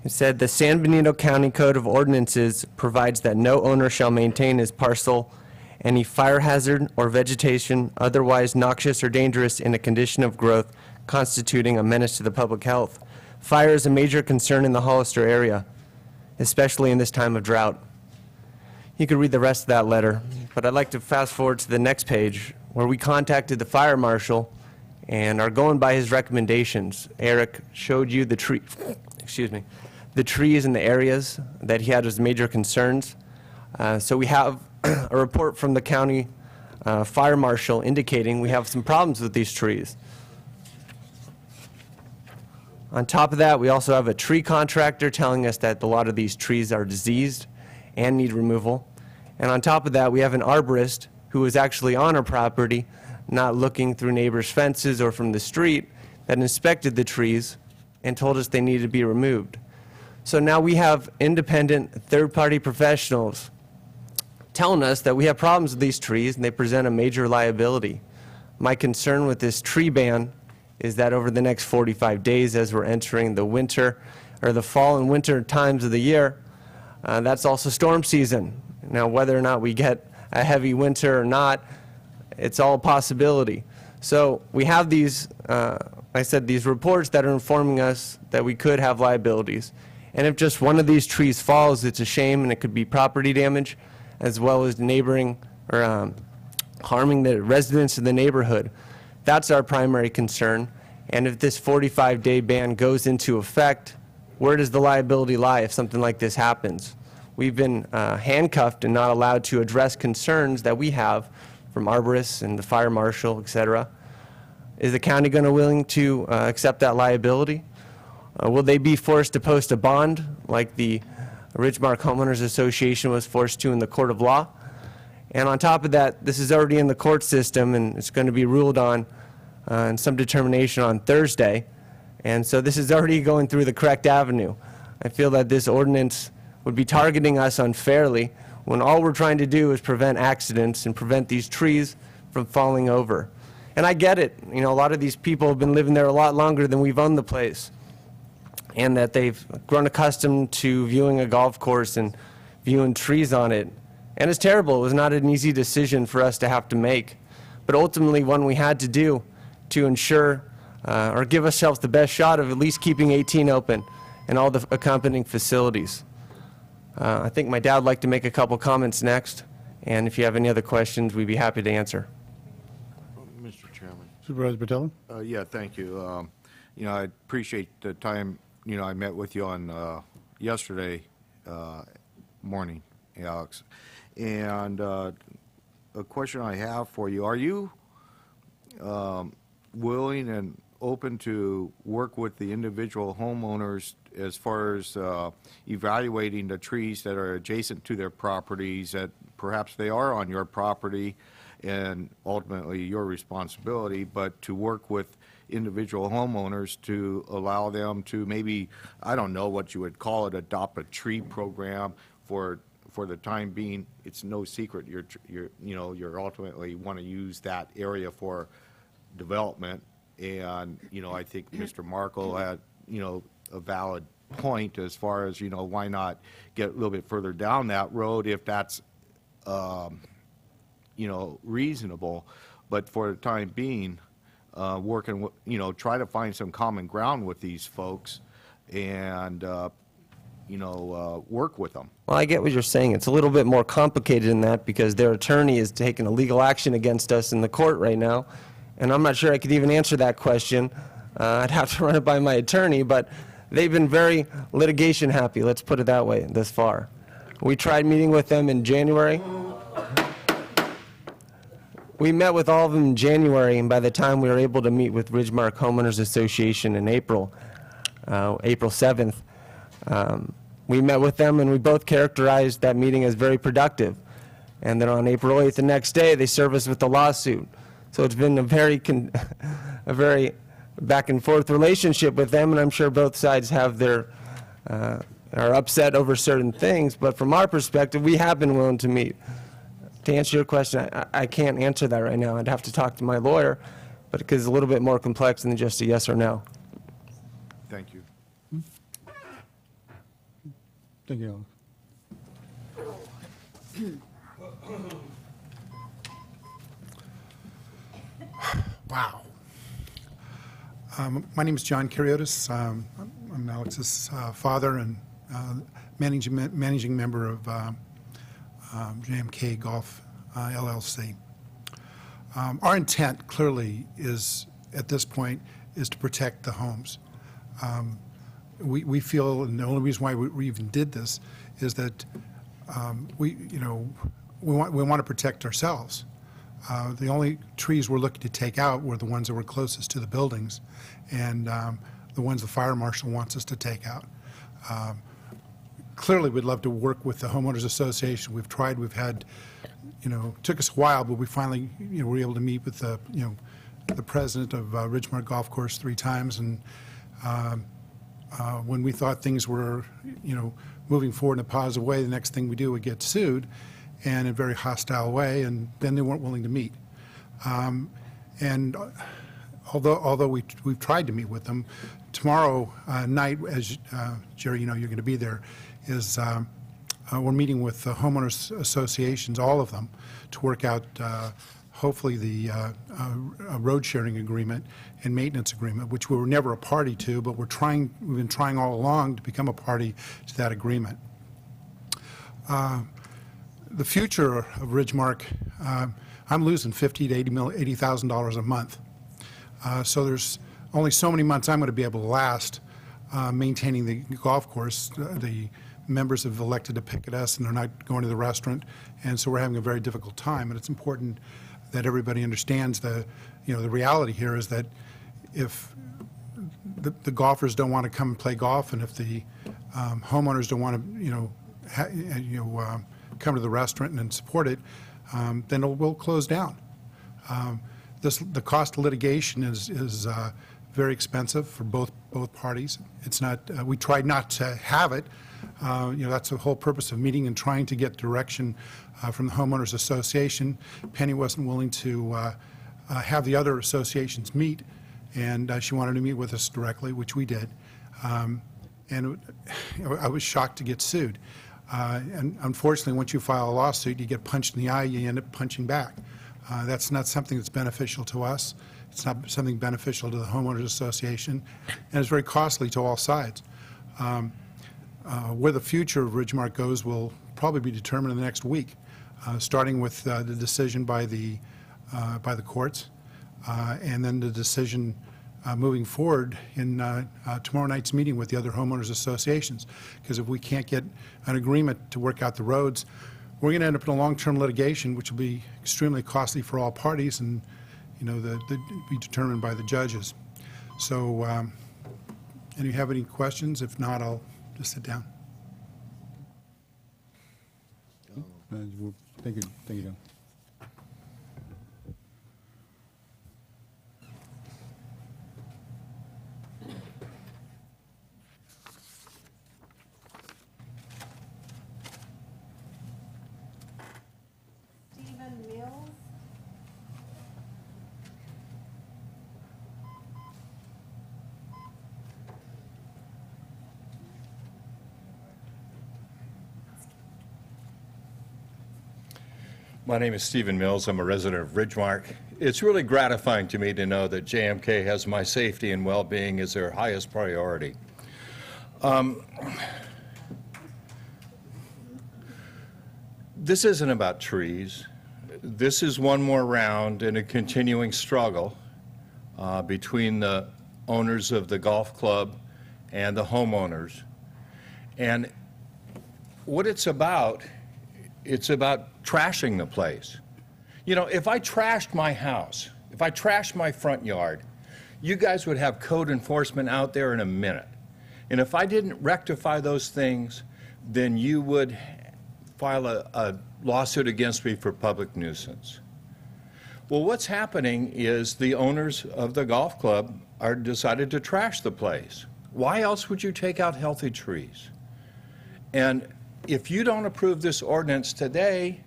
It said, the San Benito County Code of Ordinances provides that no owner shall maintain his parcel any fire hazard or vegetation otherwise noxious or dangerous in a condition of growth constituting a menace to the public health. Fire is a major concern in the Hollister area, especially in this time of drought. You could read the rest of that letter, but I'd like to fast forward to the next page where we contacted the fire marshal and are going by his recommendations. Eric showed you the the trees in the areas that he had as major concerns. So we have a report from the county fire marshal indicating we have some problems with these trees. On top of that, we also have a tree contractor telling us that a lot of these trees are diseased and need removal. And on top of that, we have an arborist who was actually on our property, not looking through neighbors' fences or from the street, that inspected the trees and told us they needed to be removed. So now we have independent third-party professionals telling us that we have problems with these trees and they present a major liability. My concern with this tree ban is that over the next 45 days, as we're entering the winter, or the fall and winter times of the year, that's also storm season. Now, whether or not we get a heavy winter or not, it's all a possibility. So we have these, I said, these reports that are informing us that we could have liabilities. And if just one of these trees falls, it's a shame, and it could be property damage, as well as neighboring or harming the residents of the neighborhood. That's our primary concern. And if this 45-day ban goes into effect, where does the liability lie if something like this happens? We've been handcuffed and not allowed to address concerns that we have from arborists and the fire marshal, et cetera. Is the county going to willing to accept that liability? Will they be forced to post a bond like the Ridgemark Homeowners Association was forced to in the court of law? And on top of that, this is already in the court system and it's going to be ruled on in some determination on Thursday. And so this is already going through the correct avenue. I feel that this ordinance would be targeting us unfairly when all we're trying to do is prevent accidents and prevent these trees from falling over. And I get it. You know, a lot of these people have been living there a lot longer than we've owned the place, and that they've grown accustomed to viewing a golf course and viewing trees on it. And it's terrible. It was not an easy decision for us to have to make, but ultimately one we had to do to ensure or give ourselves the best shot of at least keeping 18 open and all the accompanying facilities. I think my dad would like to make a couple comments next, and if you have any other questions, we'd be happy to answer. Mr. Chairman. Supervisor Patel? Yeah, thank you. You know, I appreciate the time, you know, I met with you on yesterday morning, Alex. And a question I have for you, are you willing and open to work with the individual homeowners as far as evaluating the trees that are adjacent to their properties, that perhaps they are on your property and ultimately your responsibility, but to work with individual homeowners to allow them to maybe, I don't know what you would call it, adopt a tree program for the time being? It's no secret you're ultimately want to use that area for development. And, you know, I think Mr. Markle had, you know, a valid point as far as, you know, why not get a little bit further down that road if that's, you know, reasonable. But for the time being, working, you know, try to find some common ground with these folks and, you know, work with them. Well, I get what you're saying. It's a little bit more complicated than that because their attorney is taking a legal action against us in the court right now. And I'm not sure I could even answer that question. I'd have to run it by my attorney, but they've been very litigation happy, let's put it that way, thus far. We tried meeting with them in January. We met with all of them in January, and by the time we were able to meet with Ridgemark Homeowners Association in April 7th, we met with them and we both characterized that meeting as very productive. And then on April 8th, the next day, they served us with a lawsuit. So it's been a very back and forth relationship with them, and I'm sure both sides have their, are upset over certain things, but from our perspective, we have been willing to meet. To answer your question, I can't answer that right now. I'd have to talk to my lawyer, but because it's a little bit more complex than just a yes or no. Thank you. Thank you. Wow. My name is John Cariotis. I'm Alex's father and managing member of JMK Golf LLC. Our intent clearly is, at this point, is to protect the homes. We feel, and the only reason why we even did this is that we want to protect ourselves. The only trees we're looking to take out were the ones that were closest to the buildings, and the ones the fire marshal wants us to take out. Clearly, we'd love to work with the homeowners association. We've tried. We've had, took us a while, but we finally, were able to meet with the, the president of Ridgemark Golf Course 3 times, and when we thought things were, moving forward in a positive way, the next thing we do would get sued, and in a very hostile way, and then they weren't willing to meet. And although we've tried to meet with them, tomorrow night, as Jerry, you're going to be there, is we're meeting with the homeowners associations, all of them, to work out hopefully the road sharing agreement and maintenance agreement, which we were never a party to, but we've been trying all along to become a party to that agreement. The future of Ridgemark, I'm losing $50,000 to $80,000 a month. So there's only so many months I'm going to be able to last maintaining the golf course. The members have elected to picket us, and they're not going to the restaurant, and so we're having a very difficult time. And it's important that everybody understands the reality here is that if the golfers don't want to come and play golf, and if the homeowners don't want to come to the restaurant and support it, then we'll close down. The cost of litigation is very expensive for both parties. It's not. We tried not to have it. That's the whole purpose of meeting and trying to get direction from the homeowners association. Penny wasn't willing to have the other associations meet, and she wanted to meet with us directly, which we did. And I was shocked to get sued. And unfortunately, once you file a lawsuit, you get punched in the eye, you end up punching back. That's not something that's beneficial to us. It's not something beneficial to the homeowners association, and it's very costly to all sides. Where the future of Ridgemark goes will probably be determined in the next week, starting with the decision by the courts, and then the decision moving forward in tomorrow night's meeting with the other homeowners associations. Because if we can't get an agreement to work out the roads, we're going to end up in a long-term litigation, which will be extremely costly for all parties, and be determined by the judges. So, do you have any questions? If not, I'll just sit down. Thank you, John. Stephen Mills. My name is Stephen Mills. I'm a resident of Ridgemark. It's really gratifying to me to know that JMK has my safety and well-being as their highest priority. This isn't about trees. This is one more round in a continuing struggle between the owners of the golf club and the homeowners. And what it's about trashing the place. If I trashed my house, if I trashed my front yard, you guys would have code enforcement out there in a minute. And if I didn't rectify those things, then you would file a lawsuit against me for public nuisance. Well, what's happening is the owners of the golf club are decided to trash the place. Why else would you take out healthy trees? And if you don't approve this ordinance today,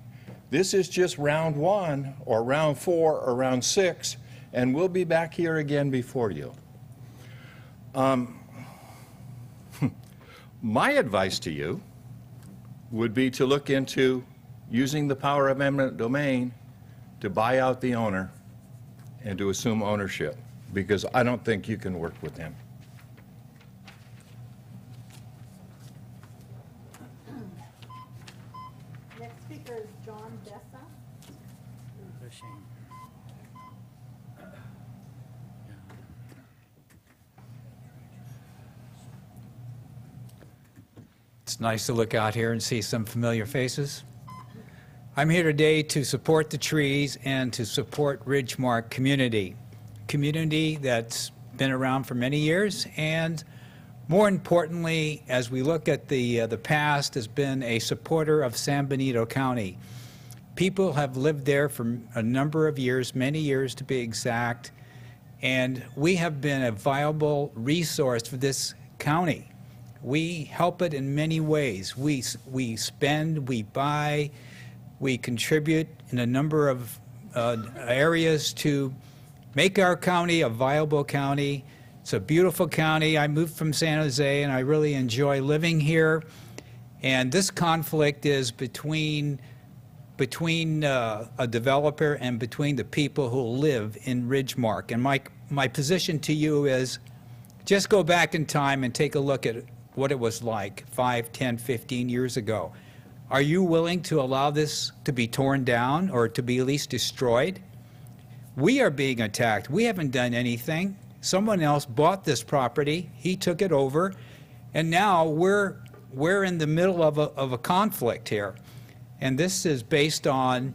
this is just round 1 or round 4 or round 6, and we'll be back here again before you. My advice to you would be to look into using the power of eminent domain to buy out the owner and to assume ownership, because I don't think you can work with him. Next speaker is John Bessa. It's nice to look out here and see some familiar faces. I'm here today to support the trees and to support Ridgemark community. Community that's been around for many years, and more importantly, as we look at the past, has been a supporter of San Benito County. People have lived there for a number of years, many years to be exact, and we have been a viable resource for this county. We help it in many ways. We spend, we buy, we contribute in a number of areas to make our county a viable county. It's a beautiful county. I moved from San Jose and I really enjoy living here. And this conflict is between a developer and between the people who live in Ridgemark. And my position to you is just go back in time and take a look at what it was like 5, 10, 15 years ago. Are you willing to allow this to be torn down or to be at least destroyed? We are being attacked. We haven't done anything. Someone else bought this property. He took it over. And now we're in the middle of a conflict here. And this is based on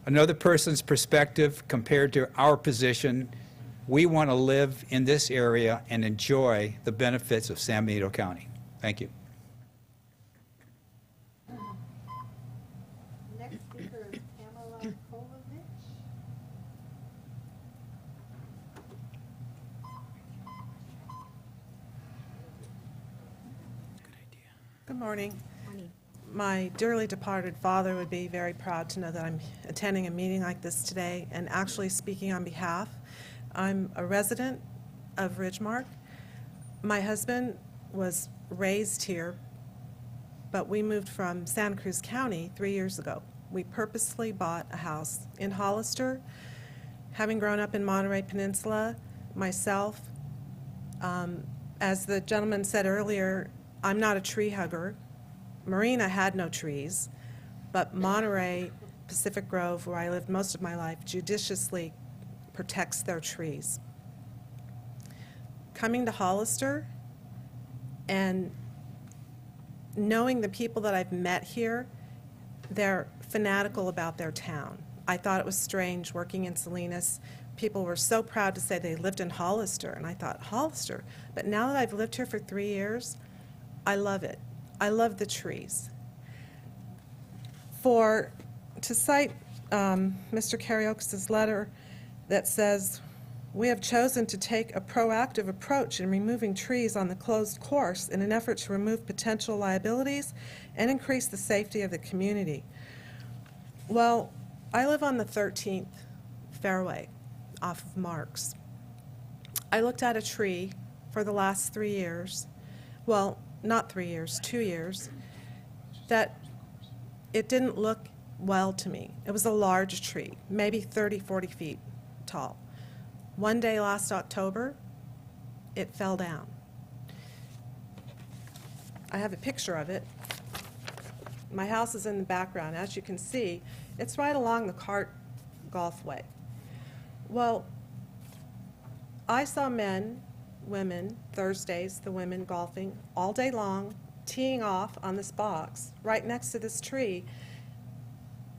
another person's perspective compared to our position. We want to live in this area and enjoy the benefits of San Benito County. Thank you. Next speaker is Pamela Kolovich. Good morning. My dearly departed father would be very proud to know that I'm attending a meeting like this today and actually speaking on behalf. I'm a resident of Ridgemark. My husband was raised here, but we moved from Santa Cruz County 3 years ago. We purposely bought a house in Hollister. Having grown up in Monterey Peninsula, myself, as the gentleman said earlier, I'm not a tree hugger. Marina had no trees, but Monterey, Pacific Grove, where I lived most of my life, judiciously protects their trees. Coming to Hollister and knowing the people that I've met here, they're fanatical about their town. I thought it was strange working in Salinas. People were so proud to say they lived in Hollister, and I thought, Hollister? But now that I've lived here for 3 years, I love it. I love the trees. To cite Mr. Karaoke's letter that says, we have chosen to take a proactive approach in removing trees on the closed course in an effort to remove potential liabilities and increase the safety of the community. Well, I live on the 13th fairway off of Marks. I looked at a tree for the last 3 years, well, not 3 years, 2 years, that it didn't look well to me. It was a large tree, maybe 30, 40 feet tall. One day last October, it fell down. I have a picture of it. My house is in the background. As you can see, it's right along the cart golfway. Well, I saw men, women, Thursdays, the women golfing all day long, teeing off on this box right next to this tree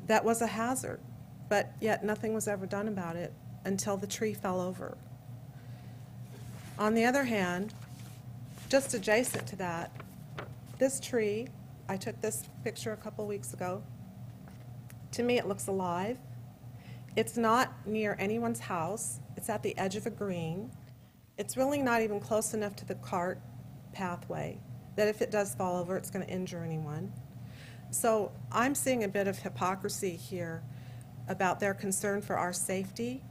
that was a hazard, but yet nothing was ever done about it until the tree fell over. On the other hand, just adjacent to that, this tree, I took this picture a couple weeks ago. To me, it looks alive. It's not near anyone's house. It's at the edge of a green. It's really not even close enough to the cart pathway that if it does fall over, it's going to injure anyone. So I'm seeing a bit of hypocrisy here about their concern for our safety.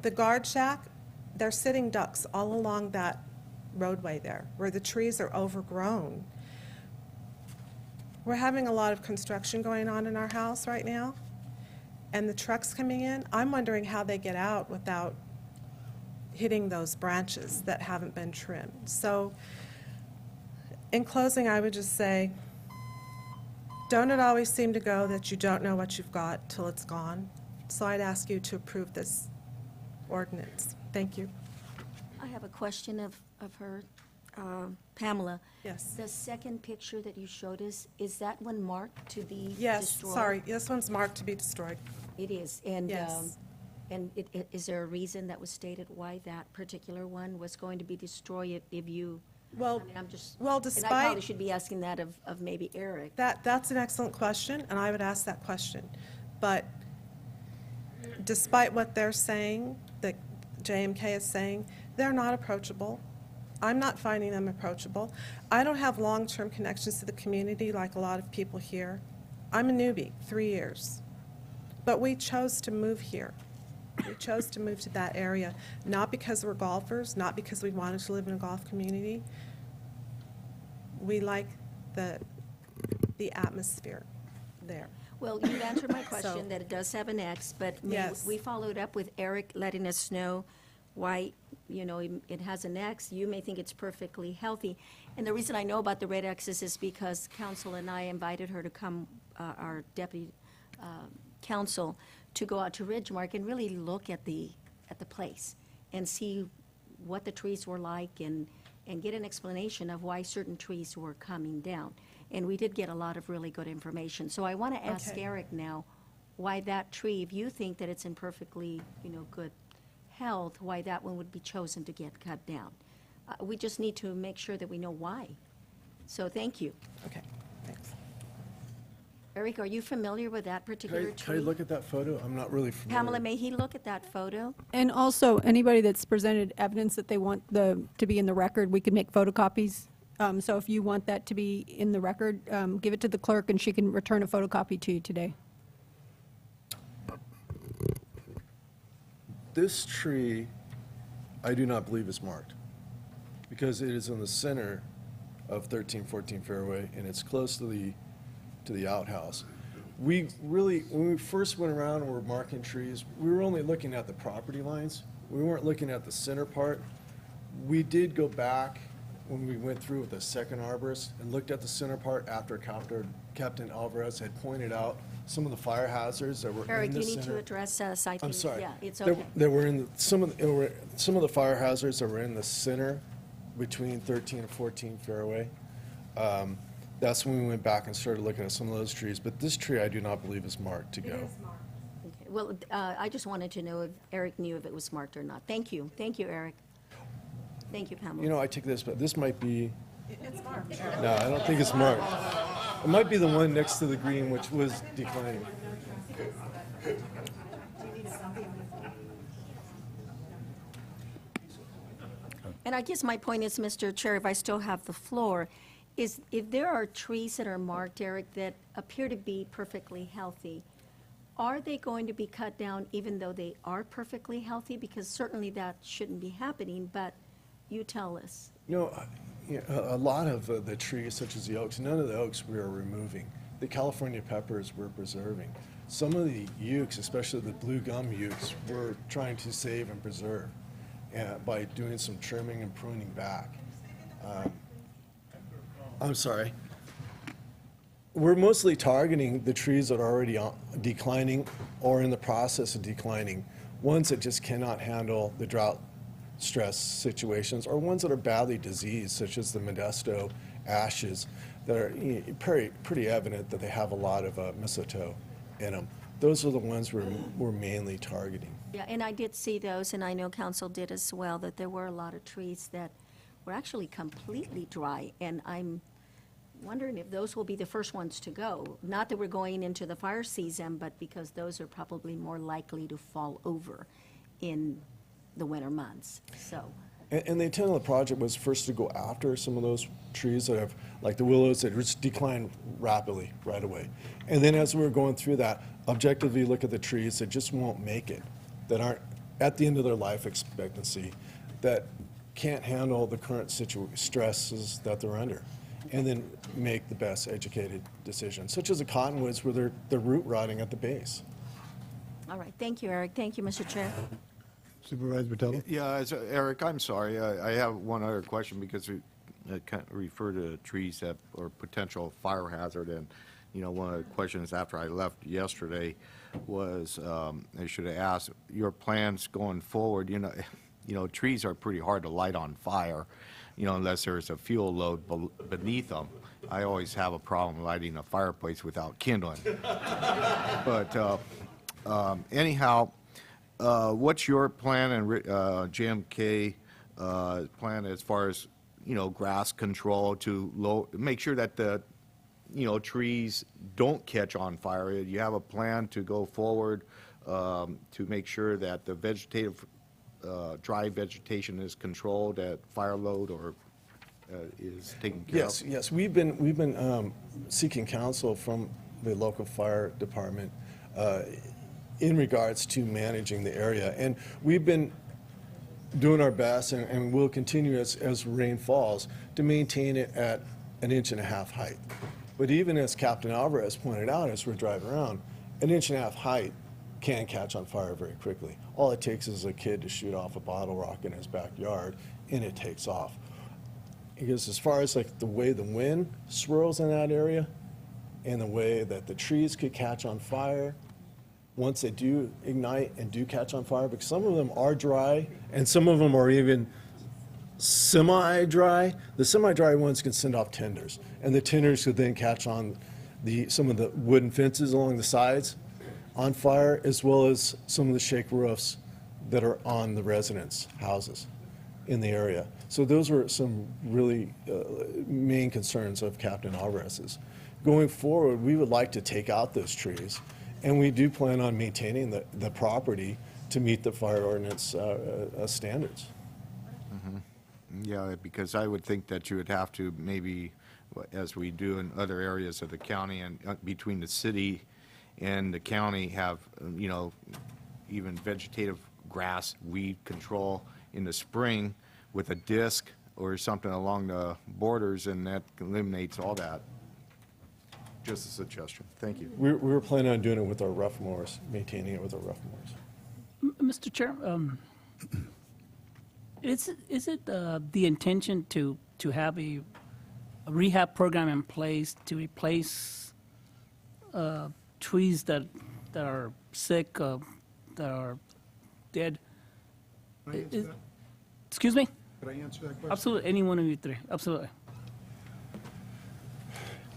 The guard shack, they're sitting ducks all along that roadway there where the trees are overgrown. We're having a lot of construction going on in our house right now, and the trucks coming in, I'm wondering how they get out without hitting those branches that haven't been trimmed. So in closing, I would just say, don't it always seem to go that you don't know what you've got till it's gone? So I'd ask you to approve this ordinance. Thank you. I have a question of her. Pamela? Yes. The second picture that you showed us, is that one marked to be Yes, destroyed? sorry, this one's marked to be destroyed. It is, and, Yes. Is there a reason that was stated why that particular one was going to be destroyed if you? Well, I mean, I'm just. well, And I despite- probably should be asking that of maybe Eric. That's an excellent question, and I would ask that question. But despite what they're saying, that JMK is saying, they're not approachable. I'm not finding them approachable. I don't have long-term connections to the community like a lot of people here. I'm a newbie, 3 years. But we chose to move here. We chose to move to that area, not because we're golfers, not because we wanted to live in a golf community. We like the atmosphere there. Well, you've answered my So- question that it does have an X, but Yes. we followed up with Eric letting us know why, it has an X. You may think it's perfectly healthy. And the reason I know about the red X's is because council and I invited her to come, our deputy council, to go out to Ridgemark and really look at the place and see what the trees were like and get an explanation of why certain trees were coming down. And we did get a lot of really good information. So I want to ask Okay. Eric now, why that tree, if you think that it's in perfectly, good health, why that one would be chosen to get cut down. We just need to make sure that we know why. So thank you. Okay, thanks. Eric, are you familiar with that particular Can tree? I look at that photo? I'm not really familiar. Pamela, may he look at that photo? And also, anybody that's presented evidence that they want to be in the record, we can make photocopies. So if you want that to be in the record, give it to the clerk and she can return a photocopy to you today. This tree, I do not believe is marked, because it is in the center of 1314 Fairway, and it's close to the outhouse. We really, when we first went around and were marking trees, we were only looking at the property lines. We weren't looking at the center part. We did go back when we went through with the second arborist and looked at the center part after Captain Alvarez had pointed out some of the fire hazards that were in the center. Eric, you need to address us, I think. I'm sorry. Yeah, it's There- okay. There were some of the fire hazards that were in the center between 13 and 14 Fairway. That's when we went back and started looking at some of those trees. But this tree, I do not believe is marked to go. Okay. Well, I just wanted to know if Eric knew if it was marked or not. Thank you. Thank you, Eric. Thank you, Pamela. I take this, but this might be, It's marked. no, I don't think it's marked. It might be the one next to the green, which was declining. And I guess my point is, Mr. Chair, if I still have the floor, is if there are trees that are marked, Eric, that appear to be perfectly healthy, are they going to be cut down even though they are perfectly healthy? Because certainly that shouldn't be happening, but you tell us. A lot of the trees, such as the oaks, none of the oaks we are removing. The California peppers we're preserving. Some of the ukes, especially the blue gum ukes, we're trying to save and preserve by doing some trimming and pruning back. I'm sorry. We're mostly targeting the trees that are already declining or in the process of declining, ones that just cannot handle the drought stress situations, or ones that are badly diseased, such as the Modesto ashes, that are pretty evident that they have a lot of mistletoe in them. Those are the ones we're mainly targeting. Yeah, and I did see those, and I know council did as well, that there were a lot of trees that were actually completely dry, and I'm wondering if those will be the first ones to go. Not that we're going into the fire season, but because those are probably more likely to fall over in the winter months, so. And the intent of the project was first to go after some of those trees that have, like the willows, that just decline rapidly right away. And then as we were going through that, objectively look at the trees that just won't make it, that aren't at the end of their life expectancy, that can't handle the current stresses that they're under, and then make the best educated decision, such as the cottonwoods where they're root rotting at the base. All right, thank you, Eric. Thank you, Mr. Chair. Supervisor Botello? Yeah, Eric, I'm sorry. I have one other question because we kind of refer to trees that are potential fire hazard. And, one of the questions after I left yesterday was, I should have asked, your plans going forward, trees are pretty hard to light on fire, unless there's a fuel load beneath them. I always have a problem lighting a fireplace without kindling. But anyhow, what's your plan and JMK plan as far as, grass control to make sure that the, trees don't catch on fire? Do you have a plan to go forward to make sure that the vegetative, dry vegetation is controlled at fire load or is taken care of? Yes, we've been seeking counsel from the local fire department in regards to managing the area. And we've been doing our best, and we'll continue as rain falls, to maintain it at 1.5 inch height. But even as Captain Alvarez pointed out as we're driving around, 1.5 inch height can catch on fire very quickly. All it takes is a kid to shoot off a bottle rocket in his backyard, and it takes off. Because as far as like the way the wind swirls in that area, and the way that the trees could catch on fire, once they do ignite and do catch on fire, because some of them are dry, and some of them are even semi-dry. The semi-dry ones can send off tinders, and the tinders could then catch on some of the wooden fences along the sides on fire, as well as some of the shake roofs that are on the residents' houses in the area. So those were some really main concerns of Captain Alvarez's. Going forward, we would like to take out those trees, and we do plan on maintaining the property to meet the fire ordinance standards. Yeah, because I would think that you would have to maybe, as we do in other areas of the county and between the city and the county, have, even vegetative grass weed control in the spring with a disc or something along the borders, and that eliminates all that. Just a suggestion. Thank you. We were planning on doing it with our rough mowers, maintaining it with our rough mowers. Mr. Chair, is it the intention to have a rehab program in place to replace trees that are sick, that are dead? Excuse me? Could I answer that question? Absolutely, any one of you three, absolutely.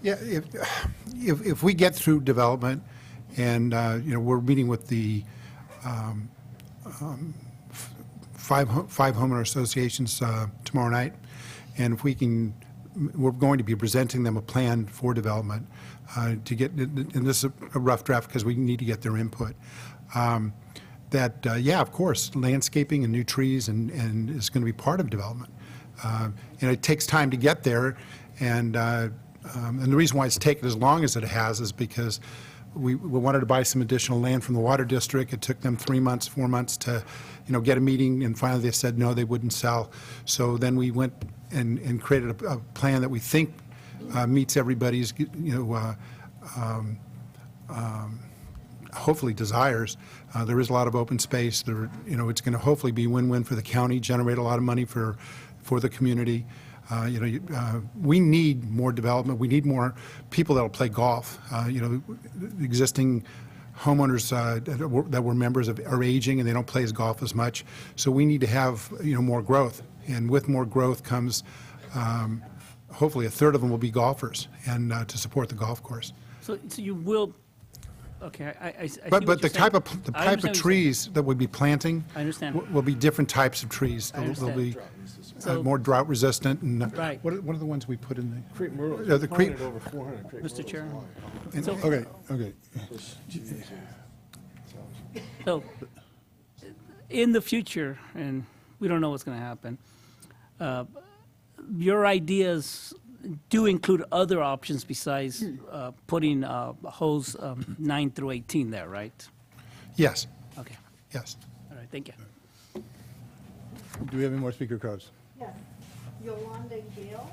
Yeah, if we get through development and, we're meeting with the five homeowner associations tomorrow night, and if we can, we're going to be presenting them a plan for development to get, and this is a rough draft because we need to get their input. Yeah, of course, landscaping and new trees and is going to be part of development. And it takes time to get there, and the reason why it's taken as long as it has is because we wanted to buy some additional land from the water district. It took them 3 months, 4 months to, get a meeting, and finally they said no, they wouldn't sell. So then we went and created a plan that we think meets everybody's, hopefully desires. There is a lot of open space. There, it's going to hopefully be win-win for the county, generate a lot of money for the community. We need more development. We need more people that will play golf. Existing homeowners that were members are aging, and they don't play as golf as much. So we need to have more growth, and with more growth comes hopefully a third of them will be golfers, and to support the golf course. So you will. Okay, I see But what the you're saying. type of I understand what you're trees that we'll be planting I understand. will be different types of trees. I They'll be So- more drought resistant. And Right. What are the ones we put in the Crepe myrtles. the crepe? Over 400 crepe Mr. Chair. And- So- okay. So, in the future, and we don't know what's going to happen, your ideas do include other options besides putting holes 9 through 18 there, right? Yes. Okay. Yes. All right, thank you. Do we have any more speaker cards? Yes. Yolanda Gale.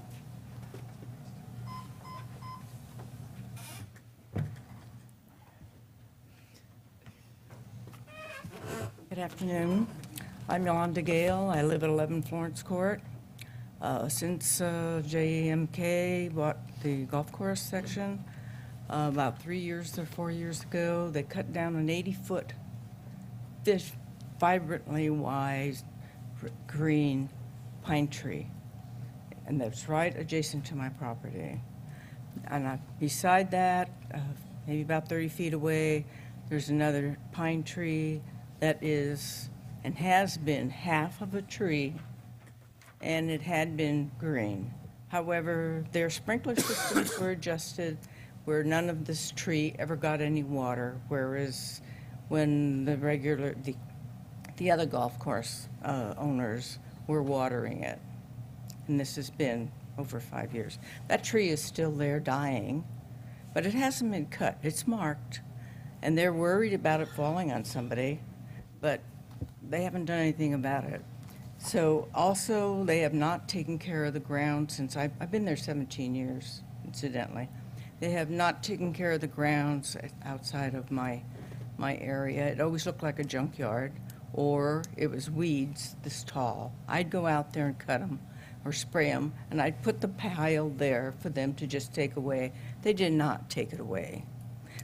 Good afternoon. I'm Yolanda Gale. I live at 11 Florence Court. Since JMK bought the golf course section, about 3 years or 4 years ago, they cut down an 80-foot vibrantly wise green pine tree. And that's right adjacent to my property. And beside that, maybe about 30 feet away, there's another pine tree that is and has been half of a tree, and it had been green. However, their sprinkler systems were adjusted where none of this tree ever got any water, whereas when the other golf course owners were watering it. And this has been over 5 years. That tree is still there dying, but it hasn't been cut. It's marked, and they're worried about it falling on somebody, but they haven't done anything about it. So also, they have not taken care of the ground since I've been there 17 years, incidentally. They have not taken care of the grounds outside of my area. It always looked like a junkyard, or it was weeds this tall. I'd go out there and cut them or spray them, and I'd put the pile there for them to just take away. They did not take it away.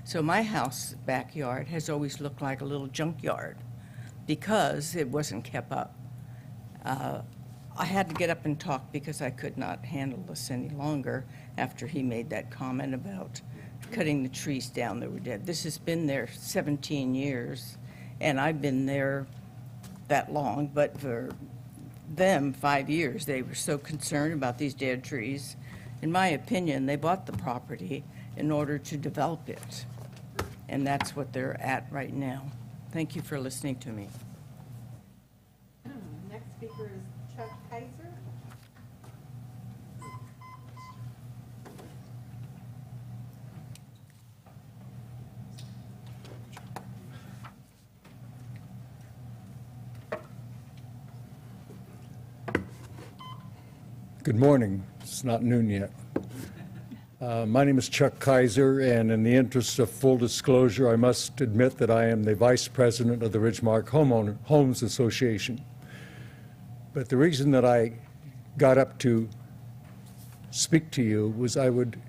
So my house backyard has always looked like a little junkyard because it wasn't kept up. I had to get up and talk because I could not handle this any longer after he made that comment about cutting the trees down that were dead. This has been there 17 years, and I've been there that long, but for them, 5 years, they were so concerned about these dead trees. In my opinion, they bought the property in order to develop it, and that's what they're at right now. Thank you for listening to me. Next speaker is Chuck Kaiser. Good morning. It's not noon yet. My name is Chuck Kaiser, and in the interest of full disclosure, I must admit that I am the Vice President of the Ridgemark Homes Association. But the reason that I got up to speak to you was I would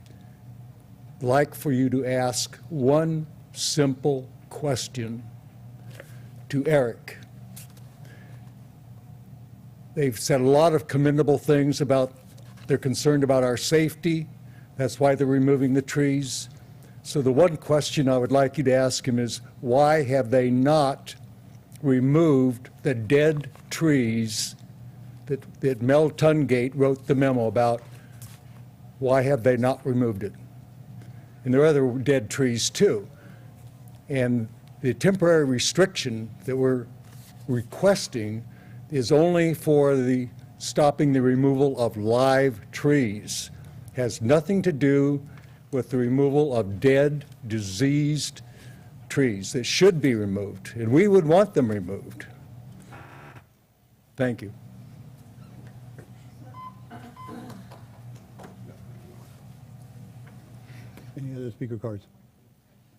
like for you to ask one simple question to Eric. They've said a lot of commendable things about, they're concerned about our safety. That's why they're removing the trees. So the one question I would like you to ask him is, why have they not removed the dead trees that Mel Tungate wrote the memo about? Why have they not removed it? And there are other dead trees too. And the temporary restriction that we're requesting is only for the stopping the removal of live trees. Has nothing to do with the removal of dead, diseased trees that should be removed, and we would want them removed. Thank you. Any other speaker cards?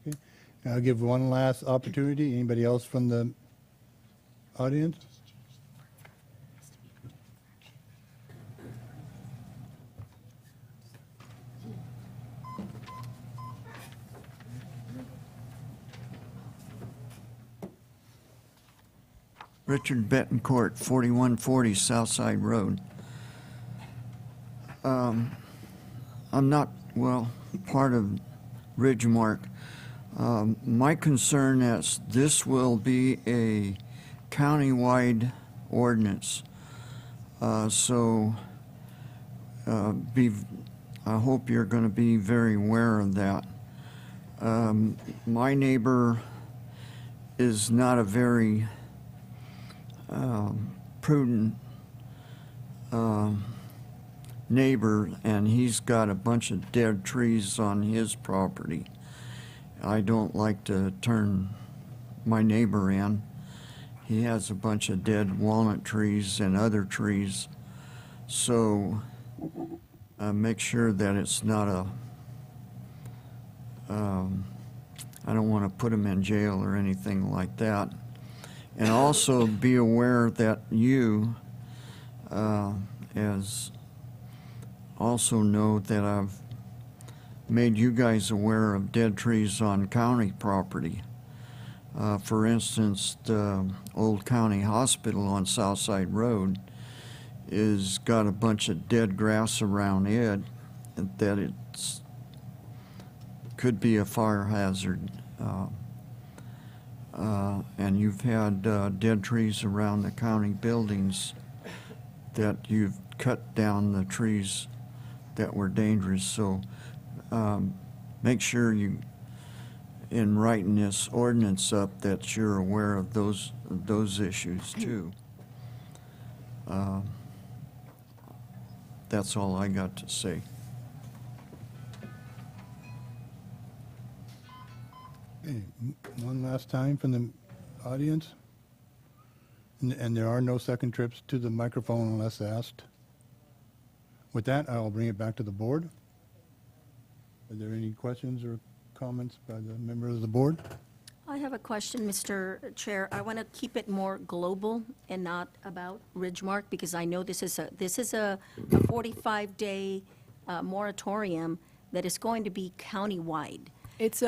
Okay. I'll give one last opportunity. Anybody else from the audience? Richard Betancourt, 4140 Southside Road. I'm not, well, part of Ridgemark. My concern is this will be a countywide ordinance. So I hope you're going to be very aware of that. My neighbor is not a very prudent neighbor, and he's got a bunch of dead trees on his property. I don't like to turn my neighbor in. He has a bunch of dead walnut trees and other trees, so make sure that it's not a I don't want to put him in jail or anything like that. And also be aware that you, as also know that I've made you guys aware of dead trees on county property. For instance, the old county hospital on Southside Road is got a bunch of dead grass around it that it's could be a fire hazard. And you've had dead trees around the county buildings that you've cut down the trees that were dangerous. So make sure you, in writing this ordinance up, that you're aware of those issues too. That's all I got to say. Okay, one last time from the audience. And there are no second trips to the microphone unless asked. With that, I'll bring it back to the board. Are there any questions or comments by the members of the board? I have a question, Mr. Chair. I want to keep it more global and not about Ridgemark, because I know this is a 45-day moratorium that is going to be countywide. It's,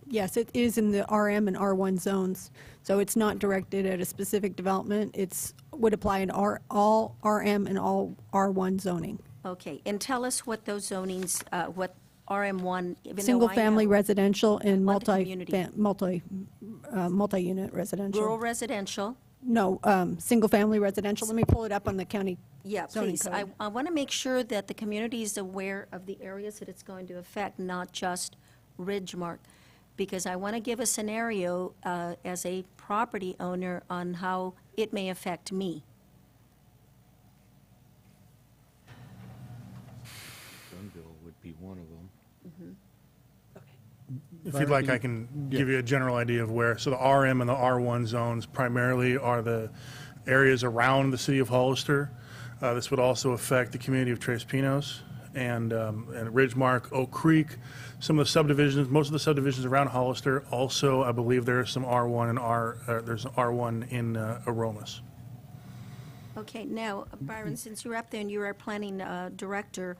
yes, it is in the RM and R1 zones, so it's not directed at a specific development. It's, would apply in all RM and all R1 zoning. Okay, and tell us what those zonings, what RM1, even though I Single-family know- residential and want the community. multi-unit residential. Rural residential. No, single-family residential. Let me pull it up on the county Yeah, zoning please. code. I want to make sure that the community is aware of the areas that it's going to affect, not just Ridgemark, because I want to give a scenario as a property owner on how it may affect me. Dunville would be one of them. If you'd like, I can give you a general idea of where. So the RM and the R1 zones primarily are the areas around the city of Hollister. This would also affect the community of Tres Pinos and Ridgemark, Oak Creek, some of the subdivisions, most of the subdivisions around Hollister. Also, I believe there is some R1 and there's an R1 in Aromas. Okay, now, Byron, since you're up there and you're our planning director,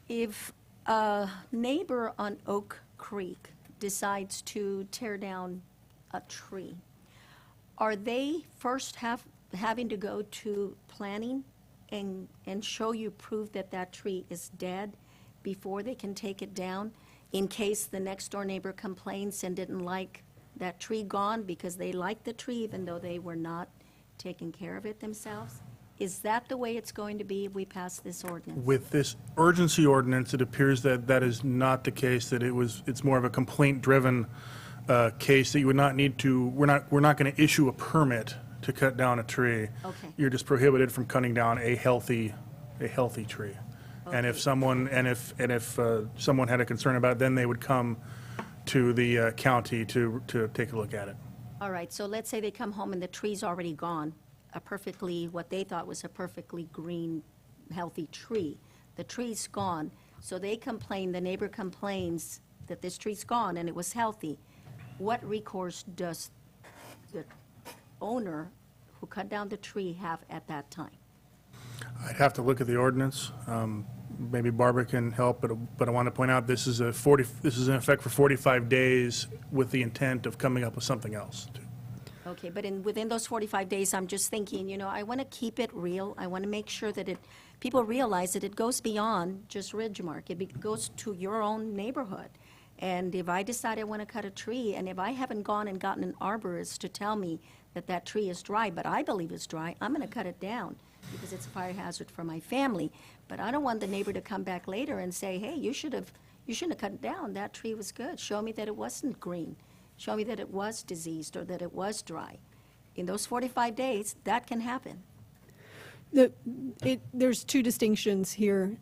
if a neighbor on Oak Creek decides to tear down a tree, are they first having to go to planning and show you proof that that tree is dead before they can take it down, in case the next door neighbor complains and didn't like that tree gone because they liked the tree even though they were not taking care of it themselves? Is that the way it's going to be if we pass this ordinance? With this urgency ordinance, it appears that that is not the case, that it's more of a complaint-driven case that you would not need to, we're not going to issue a permit to cut down a tree. Okay. You're just prohibited from cutting down a healthy tree. And if someone had a concern about it, then they would come to the county to take a look at it. All right, so let's say they come home and the tree's already gone, what they thought was a perfectly green, healthy tree. The tree's gone, so they complain, the neighbor complains that this tree's gone and it was healthy. What recourse does the owner who cut down the tree have at that time? I'd have to look at the ordinance. Maybe Barbara can help, but I want to point out this is in effect for 45 days with the intent of coming up with something else. Okay, but within those 45 days, I'm just thinking, I want to keep it real. I want to make sure that people realize that it goes beyond just Ridgemark. It goes to your own neighborhood. And if I decide I want to cut a tree, and if I haven't gone and gotten an arborist to tell me that that tree is dry, but I believe it's dry, I'm going to cut it down because it's a fire hazard for my family. But I don't want the neighbor to come back later and say, hey, you shouldn't have cut it down. That tree was good. Show me that it wasn't green. Show me that it was diseased or that it was dry. In those 45 days, that can happen. There's two distinctions here.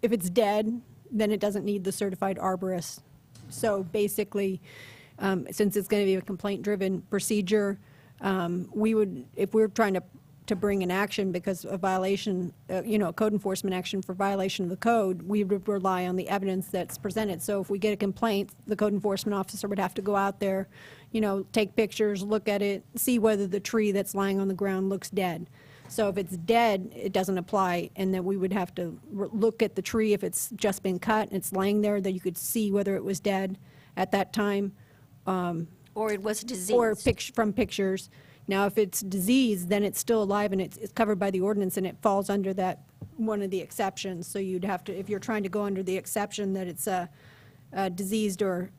If it's dead, then it doesn't need the certified arborist. So basically, since it's going to be a complaint-driven procedure, if we're trying to to bring an action because of violation, a code enforcement action for violation of the code, we would rely on the evidence that's presented. So if we get a complaint, the code enforcement officer would have to go out there, take pictures, look at it, see whether the tree that's lying on the ground looks dead. So if it's dead, it doesn't apply, and then we would have to look at the tree. If it's just been cut and it's laying there, then you could see whether it was dead at that time. Or it was diseased. Or from pictures. Now, if it's diseased, then it's still alive and it's covered by the ordinance and it falls under that, one of the exceptions. So you'd have to, if you're trying to go under the exception that it's diseased or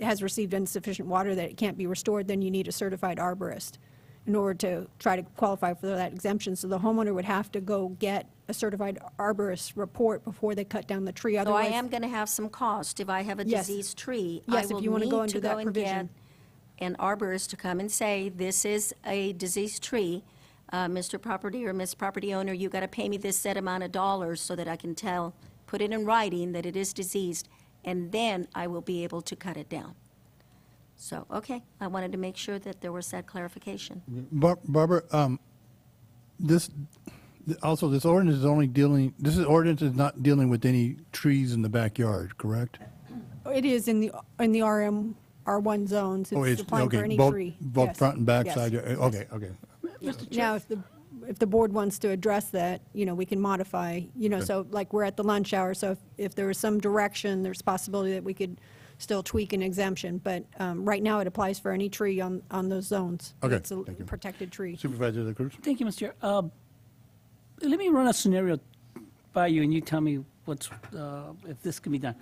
has received insufficient water that it can't be restored, then you need a certified arborist in order to try to qualify for that exemption. So the homeowner would have to go get a certified arborist report before they cut down the tree. So I Otherwise, am going to have some cost if I have a Yes. diseased tree. Yes, I if you wanna will go need under to that go and get provision. an arborist to come and say, this is a diseased tree. Mr. Property or Miss Property Owner, you got to pay me this set amount of dollars so that I can put it in writing that it is diseased, and then I will be able to cut it down. So, okay, I wanted to make sure that there was that clarification. Barbara, this ordinance is only dealing, ordinance is not dealing with any trees in the backyard, correct? it is in the RM, R1 zones. Oh, It's applying for okay, any both- tree. Both Yes. front and back Yes. side, Yes. okay, okay. Now, if the board wants to address that, we can modify, so like we're at the lunch hour, so if there was some direction, there's possibility that we could still tweak an exemption, but right now it applies for any tree on those zones. Okay, It's a thank you. protected tree. Supervisor De Cruz? Thank you, Mr. Chair. Let me run a scenario by you, and you tell me if this can be done.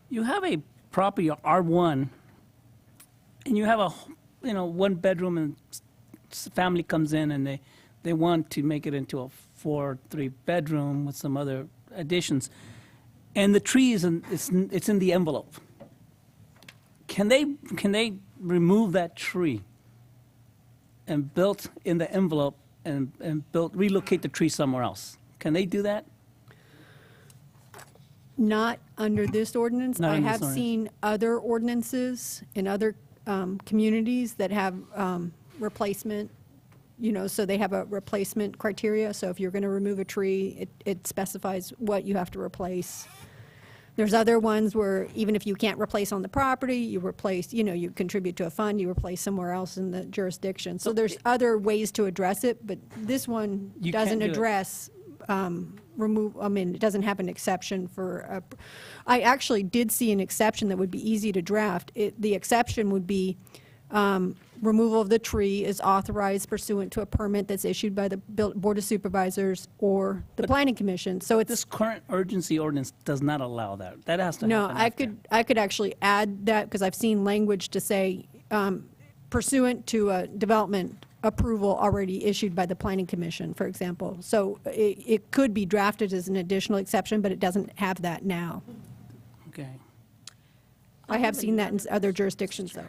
You have a property, R1, and you have a, one bedroom, and family comes in, and they want to make it into a 4-3 bedroom with some other additions, and the tree it's in the envelope. Can they remove that tree and build in the envelope and relocate the tree somewhere else? Can they do that? Not under this ordinance. Not I under this have ordinance. seen other ordinances in other communities that have replacement, so they have a replacement criteria. So if you're going to remove a tree, it specifies what you have to replace. There's other ones where even if you can't replace on the property, you replace, you contribute to a fund, you replace somewhere else in the jurisdiction. So there's other ways to address it, but this one You can't doesn't do it. address it doesn't have an exception for, I actually did see an exception that would be easy to draft. The exception would be removal of the tree is authorized pursuant to a permit that's issued by the Board of Supervisors or the Planning Commission. So it's. This current urgency ordinance does not allow that. That has to No, happen. I could actually add that because I've seen language to say pursuant to a development approval already issued by the Planning Commission, for example. So it could be drafted as an additional exception, but it doesn't have that now. Okay. I have seen that in other jurisdictions, though.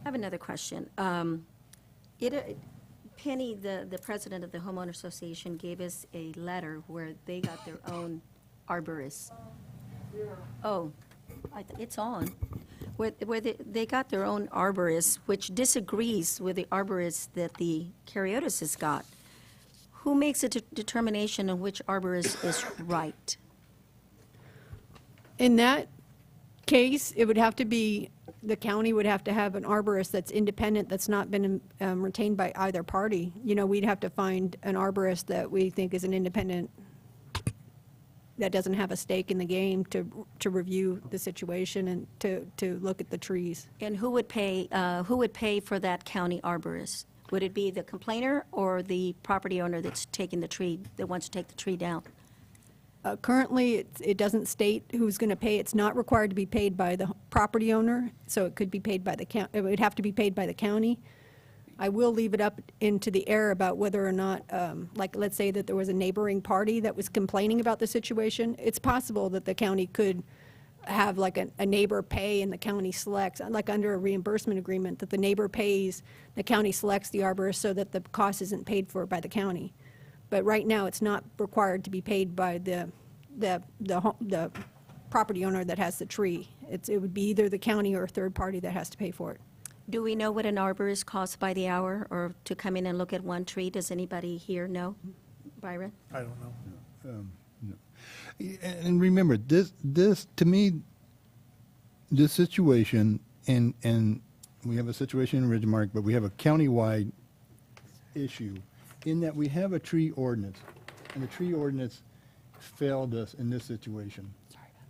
I have another question. Penny, the president of the Homeowner Association, gave us a letter where they got their own arborist. Oh, it's on. Where they got their own arborist, which disagrees with the arborist that the Cariotis has got. Who makes a determination on which arborist is right? In that case, it would have to be, the county would have to have an arborist that's independent, that's not been retained by either party. We'd have to find an arborist that we think is an independent, that doesn't have a stake in the game to review the situation and to look at the trees. And who would pay for that county arborist? Would it be the complainer or the property owner that's taking the tree, that wants to take the tree down? Currently, it doesn't state who's going to pay. It's not required to be paid by the property owner, so it could be paid by the county. It would have to be paid by the county. I will leave it up into the air about whether or not, like, let's say that there was a neighboring party that was complaining about the situation. It's possible that the county could have like a neighbor pay and the county selects, like under a reimbursement agreement, that the neighbor pays, the county selects the arborist so that the cost isn't paid for by the county. But right now, it's not required to be paid by the property owner that has the tree. It would be either the county or a third party that has to pay for it. Do we know what an arborist costs by the hour, or to come in and look at one tree? Does anybody here know? Byron? I don't know. And remember, this to me, this situation, and we have a situation in Ridgemark, but we have a countywide issue in that we have a tree ordinance, and the tree ordinance failed us in this situation. Sorry about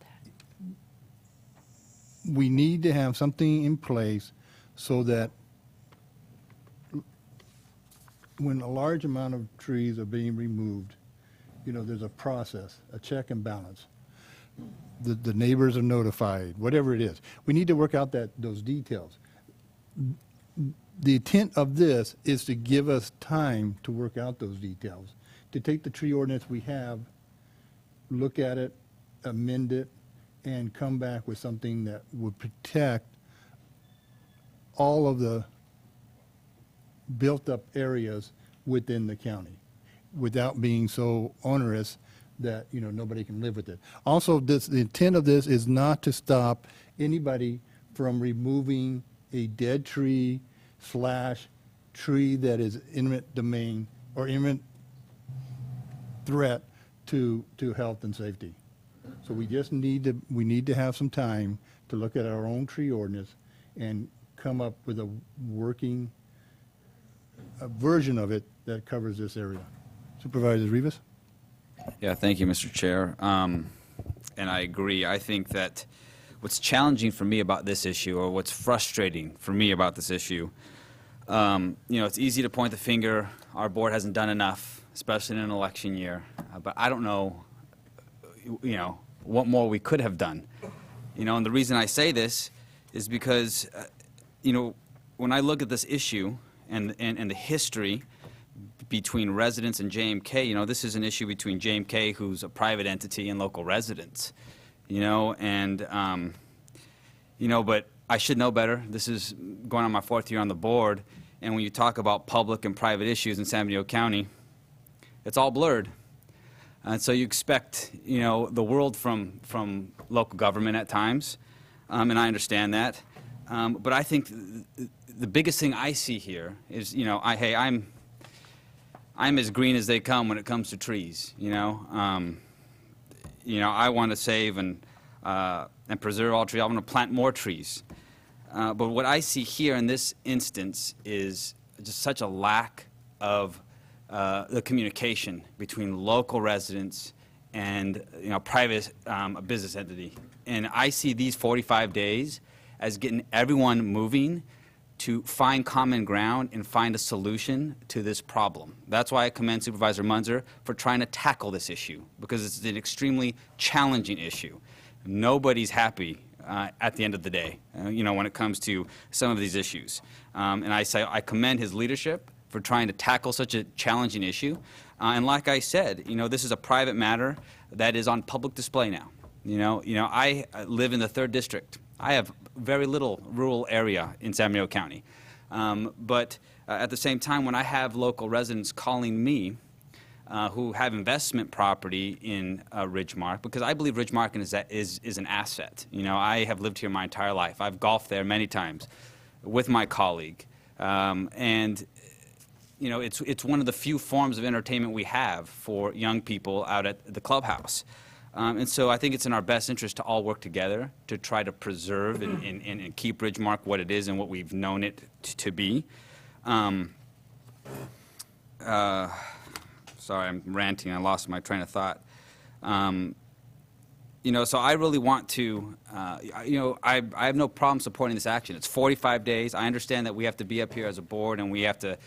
that. We need to have something in place so that when a large amount of trees are being removed, there's a process, a check and balance. The neighbors are notified, whatever it is. We need to work out those details. The intent of this is to give us time to work out those details, to take the tree ordinance we have, look at it, amend it, and come back with something that would protect all of the built-up areas within the county without being so onerous that, nobody can live with it. Also, the intent of this is not to stop anybody from removing a dead tree / tree that is imminent domain or imminent threat to health and safety. So we just need to have some time to look at our own tree ordinance and come up with a working version of it that covers this area. Supervisor Rivas? Yeah, thank you, Mr. Chair. And I agree. I think that what's challenging for me about this issue, or what's frustrating for me about this issue, it's easy to point the finger. Our board hasn't done enough, especially in an election year. But I don't know, what more we could have done. And the reason I say this is because, when I look at this issue and the history between residents and JMK, this is an issue between JMK, who's a private entity, and local residents, but I should know better. This is going on my 4th year on the board, and when you talk about public and private issues in San Bernardino County, it's all blurred. And so you expect, the world from local government at times, and I understand that. But I think the biggest thing I see here is, I'm as green as they come when it comes to trees. I want to save and preserve all trees. I want to plant more trees. But what I see here in this instance is just such a lack of the communication between local residents and private business entity. And I see these 45 days as getting everyone moving to find common ground and find a solution to this problem. That's why I commend Supervisor Munzer for trying to tackle this issue, because it's an extremely challenging issue. Nobody's happy at the end of the day, when it comes to some of these issues. And I commend his leadership for trying to tackle such a challenging issue. And like I said, this is a private matter that is on public display now. I live in the 3rd District. I have very little rural area in San Bernardino County. But at the same time, when I have local residents calling me who have investment property in Ridgemark, because I believe Ridgemark is an asset. I have lived here my entire life. I've golfed there many times with my colleague. It's one of the few forms of entertainment we have for young people out at the clubhouse. And so I think it's in our best interest to all work together to try to preserve and keep Ridgemark what it is and what we've known it to be. Sorry, I'm ranting. I lost my train of thought. So I really want to, I have no problem supporting this action. It's 45 days. I understand that we have to be up here as a board and we have to,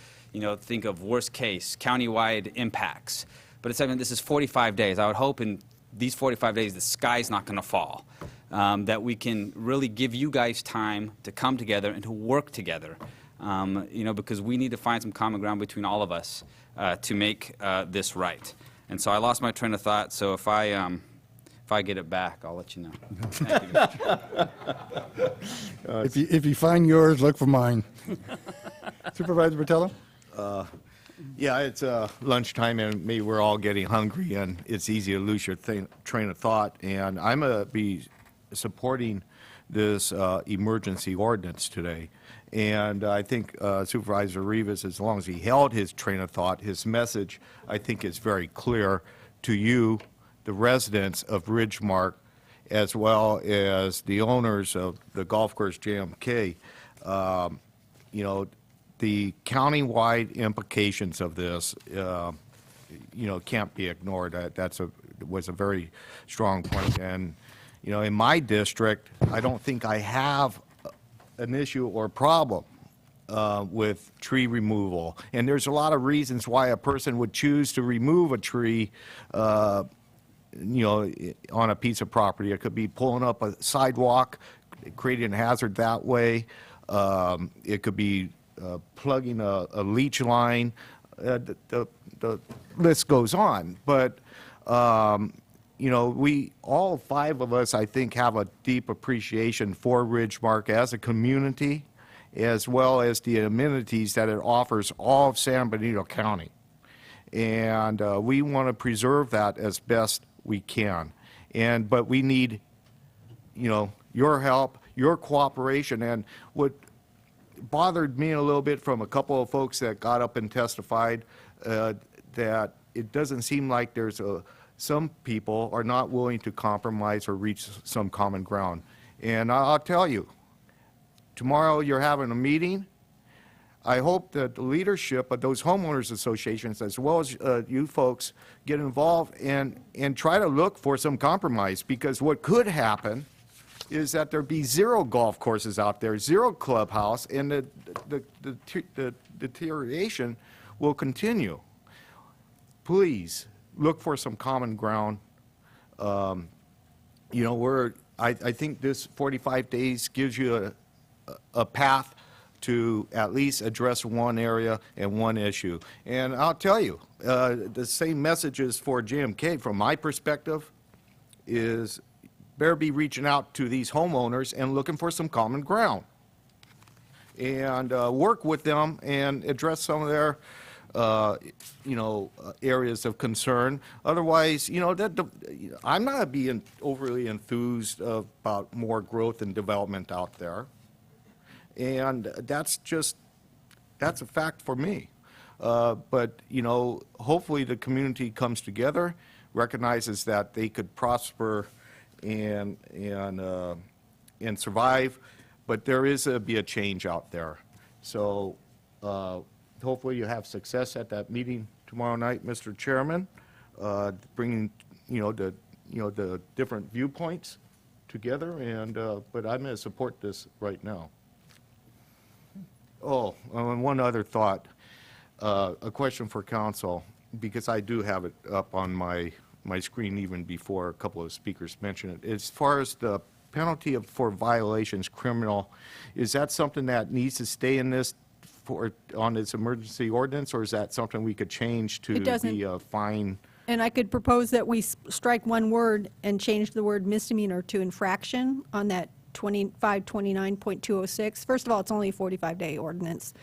think of worst case, countywide impacts. But this is 45 days. I would hope in these 45 days the sky's not going to fall, that we can really give you guys time to come together and to work together, because we need to find some common ground between all of us to make this right. And so I lost my train of thought, so if I get it back, I'll let you know. Thank you, Mr. Chair. If you find yours, look for mine. Supervisor Bertello? Yeah, it's lunchtime, and maybe we're all getting hungry, and it's easy to lose your train of thought. And I'm going to be supporting this emergency ordinance today. And I think Supervisor Rivas, as long as he held his train of thought, his message, I think, is very clear to you, the residents of Ridgemark, as well as the owners of the golf course JMK. You know, the countywide implications of this, you know, can't be ignored. That was a very strong point. And, you know, in my district, I don't think I have an issue or problem with tree removal. And there's a lot of reasons why a person would choose to remove a tree, you know, on a piece of property. It could be pulling up a sidewalk, creating a hazard that way. It could be plugging a leach line. The list goes on. But, you know, all five of us, I think, have a deep appreciation for Ridgemark as a community, as well as the amenities that it offers all of San Benito County. And we want to preserve that as best we can. But we need, you know, your help, your cooperation. And what bothered me a little bit from a couple of folks that got up and testified, that it doesn't seem like some people are not willing to compromise or reach some common ground. And I'll tell you, tomorrow you're having a meeting. I hope that the leadership of those homeowners associations, as well as you folks, get involved and try to look for some compromise, because what could happen is that there be zero golf courses out there, zero clubhouse, and the deterioration will continue. Please look for some common ground. You know, I think this 45 days gives you a path to at least address one area and one issue. And I'll tell you, the same messages for JMK, from my perspective, is better be reaching out to these homeowners and looking for some common ground, and work with them and address some of their you know, areas of concern. Otherwise, you know, I'm not being overly enthused about more growth and development out there. And that's a fact for me. But, you know, hopefully the community comes together, recognizes that they could prosper and survive, but there is be a change out there. So hopefully you have success at that meeting tomorrow night, Mr. Chairman, bringing the different viewpoints together. And but I'm going to support this right now. Oh, and one other thought, a question for council, because I do have it up on my screen even before a couple of speakers mentioned it. As far as the penalty for violations, criminal, is that something that needs to stay in this on this emergency ordinance, or is that something we could change to be a fine? And I could propose that we strike one word and change the word misdemeanor to infraction on that 2529.206. First of all, it's only a 45-day ordinance.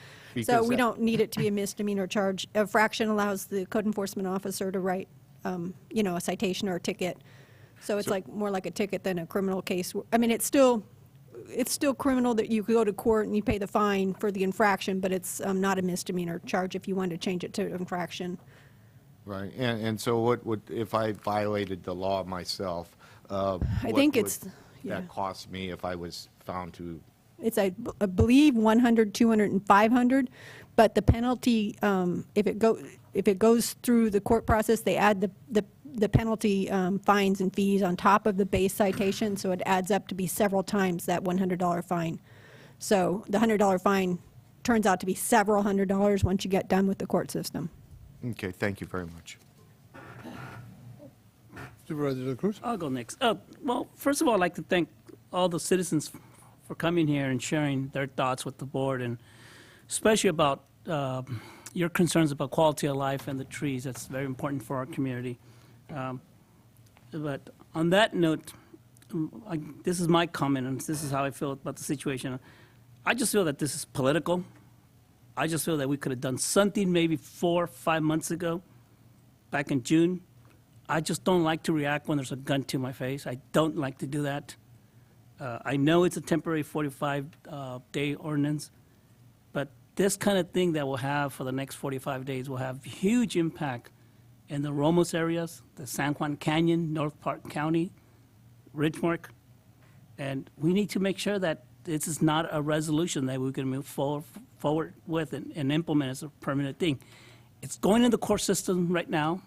So we don't need it to be a misdemeanor charge. A fraction allows the code enforcement officer to write, you know, a citation or a ticket. So it's like more like a ticket than a criminal case. I mean, it's still criminal that you go to court and you pay the fine for the infraction, but it's not a misdemeanor charge if you want to change it to infraction. Right. And so what would, if I violated the law myself, I think it's that cost me if I was found to? It's, I believe, 100, 200, and 500, but the penalty, if it goes through the court process, they add the penalty fines and fees on top of the base citation, so it adds up to be several times that $100 fine. So the $100 fine turns out to be several $100s once you get done with the court system. Okay, thank you very much. Supervisor De La Cruz? I'll go next. Well, first of all, I'd like to thank all the citizens for coming here and sharing their thoughts with the board, and especially about your concerns about quality of life and the trees. That's very important for our community. But on that note, this is my comment, and this is how I feel about the situation. I just feel that this is political. I just feel that we could have done something maybe 4 or 5 months ago, back in June. I just don't like to react when there's a gun to my face. I don't like to do that. I know it's a temporary 45-day ordinance, but this kind of thing that we'll have for the next 45 days will have huge impact in the Ramos areas, the San Juan Canyon, North Park County, Ridgemark, and we need to make sure that this is not a resolution that we can move forward with and implement as a permanent thing. It's going in the court system right now.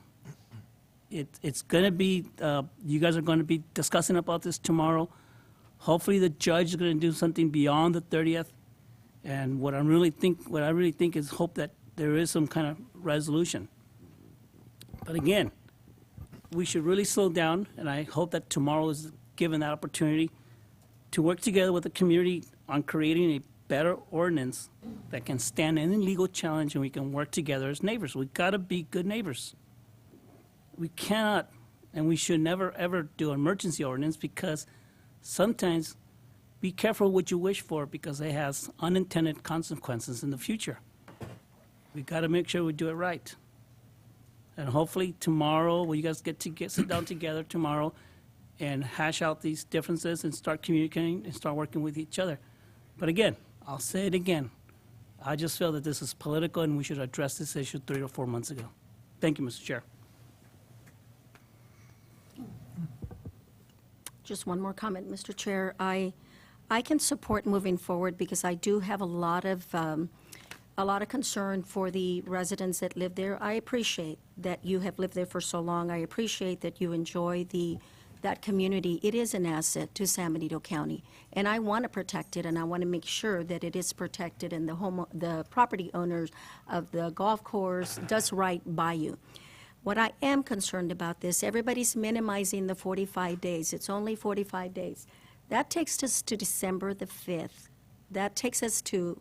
It's going to be, you guys are going to be discussing about this tomorrow. Hopefully, the judge is going to do something beyond the 30th. And what I really think is hope that there is some kind of resolution. But again, we should really slow down, and I hope that tomorrow is given that opportunity to work together with the community on creating a better ordinance that can stand any legal challenge, and we can work together as neighbors. We've got to be good neighbors. We cannot, and we should never, ever do an emergency ordinance, because sometimes be careful what you wish for, because it has unintended consequences in the future. We've got to make sure we do it right. And hopefully tomorrow, when you guys sit down together tomorrow and hash out these differences and start communicating and start working with each other. But again, I'll say it again. I just feel that this is political and we should address this issue 3 or 4 months ago. Thank you, Mr. Chair. Just one more comment, Mr. Chair. I can support moving forward because I do have a lot of concern for the residents that live there. I appreciate that you have lived there for so long. I appreciate that you enjoy that community. It is an asset to San Benito County, and I want to protect it, and I want to make sure that it is protected, and the property owners of the golf course does right by you. What I am concerned about this, everybody's minimizing the 45 days. It's only 45 days. That takes us to December the 5th. That takes us to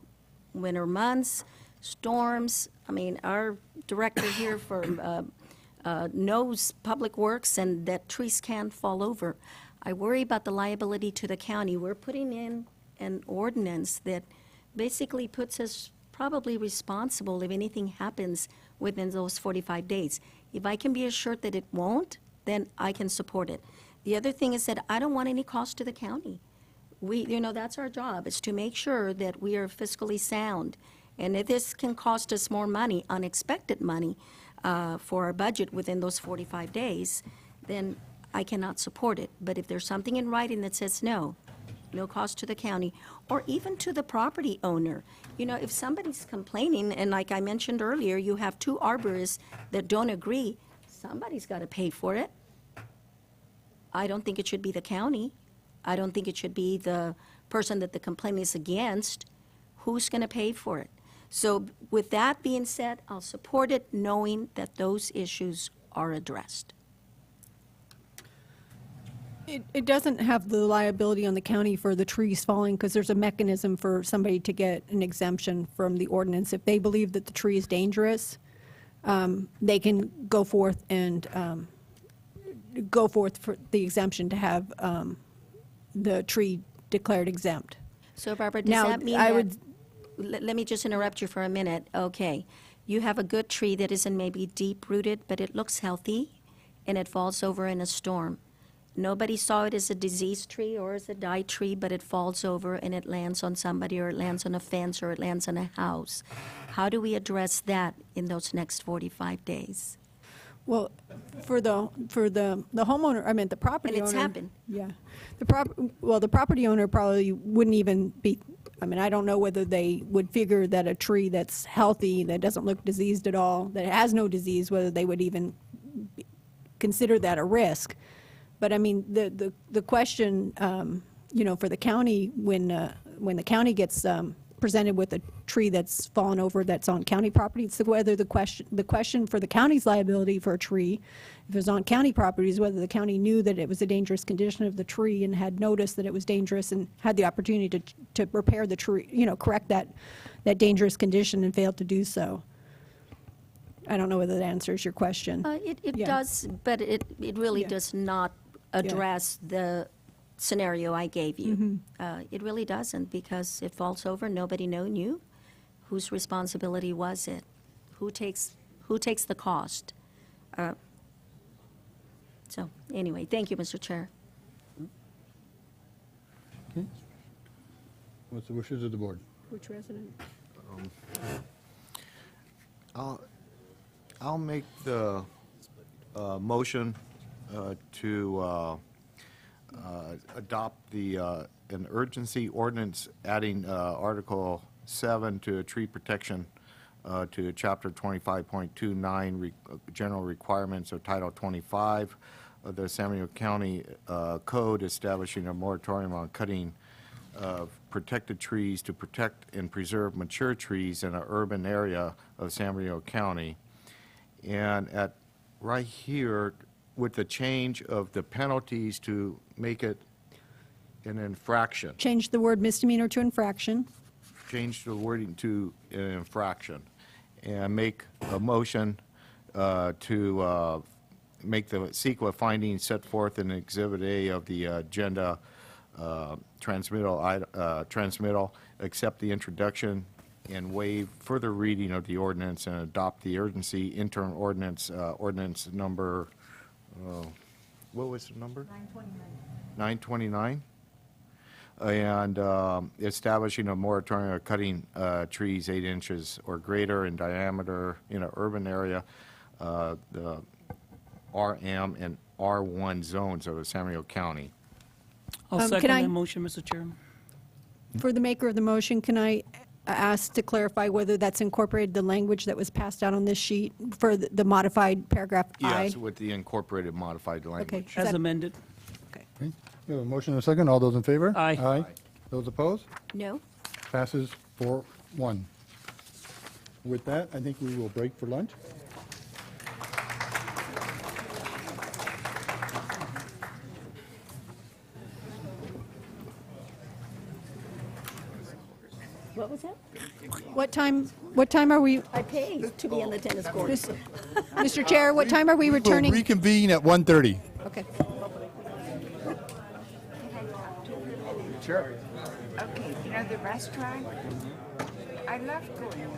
winter months, storms. I mean, our director here for knows public works and that trees can fall over. I worry about the liability to the county. We're putting in an ordinance that basically puts us probably responsible if anything happens within those 45 days. If I can be assured that it won't, then I can support it. The other thing is that I don't want any cost to the county. That's our job, is to make sure that we are fiscally sound. And if this can cost us more money, unexpected money, for our budget within those 45 days, then I cannot support it. But if there's something in writing that says no cost to the county, or even to the property owner. If somebody's complaining, and like I mentioned earlier, you have 2 arborists that don't agree, somebody's got to pay for it. I don't think it should be the county. I don't think it should be the person that the complaint is against. Who's going to pay for it? So with that being said, I'll support it knowing that those issues are addressed. It doesn't have the liability on the county for the trees falling, because there's a mechanism for somebody to get an exemption from the ordinance. If they believe that the tree is dangerous, they can go forth for the exemption to have the tree declared exempt. So Barbara, does that mean let me just interrupt you for a minute. Okay, you have a good tree that isn't maybe deep-rooted, but it looks healthy, and it falls over in a storm. Nobody saw it as a diseased tree or as a died tree, but it falls over and it lands on somebody, or it lands on a fence, or it lands on a house. How do we address that in those next 45 days? Well, for the homeowner, I mean, the property owner. And it's happened. Yeah. The property owner probably wouldn't even be, I mean, I don't know whether they would figure that a tree that's healthy, that doesn't look diseased at all, that has no disease, whether they would even consider that a risk. But I mean, the question, for the county, when the county gets presented with a tree that's fallen over that's on county property, it's whether the question for the county's liability for a tree, if it was on county property, is whether the county knew that it was a dangerous condition of the tree and had noticed that it was dangerous and had the opportunity to repair the tree, correct that dangerous condition, and failed to do so. I don't know whether that answers your question. It does, but it really does not address the scenario I gave you. It really doesn't, because it falls over, nobody knew. Whose responsibility was it? Who takes the cost? So anyway, thank you, Mr. Chair. Okay. What's the wishes of the board? Which resident? I'll make the motion to adopt an urgency ordinance adding Article 7 to tree protection to Chapter 25.29, general requirements of Title 25 of the San Diego County Code, establishing a moratorium on cutting of protected trees to protect and preserve mature trees in an urban area of San Diego County. And right here, with the change of the penalties to make it an infraction, Change the word misdemeanor to infraction. change the wording to an infraction, and make a motion to make the CEQA findings set forth in Exhibit A of the agenda transmittal, accept the introduction and waive further reading of the ordinance and adopt the urgency interim ordinance, ordinance number, what was the number? 929. 929? And establishing a moratorium of cutting trees 8 inches or greater in diameter in an urban area, the RM and R1 zones of San Diego County. I'll Can second I- that motion, Mr. Chairman. For the maker of the motion, can I ask to clarify whether that's incorporated the language that was passed out on this sheet for the modified paragraph I? Yes, with the incorporated modified language. Is As that- amended. Okay. We have a motion and a second. All those in favor? Aye. Aye. Those opposed? No? Passes 4-1. With that, I think we will break for lunch. What was that? What time are we, I paid to be on the tennis court. Mr. Chair, what time are we We'll returning? reconvene at 1:30. Okay. Sure. Okay, you know the restaurant? I love going